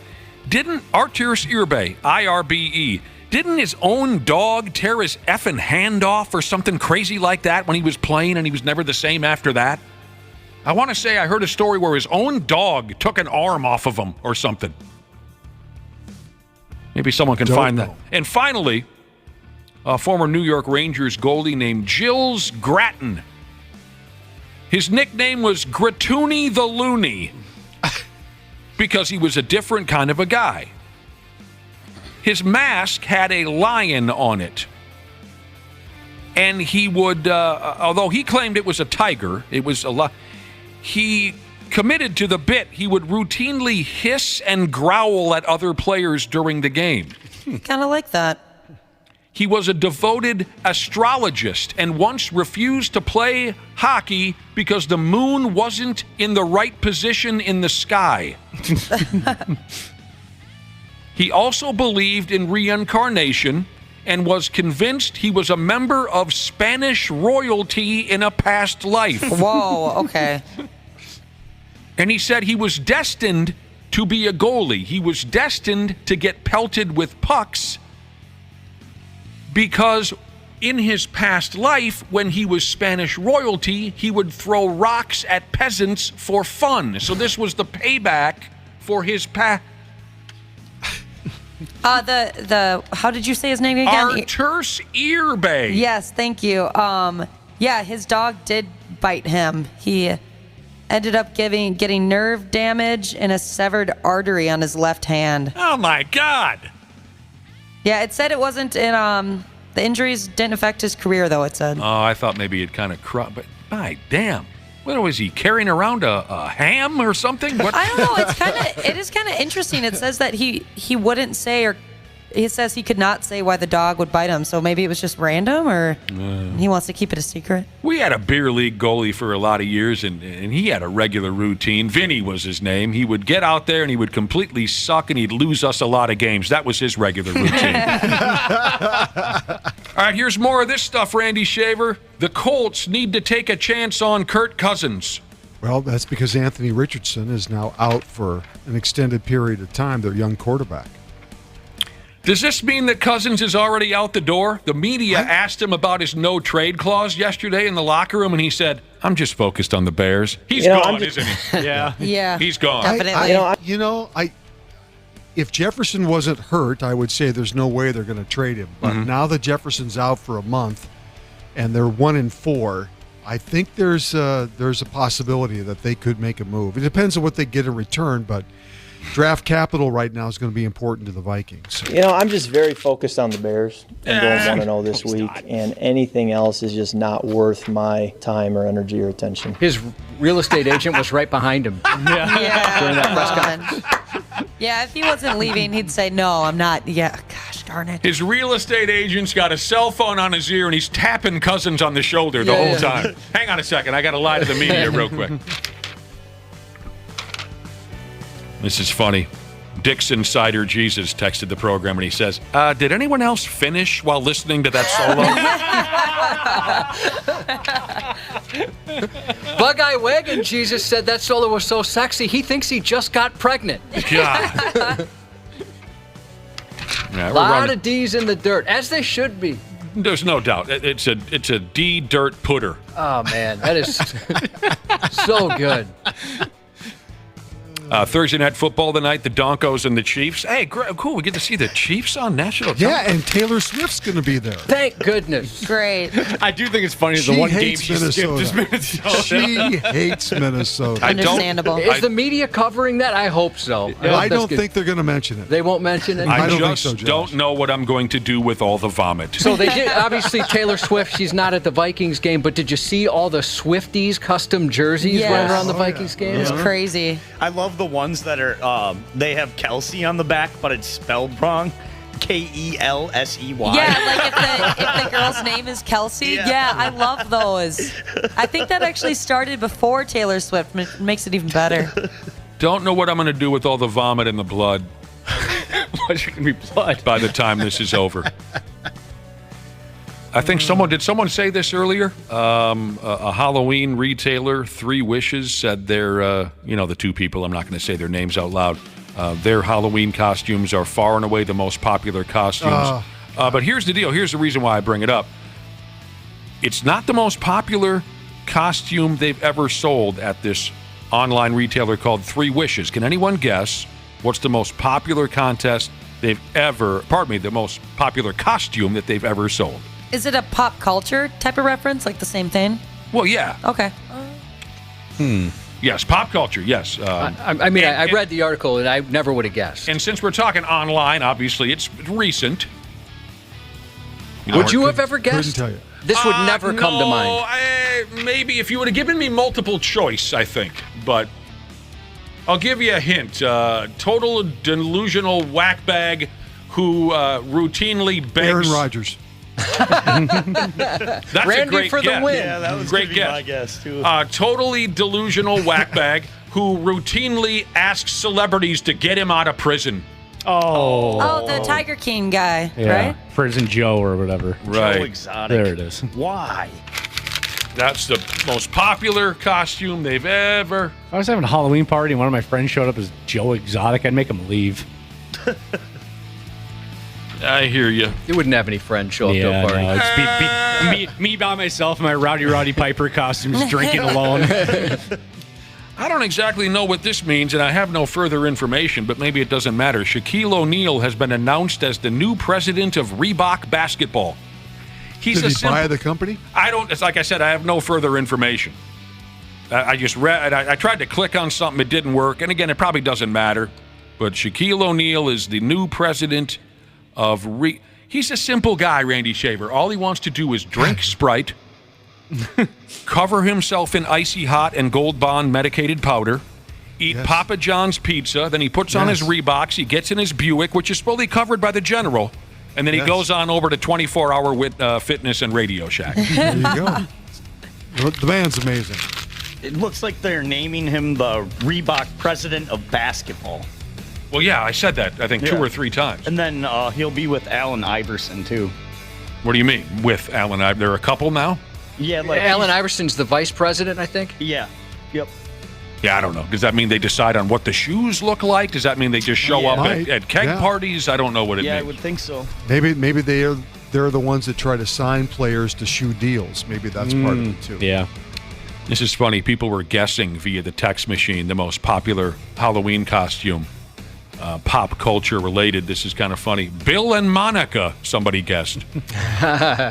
Didn't Arturs Irbe, I-R-B-E, didn't his own dog tear his effing hand off or something crazy like that when he was playing and he was never the same after that? I want to say I heard a story where his own dog took an arm off of him or something. Maybe someone can find that. And finally, a former New York Rangers goalie named Gilles Gratton. His nickname was Gratoony the Loony because he was a different kind of a guy. His mask had a lion on it. And he would, although he claimed it was a tiger, it was he committed to the bit. He would routinely hiss and growl at other players during the game. Kind of like that. He was a devoted astrologist and once refused to play hockey because the moon wasn't in the right position in the sky. He also believed in reincarnation and was convinced he was a member of Spanish royalty in a past life. Whoa, okay. And he said he was destined to be a goalie. He was destined to get pelted with pucks because in his past life, when he was Spanish royalty, he would throw rocks at peasants for fun. So this was the payback for his past. How did you say his name again? Arturs Irbe. Yes, thank you. Yeah, his dog did bite him. He ended up getting nerve damage and a severed artery on his left hand. Oh my God. Yeah, it said it wasn't in the injuries didn't affect his career though, it said. Oh, I thought maybe it kind of but my damn. What was he carrying around a ham or something? What? I don't know. It is kind of interesting. It says that he wouldn't say, or it says he could not say why the dog would bite him. So maybe it was just random, or he wants to keep it a secret. We had a beer league goalie for a lot of years, and he had a regular routine. Vinny was his name. He would get out there and he would completely suck, and he'd lose us a lot of games. That was his regular routine. All right, here's more of this stuff, Randy Shaver. The Colts need to take a chance on Kirk Cousins. Well, that's because Anthony Richardson is now out for an extended period of time, their young quarterback. Does this mean that Cousins is already out the door? The media asked him about his no-trade clause yesterday in the locker room, and he said, I'm just focused on the Bears. He's gone, isn't he? Yeah. Yeah. He's gone. Definitely. If Jefferson wasn't hurt, I would say there's no way they're going to trade him. But now that Jefferson's out for a month and they're 1-4, I think there's a possibility that they could make a move. It depends on what they get in return, but draft capital right now is going to be important to the Vikings. I'm just very focused on the Bears and going 1-0 this week, and anything else is just not worth my time or energy or attention. His real estate agent was right behind him. During that press conference. Yeah, if he wasn't leaving, he'd say, no, I'm not. Yeah, gosh darn it. His real estate agent's got a cell phone on his ear, and he's tapping Cousins on the shoulder the whole time. Hang on a second. I got to lie to the media real quick. This is funny. Dick's Insider Jesus texted the program, and he says, did anyone else finish while listening to that solo? Bug-Eye Wagon Jesus said that solo was so sexy, he thinks he just got pregnant. God. A lot of D's in the dirt, as they should be. There's no doubt. It's a D dirt putter. Oh, man. That is so good. Thursday Night Football tonight, the Broncos and the Chiefs. Hey, cool. We get to see the Chiefs on national television. Yeah, and Taylor Swift's going to be there. Thank goodness. Great. I do think it's funny the one game she skipped is Minnesota. She hates Minnesota. Understandable. Is the media covering that? I hope so. I don't think they're going to mention it. They won't mention it? I don't just think so, Josh. don't know what I'm going to do with all the vomit. So they did, obviously, Taylor Swift, she's not at the Vikings game, but did you see all the Swifties custom jerseys running around the Vikings game? It's crazy. I love the ones that are, they have Kelsey on the back, but it's spelled wrong. Kelsey. Yeah, like if the girl's name is Kelsey. Yeah, I love those. I think that actually started before Taylor Swift. Makes it even better. Don't know what I'm going to do with all the vomit and the blood. What's going to be blood? By the time this is over. I think did someone say this earlier? A Halloween retailer, 3 Wishes, said their, the two people, I'm not going to say their names out loud, their Halloween costumes are far and away the most popular costumes. But here's the deal. Here's the reason why I bring it up. It's not the most popular costume they've ever sold at this online retailer called 3 Wishes. Can anyone guess what's the most popular the most popular costume that they've ever sold? Is it a pop culture type of reference, like the same thing? Well, yeah. Okay. Yes, pop culture, yes. I read the article, and I never would have guessed. And since we're talking online, obviously, it's recent. Would you have ever guessed? Couldn't tell you. This would never come to mind. Maybe if you would have given me multiple choice, I think. But I'll give you a hint. Total delusional whackbag who routinely begs... Aaron Rodgers. That's Randy a great for guess. the win. Yeah, that was great guess. my guess, too. Totally delusional whackbag who routinely asks celebrities to get him out of prison. Oh, the Tiger King guy, right? Prison Joe or whatever. Right. Joe Exotic. There it is. Why? That's the most popular costume they've ever... If I was having a Halloween party and one of my friends showed up as Joe Exotic, I'd make him leave. I hear you. You wouldn't have any friends show up to a party. No, it's me by myself in my Roddy Piper costumes, drinking alone. I don't exactly know what this means, and I have no further information, but maybe it doesn't matter. Shaquille O'Neal has been announced as the new president of Reebok Basketball. Did he buy the company? It's like I said, I have no further information. I just read, I tried to click on something, it didn't work, and again, it probably doesn't matter, but Shaquille O'Neal is the new president of He's a simple guy, Randy Shaver. All he wants to do is drink Sprite, cover himself in icy hot and Gold Bond medicated powder, eat Papa John's pizza, then he puts on his Reeboks, he gets in his Buick, which is fully covered by the General, and then he goes on over to 24-hour fitness and Radio Shack. There you go. The man's amazing. It looks like they're naming him the Reebok president of basketball. Well, yeah, I said that, I think, 2 or 3 times. And then he'll be with Allen Iverson, too. What do you mean, with Allen Iverson? There are a couple now? Yeah, like Allen Iverson's the vice president, I think? Yeah. Yep. Yeah, I don't know. Does that mean they decide on what the shoes look like? Does that mean they just show up at keg parties? I don't know what it means. Yeah, I would think so. Maybe they're the ones that try to sign players to shoe deals. Maybe that's part of it, too. Yeah. This is funny. People were guessing via the text machine the most popular Halloween costume. pop culture related. This is kind of funny. Bill and Monica, somebody guessed.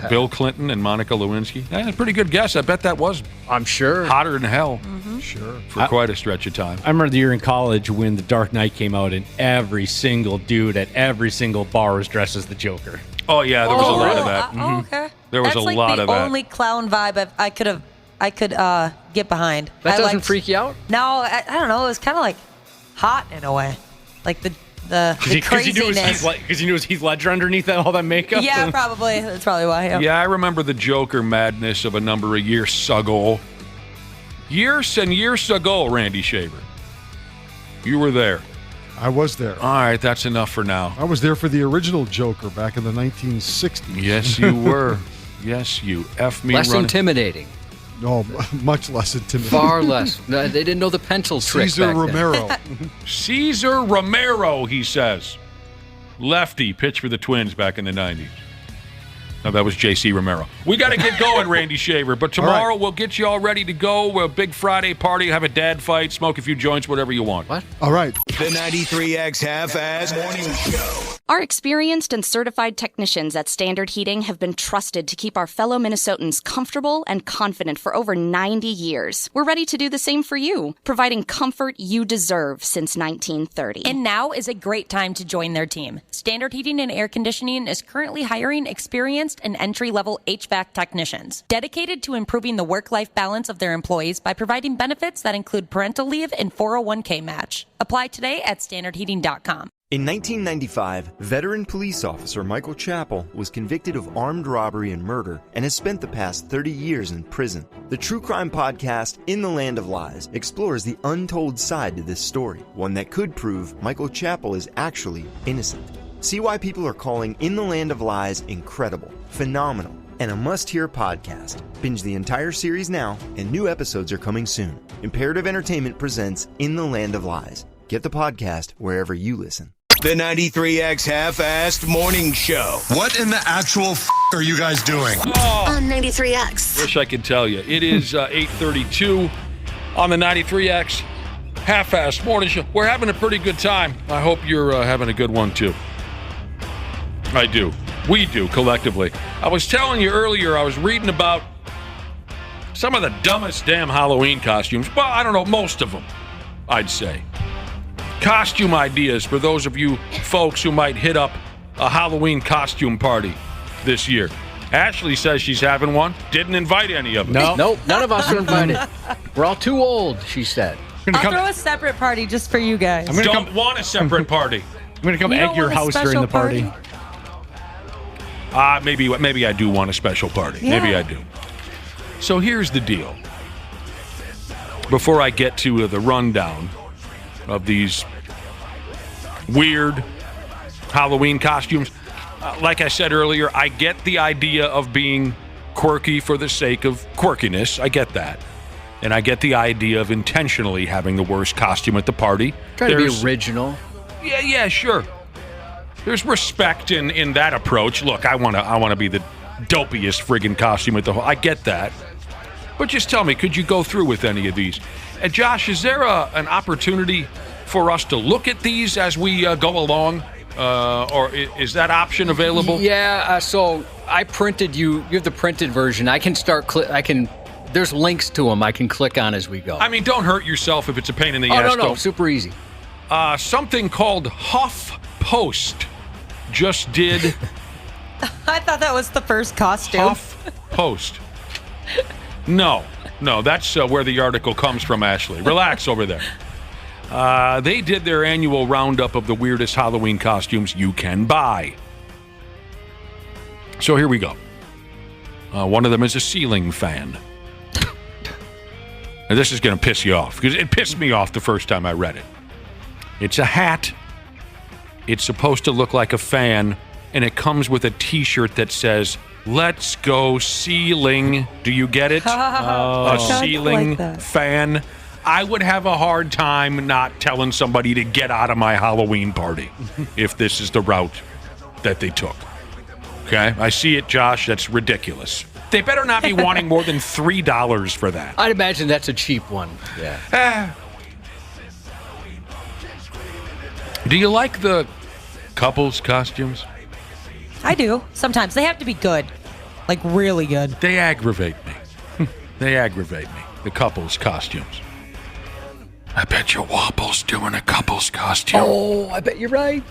Bill Clinton and Monica Lewinsky. Pretty good guess. I bet that was. I'm sure. Hotter than hell. Sure. For quite a stretch of time. I remember the year in college when The Dark Knight came out, and every single dude at every single bar was dressed as the Joker. Oh yeah, there was a lot of that. Okay. There was That's a lot of the that. only clown vibe I could get behind. That I doesn't liked- freak you out? No, I don't know. It was kind of like hot in a way, like the craziness. Because he knew it was Heath Ledger underneath all that makeup. Yeah, probably. That's probably why. Yeah. Yeah, I remember the Joker madness of a number of years ago. Years and years ago, Randy Shaver. You were there. I was there. All right, that's enough for now. I was there for the original Joker back in the 1960s. Yes, you were. Yes, you. F me Less running. intimidating. No, much less intimidating. Far less. No, they didn't know the pencil trick. Cesar back then. Romero. Cesar Romero, he says. Lefty, pitched for the Twins back in the 90s. No, that was J.C. Romero. We got to get going, Randy Shaver. But tomorrow we'll get you all ready to go. A big Friday party, have a dad fight, smoke a few joints, whatever you want. What? All right. The 93X Half-Ass Morning Show. Our experienced and certified technicians at Standard Heating have been trusted to keep our fellow Minnesotans comfortable and confident for over 90 years. We're ready to do the same for you, providing comfort you deserve since 1930. And now is a great time to join their team. Standard Heating and Air Conditioning is currently hiring experienced and entry-level HVAC technicians, dedicated to improving the work-life balance of their employees by providing benefits that include parental leave and 401k match. Apply today at standardheating.com. In 1995, veteran police officer Michael Chappell was convicted of armed robbery and murder and has spent the past 30 years in prison. The true crime podcast, In the Land of Lies, explores the untold side to this story, one that could prove Michael Chappell is actually innocent. See why people are calling In the Land of Lies incredible, phenomenal, and a must-hear podcast. Binge the entire series now, and new episodes are coming soon. Imperative Entertainment presents In the Land of Lies. Get the podcast wherever you listen. The 93X Half-Assed Morning Show. What in the actual are you guys doing? On 93X. Wish I could tell you. It is 8:32 on the 93X Half-Assed Morning Show. We're having a pretty good time. I hope you're having a good one, too. I do. We do, collectively. I was telling you earlier, I was reading about some of the dumbest damn Halloween costumes. Well, I don't know, most of them, I'd say. Costume ideas for those of you folks who might hit up a Halloween costume party this year. Ashley says she's having one. Didn't invite any of us. Nope, none of us are invited. We're all too old, she said. I'll throw a separate party just for you guys. Don't want a separate party. I'm going to come egg your house during the party. Maybe I do want a special party. Yeah. Maybe I do. So here's the deal. Before I get to the rundown of these weird Halloween costumes, like I said earlier, I get the idea of being quirky for the sake of quirkiness. I get that. And I get the idea of intentionally having the worst costume at the party. Try to be original. Yeah, sure. There's respect in that approach. Look, I want to be the dopiest friggin' costume at the whole. I get that. But just tell me, could you go through with any of these? And Josh, is there an opportunity for us to look at these as we go along? Or is that option available? Yeah, so I printed you have the printed version. I can there's links to them I can click on as we go. I mean, don't hurt yourself if it's a pain in the ass. No, super easy. Something called Huff Post just did. I thought that was the first costume. Huff Post. No, that's where the article comes from, Ashley. Relax over there. They did their annual roundup of the weirdest Halloween costumes you can buy. So here we go. One of them is a ceiling fan. Now, this is going to piss you off, because it pissed me off the first time I read it. It's a hat. It's supposed to look like a fan, and it comes with a T-shirt that says, "Let's go ceiling." Do you get it? A ceiling fan. I would have a hard time not telling somebody to get out of my Halloween party if this is the route that they took. Okay? I see it, Josh. That's ridiculous. They better not be wanting more than $3 for that. I'd imagine that's a cheap one. Yeah. Do you like the couples costumes? I do. Sometimes. They have to be good. Like, really good. They aggravate me. They aggravate me. The couples costumes. I bet you Wapple's doing a couples costume. Oh, I bet you're right.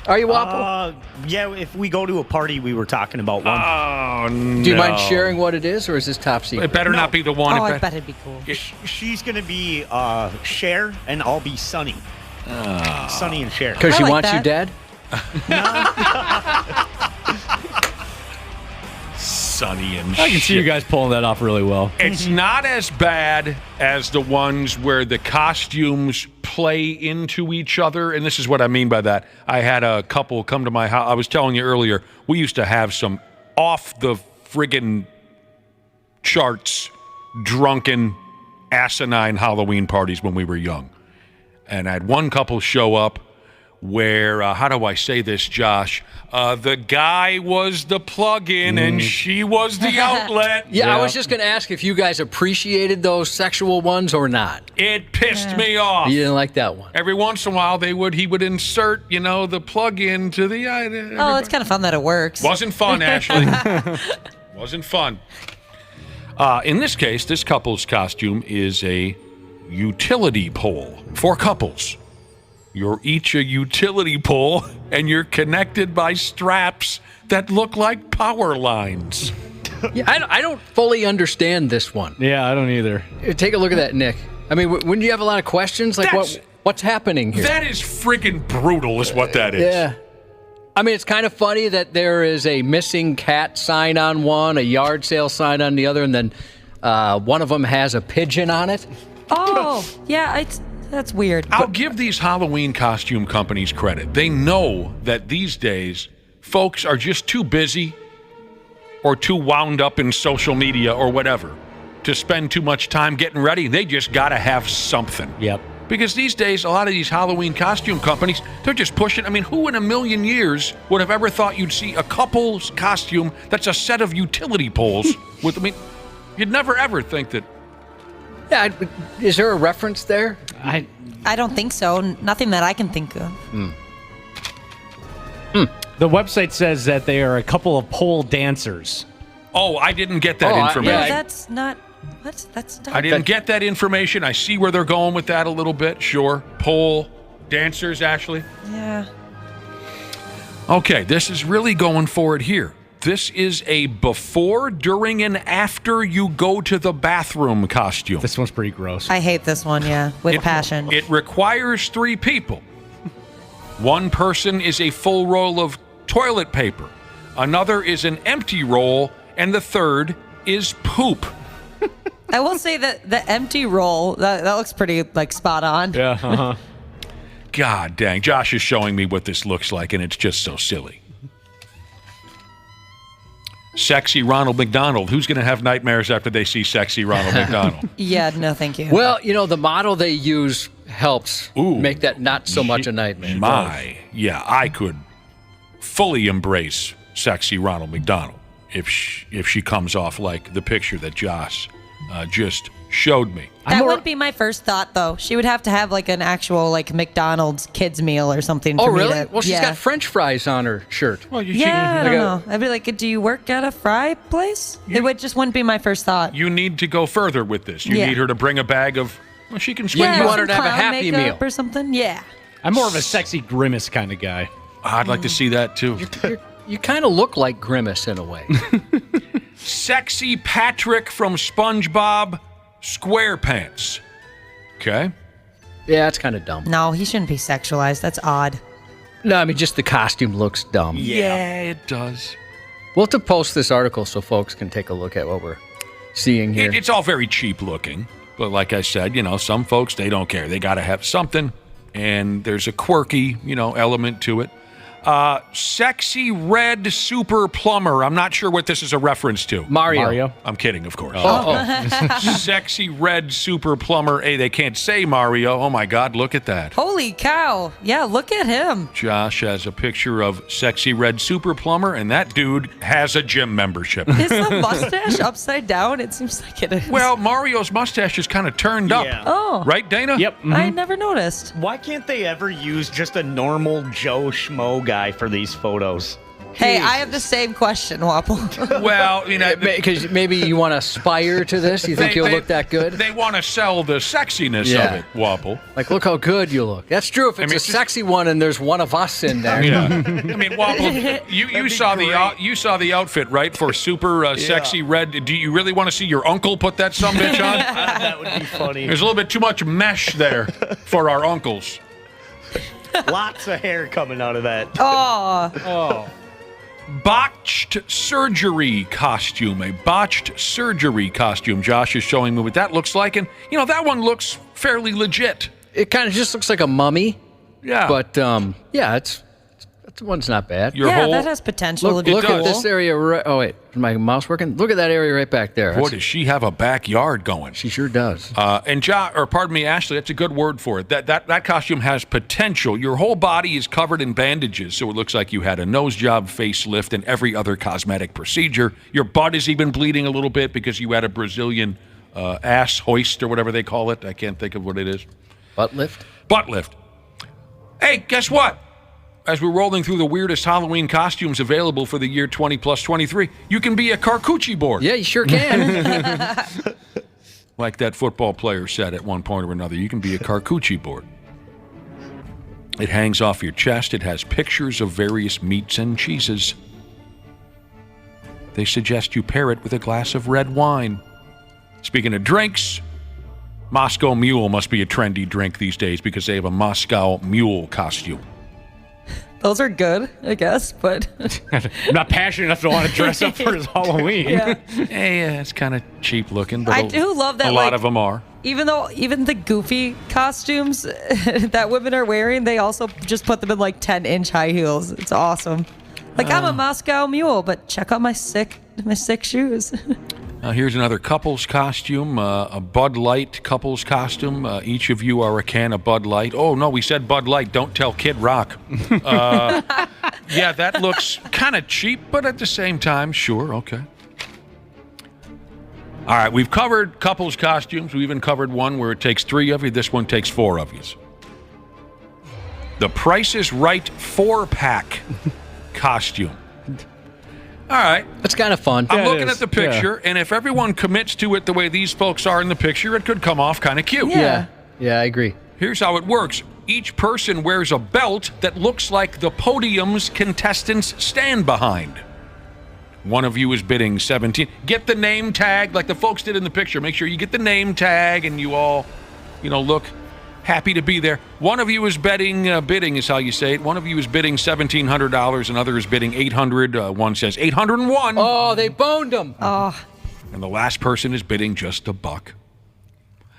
Are you Wapple? Yeah, if we go to a party, we were talking about one. Oh, no. Do you mind sharing what it is, or is this top secret? It better not be the one. Oh, I bet it'd be cool. She's going to be Cher, and I'll be Sunny. Sunny and Cher. Because she like wants that. you dead? Sunny and I can see you guys pulling that off really well. It's not as bad as the ones where the costumes play into each other. And this is what I mean by that. I had a couple come to my house. I was telling you earlier, we used to have some off the friggin' charts, drunken, asinine Halloween parties when we were young. And I had one couple show up where, how do I say this, Josh? The guy was the plug-in and she was the outlet. Yeah, I was just going to ask if you guys appreciated those sexual ones or not. It pissed me off. You didn't like that one. Every once in a while, he would insert, the plug-in to the... Oh, it's kind of fun that it works. Wasn't fun, Ashley. Wasn't fun. In this case, this couple's costume is a utility pole for couples. You're each a utility pole, and you're connected by straps that look like power lines. Yeah, I don't fully understand this one. Yeah, I don't either. Take a look at that, Nick. I mean, wouldn't you have a lot of questions? Like, what's happening here? That is friggin' brutal, is what that is. Yeah. I mean, it's kind of funny that there is a missing cat sign on one, a yard sale sign on the other, and then one of them has a pigeon on it. Oh, yeah, that's weird. I'll give these Halloween costume companies credit. They know that these days, folks are just too busy or too wound up in social media or whatever to spend too much time getting ready. They just got to have something. Yep. Because these days, a lot of these Halloween costume companies, they're just pushing. I mean, who in a million years would have ever thought you'd see a couple's costume that's a set of utility poles with, you'd never ever think that. Yeah, is there a reference there? I don't think so. Nothing that I can think of. The website says that they are a couple of pole dancers. Oh, I didn't get that information. No, that's not. What? That's not. I didn't get that information. I see where they're going with that a little bit. Sure. Pole dancers, Ashley. Yeah. Okay, this is really going for it here. This is a before, during, and after you go to the bathroom costume. This one's pretty gross. I hate this one, yeah, with passion. It requires 3 people. One person is a full roll of toilet paper. Another is an empty roll. And the third is poop. I will say that the empty roll, that looks pretty, spot on. Yeah, uh-huh. God dang. Josh is showing me what this looks like, and it's just so silly. Sexy Ronald McDonald. Who's going to have nightmares after they see sexy Ronald McDonald? Yeah, no, thank you. Well, the model they use helps make that not so much a nightmare. Yeah, I could fully embrace sexy Ronald McDonald if she comes off like the picture that Josh just showed me. That wouldn't be my first thought, though. She would have to have an actual McDonald's kids meal or something. Oh, for me really? to, Well, she's got French fries on her shirt. Well, I don't know. I'd be like, do you work at a fry place? It just wouldn't be my first thought. You need to go further with this. You need her to bring a bag of. Well, she can. Yeah, you want her to have a clown Happy Meal or something. Yeah. I'm more of a sexy Grimace kind of guy. I'd like to see that too. You kind of look like Grimace in a way. Sexy Patrick from SpongeBob SquarePants. Okay. Yeah, that's kind of dumb. No, he shouldn't be sexualized. That's odd. No, I mean, just the costume looks dumb. Yeah, it does. We'll have to post this article so folks can take a look at what we're seeing here. It's all very cheap looking. But like I said, some folks, they don't care. They got to have something. And there's a quirky, element to it. Sexy red super plumber. I'm not sure what this is a reference to. Mario. I'm kidding, of course. Sexy red super plumber. Hey, they can't say Mario. Oh, my God, look at that. Holy cow. Yeah, look at him. Josh has a picture of sexy red super plumber, and that dude has a gym membership. Is the mustache upside down? It seems like it is. Well, Mario's mustache is kind of turned up. Yeah. Oh. Right, Dana? Yep. I never noticed. Why can't they ever use just a normal Joe Schmo guy for these photos? Hey, I have the same question, Wapple. Well, because maybe you want to aspire to this. You think you'll look that good? They want to sell the sexiness of it, Wapple. Like, look how good you look. That's true if it's a sexy one and there's one of us in there. Yeah. I mean, Wapple, you saw the outfit, right, for super sexy red. Do you really want to see your uncle put that sumbitch on? That would be funny. There's a little bit too much mesh there for our uncles. Lots of hair coming out of that. Oh. Botched surgery costume. A botched surgery costume. Josh is showing me what that looks like. And, that one looks fairly legit. It kind of just looks like a mummy. Yeah. But, that one's not bad. That has potential. Look at this area. Oh, wait. Is my mouse working? Look at that area right back there. Boy, does she have a backyard going. She sure does. Ashley, that's a good word for it. That costume has potential. Your whole body is covered in bandages, so it looks like you had a nose job, facelift, and every other cosmetic procedure. Your butt is even bleeding a little bit because you had a Brazilian ass hoist or whatever they call it. I can't think of what it is. Butt lift? Butt lift. Hey, guess what? As we're rolling through the weirdest Halloween costumes available for the year 20 plus 23, you can be a charcuterie board. Yeah, you sure can. Like that football player said at one point or another, you can be a charcuterie board. It hangs off your chest. It has pictures of various meats and cheeses. They suggest you pair it with a glass of red wine. Speaking of drinks, Moscow Mule must be a trendy drink these days because they have a Moscow Mule costume. Those are good, I guess, but I'm not passionate enough to want to dress up for his Halloween. Yeah. Yeah, it's kind of cheap looking, but I do love that. A lot of them are. Even the goofy costumes that women are wearing, they also just put them in like 10-inch high heels. It's awesome. Like I'm a Moscow Mule, but check out my sick shoes. Here's another couple's costume, a Bud Light couple's costume. Each of you are a can of Bud Light. Oh, no, we said Bud Light. Don't tell Kid Rock. Yeah, that looks kind of cheap, but at the same time, sure, okay. All right, we've covered couple's costumes. We even covered one where it takes 3 of you. This one takes 4 of you. The Price is Right 4-pack costume. All right. That's kind of fun. I'm looking at the picture, and if everyone commits to it the way these folks are in the picture, it could come off kind of cute. Yeah, I agree. Here's how it works. Each person wears a belt that looks like the podium's contestants stand behind. One of you is bidding 17. Get the name tag like the folks did in the picture. Make sure you get the name tag and you all, look happy to be there. One of you is bidding is how you say it. One of you is bidding $1,700. Another is bidding $800. One says $801. Oh, they boned them. Oh. And the last person is bidding just $1.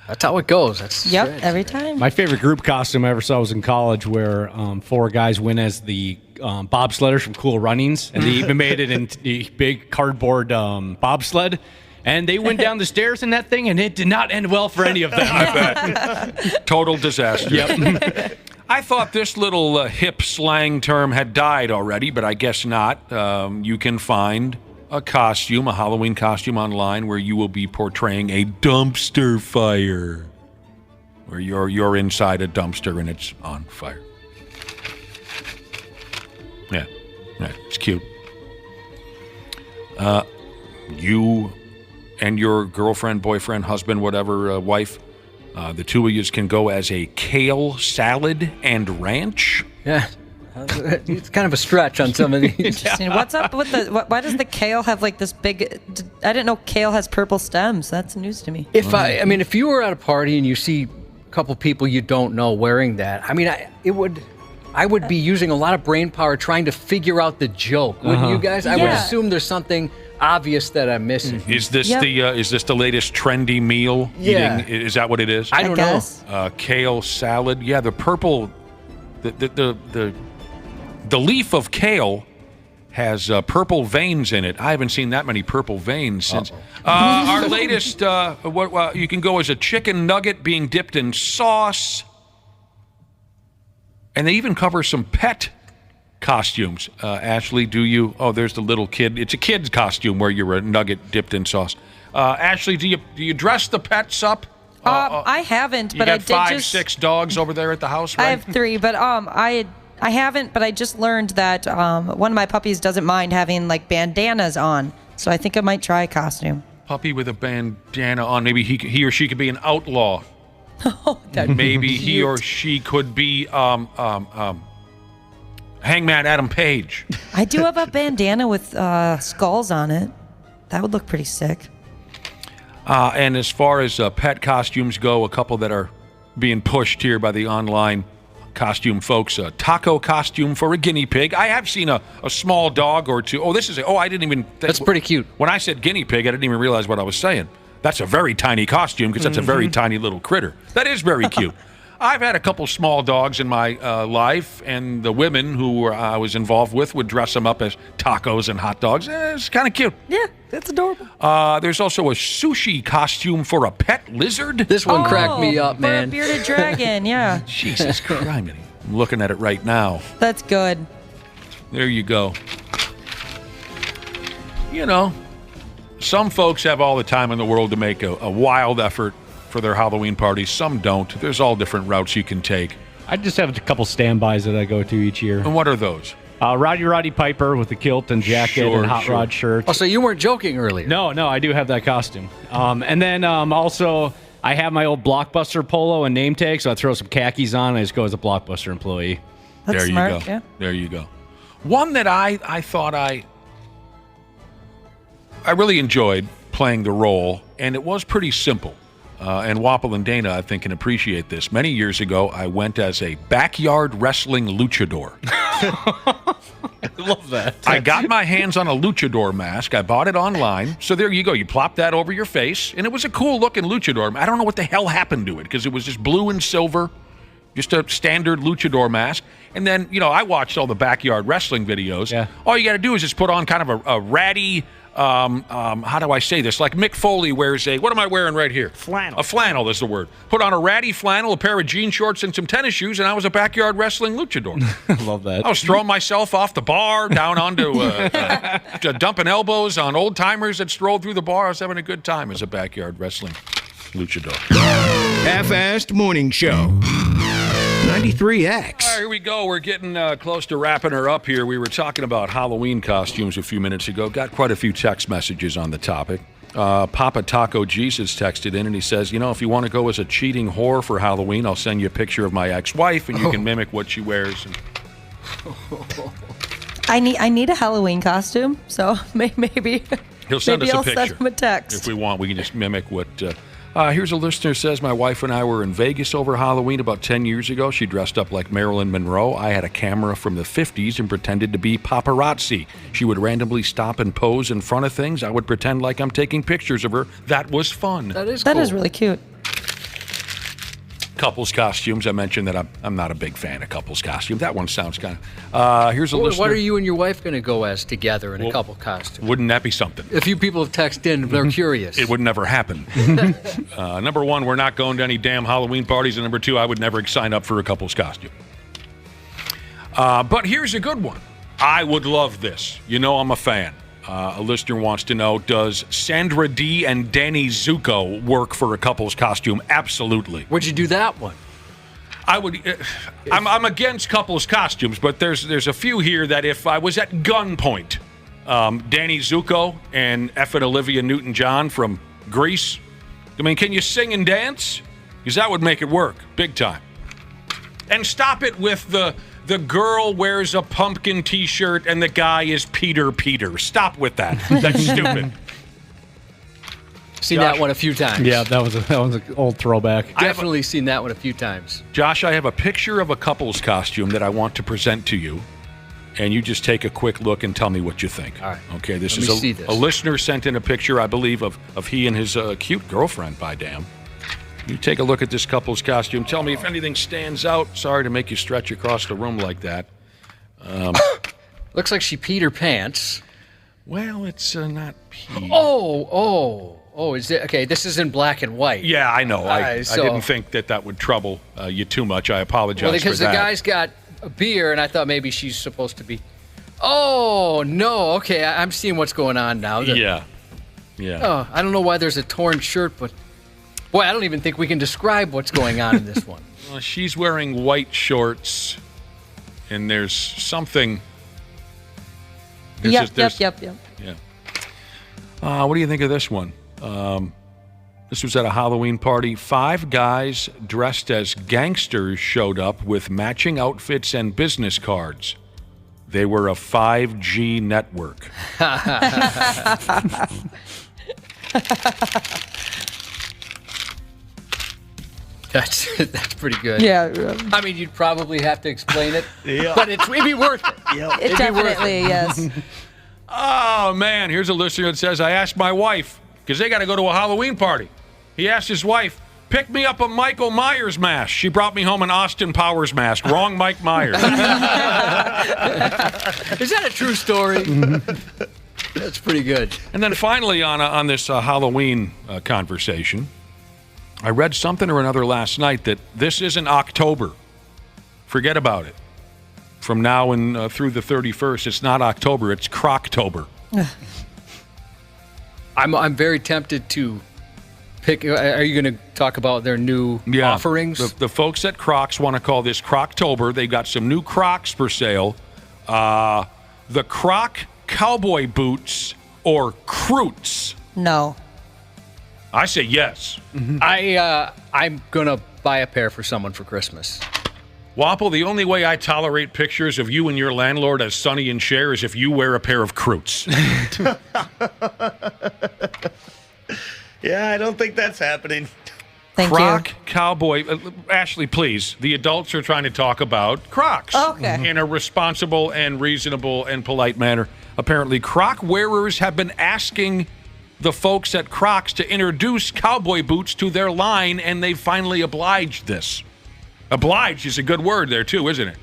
That's how it goes. Every time. My favorite group costume I ever saw was in college, where 4 guys went as the bobsledders from Cool Runnings, and they even made it in the big cardboard bobsled. And they went down the stairs in that thing, and it did not end well for any of them. I bet. Total disaster. Yep. I thought this little hip slang term had died already, but I guess not. You can find a Halloween costume online where you will be portraying a dumpster fire, where you're inside a dumpster and it's on fire. Yeah, it's cute. You and your girlfriend, boyfriend, husband, whatever, wife, the 2 of you can go as a kale salad and ranch. Yeah. It's kind of a stretch on some of these. Interesting. What's up with why does the kale have like this big? I didn't know kale has purple stems. That's news to me. If you were at a party and you see a couple people you don't know wearing that, I would be using a lot of brain power trying to figure out the joke. Wouldn't you guys? I would assume there's something obvious that I'm missing. Is this the latest trendy meal? Yeah. Eating? Is that what it is? I don't know. Kale salad. Yeah, the purple, the The leaf of kale has purple veins in it. I haven't seen that many purple veins since. Our latest, you can go as a chicken nugget being dipped in sauce. And they even cover some pet costumes. Ashley, do you? Oh, there's the little kid. It's a kid's costume where you're a nugget dipped in sauce. Ashley, do you dress the pets up? I haven't, but I did got 5, just 6 dogs over there at the house, right? I have 3, but I haven't, but I just learned that one of my puppies doesn't mind having like bandanas on, so I think I might try a costume. Puppy with a bandana on. Maybe he or she could be an outlaw. Oh, that'd be Maybe cute. he or she could be Hangman Adam Page. I do have a bandana with skulls on it. That would look pretty sick. And as far as pet costumes go, a couple that are being pushed here by the online costume folks. A taco costume for a guinea pig. I have seen a small dog or two. Oh, I didn't even... That's pretty cute. When I said guinea pig, I didn't even realize what I was saying. That's a very tiny costume because that's a very tiny little critter. That is very cute. I've had a couple small dogs in my life, and the women who I was involved with would dress them up as tacos and hot dogs. It's kind of cute. Yeah, that's adorable. There's also a sushi costume for a pet lizard. This one cracked me up, man. For a bearded dragon, yeah. Jesus Christ. I'm looking at it right now. That's good. There you go. You know, some folks have all the time in the world to make a wild effort for their Halloween parties. Some don't. There's all different routes you can take. I just have a couple standbys that I go to each year. And what are those? Roddy Piper with the kilt and jacket and hot rod shirt. Oh, so you weren't joking earlier? No, I do have that costume. And then also, I have my old Blockbuster polo and name tag, so I throw some khakis on and I just go as a Blockbuster employee. That's there smart, you go. yeah. There you go. One that I thought I really enjoyed playing the role, and it was pretty simple. And Wapple and Dana, I think, can appreciate this. Many years ago, I went as a backyard wrestling luchador. I love that. I got my hands on a luchador mask. I bought it online. So there you go. You plop that over your face, and it was a cool-looking luchador. I don't know what the hell happened to it, because it was just blue and silver, just a standard luchador mask. And then, I watched all the backyard wrestling videos. Yeah. All you got to do is just put on kind of a ratty... how do I say this? Like Mick Foley wears what am I wearing right here? Flannel. A flannel is the word. Put on a ratty flannel, a pair of jean shorts, and some tennis shoes, and I was a backyard wrestling luchador. I love that. I was throwing myself off the bar, down onto dumping elbows on old timers that strolled through the bar. I was having a good time as a backyard wrestling luchador. Half-assed morning show. 93X. All right, here we go. We're getting close to wrapping her up here. We were talking about Halloween costumes a few minutes ago. Got quite a few text messages on the topic. Papa Taco Jesus texted in, and he says, if you want to go as a cheating whore for Halloween, I'll send you a picture of my ex-wife, and you can mimic what she wears. I need a Halloween costume, so maybe He'll send us a I'll picture. send him a text. If we want, we can just mimic what... here's a listener says, my wife and I were in Vegas over Halloween about 10 years ago. She dressed up like Marilyn Monroe. I had a camera from the 50s and pretended to be paparazzi. She would randomly stop and pose in front of things. I would pretend like I'm taking pictures of her. That was fun. That is cool. That is really cute. Couples costumes. I mentioned that I'm not a big fan of couples costumes. That one sounds kind of... here's a listener. What are you and your wife going to go as together in a couple costumes? Wouldn't that be something? A few people have texted in. They're curious. It would never happen. Number one, we're not going to any damn Halloween parties. And number two, I would never sign up for a couple's costume. But here's a good one. I would love this. I'm a fan. A listener wants to know, does Sandra Dee and Danny Zuko work for a couple's costume? Absolutely. Would you do that one? I would. I'm against couples costumes, but there's a few here that if I was at gunpoint, Danny Zuko and effing Olivia Newton-John from Grease. I mean, can you sing and dance? Because that would make it work big time. And stop it with the girl wears a pumpkin T-shirt and the guy is Peter. Stop with that. That's stupid. Seen Josh? that one a few times. Yeah, that was an old throwback. Definitely seen that one a few times. Josh, I have a picture of a couple's costume that I want to present to you, and you just take a quick look and tell me what you think. All right. Okay, this Let is me see this. a listener sent in a picture, I believe, of he and his cute girlfriend, by damn. You take a look at this couple's costume. Tell me if anything stands out. Sorry to make you stretch across the room like that. Looks like she peed her pants. Well, it's not pee. Oh, is it? Okay, this is in black and white. Yeah, I know. I So- didn't think that would trouble you too much. I apologize Well, for because that. the guy's got a beer, and I thought maybe she's supposed to be. Oh, no. Okay, I'm seeing what's going on now. Yeah. Oh, I don't know why there's a torn shirt, but boy, I don't even think we can describe what's going on in this one. Well, she's wearing white shorts, and there's something. Yep. Yeah. What do you think of this one? This was at a Halloween party. 5 guys dressed as gangsters showed up with matching outfits and business cards. They were a 5G network. That's pretty good. Yeah. I mean, you'd probably have to explain it, Yeah. but it'd be worth it. Yep. It definitely, yes. Oh, man. Here's a listener that says, I asked my wife, because they got to go to a Halloween party. He asked his wife, pick me up a Michael Myers mask. She brought me home an Austin Powers mask. Wrong Mike Myers. Is that a true story? That's pretty good. And then finally, on this Halloween conversation, I read something or another last night that this isn't October. Forget about it. From now and through the 31st, it's not October, it's Croctober. I'm very tempted to pick. Are you going to talk about their new offerings? The folks at Crocs want to call this Croctober. They got some new Crocs for sale. The Croc cowboy boots or Croots. No. I say yes. I'm going to buy a pair for someone for Christmas. Wapple, the only way I tolerate pictures of you and your landlord as Sonny and Cher is if you wear a pair of Croots. Yeah, I don't think that's happening. Thank Croc you. cowboy. Ashley, please. The adults are trying to talk about Crocs Okay. in a responsible and reasonable and polite manner. Apparently, Croc wearers have been asking the folks at Crocs to introduce cowboy boots to their line, and they finally obliged this. Obliged is a good word there, too, isn't it?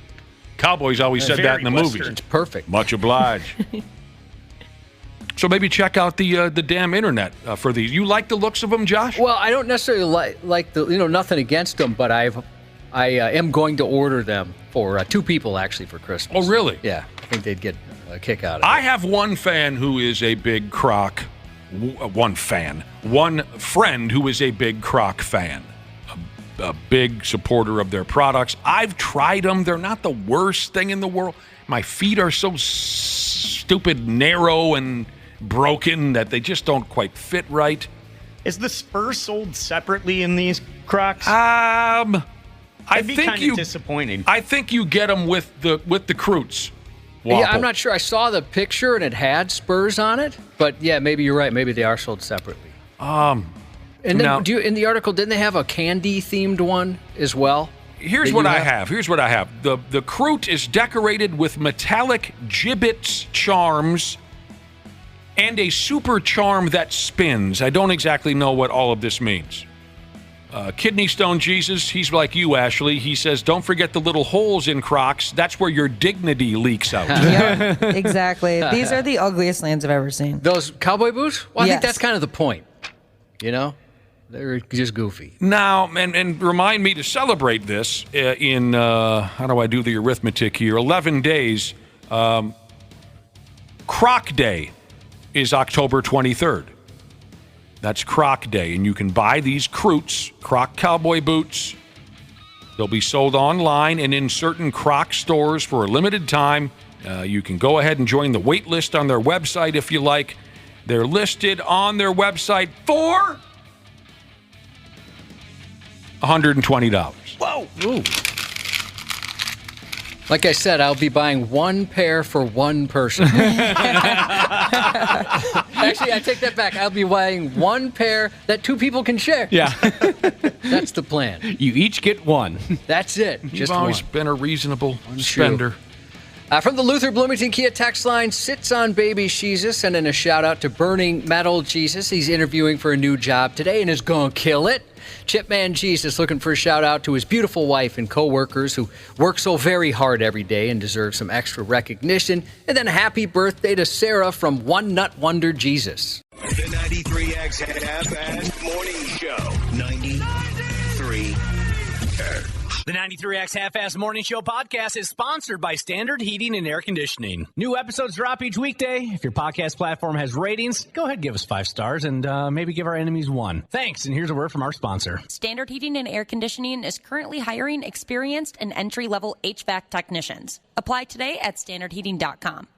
Cowboys always said that in the movies. It's perfect. Much obliged. So maybe check out the damn internet for these. You like the looks of them, Josh? Well, I don't necessarily like the nothing against them, but I am going to order them for 2 people actually for Christmas. Oh, really? Yeah, I think they'd get a kick out of it. I have one fan who is a big Croc. One friend who is a big Croc fan. A big supporter of their products. I've tried them. They're not the worst thing in the world. My feet are so stupid, narrow, and broken that they just don't quite fit right. Is the spur sold separately in these Crocs? I That'd be think kinda disappointing. I think you get them with the Croots. Yeah, I'm not sure. I saw the picture and it had spurs on it, but yeah, maybe you're right. Maybe they are sold separately. And then, now- in the article, didn't they have a candy-themed one as well? Here's what I have. Here's what I have. The Croot is decorated with metallic gibbets charms and a super charm that spins. I don't exactly know what all of this means. Kidney Stone Jesus, he's like you, Ashley. He says, don't forget the little holes in Crocs. That's where your dignity leaks out. Yeah, exactly. These are the ugliest lands I've ever seen. Those cowboy boots? Well, I think Yes. that's kind of the point. You know? They're just goofy. Now, and remind me to celebrate this in, how do I do the arithmetic here? 11 days. Croc Day is October 23rd. That's Croc Day, and you can buy these Croots, Croc cowboy boots. They'll be sold online and in certain Croc stores for a limited time. You can go ahead and join the wait list on their website if you like. They're listed on their website for $120. Whoa! Ooh. Like I said, I'll be buying 1 pair for 1 person. Actually, I take that back. I'll be buying 1 pair that 2 people can share. Yeah. That's the plan. You each get 1. That's it. You've Just always one. been a reasonable spender. From the Luther Bloomington Kia text line, sits on baby Jesus, and then a shout out to Burning Metal Jesus. He's interviewing for a new job today and is going to kill it. Chipman Jesus looking for a shout out to his beautiful wife and co-workers who work so very hard every day and deserve some extra recognition. And then a happy birthday to Sarah from One Nut Wonder Jesus. The 93X Half-Assed Morning Show. 93. The 93X Half-Assed Morning Show podcast is sponsored by Standard Heating and Air Conditioning. New episodes drop each weekday. If your podcast platform has ratings, go ahead and give us 5 stars and maybe give our enemies 1. Thanks, and here's a word from our sponsor. Standard Heating and Air Conditioning is currently hiring experienced and entry-level HVAC technicians. Apply today at standardheating.com.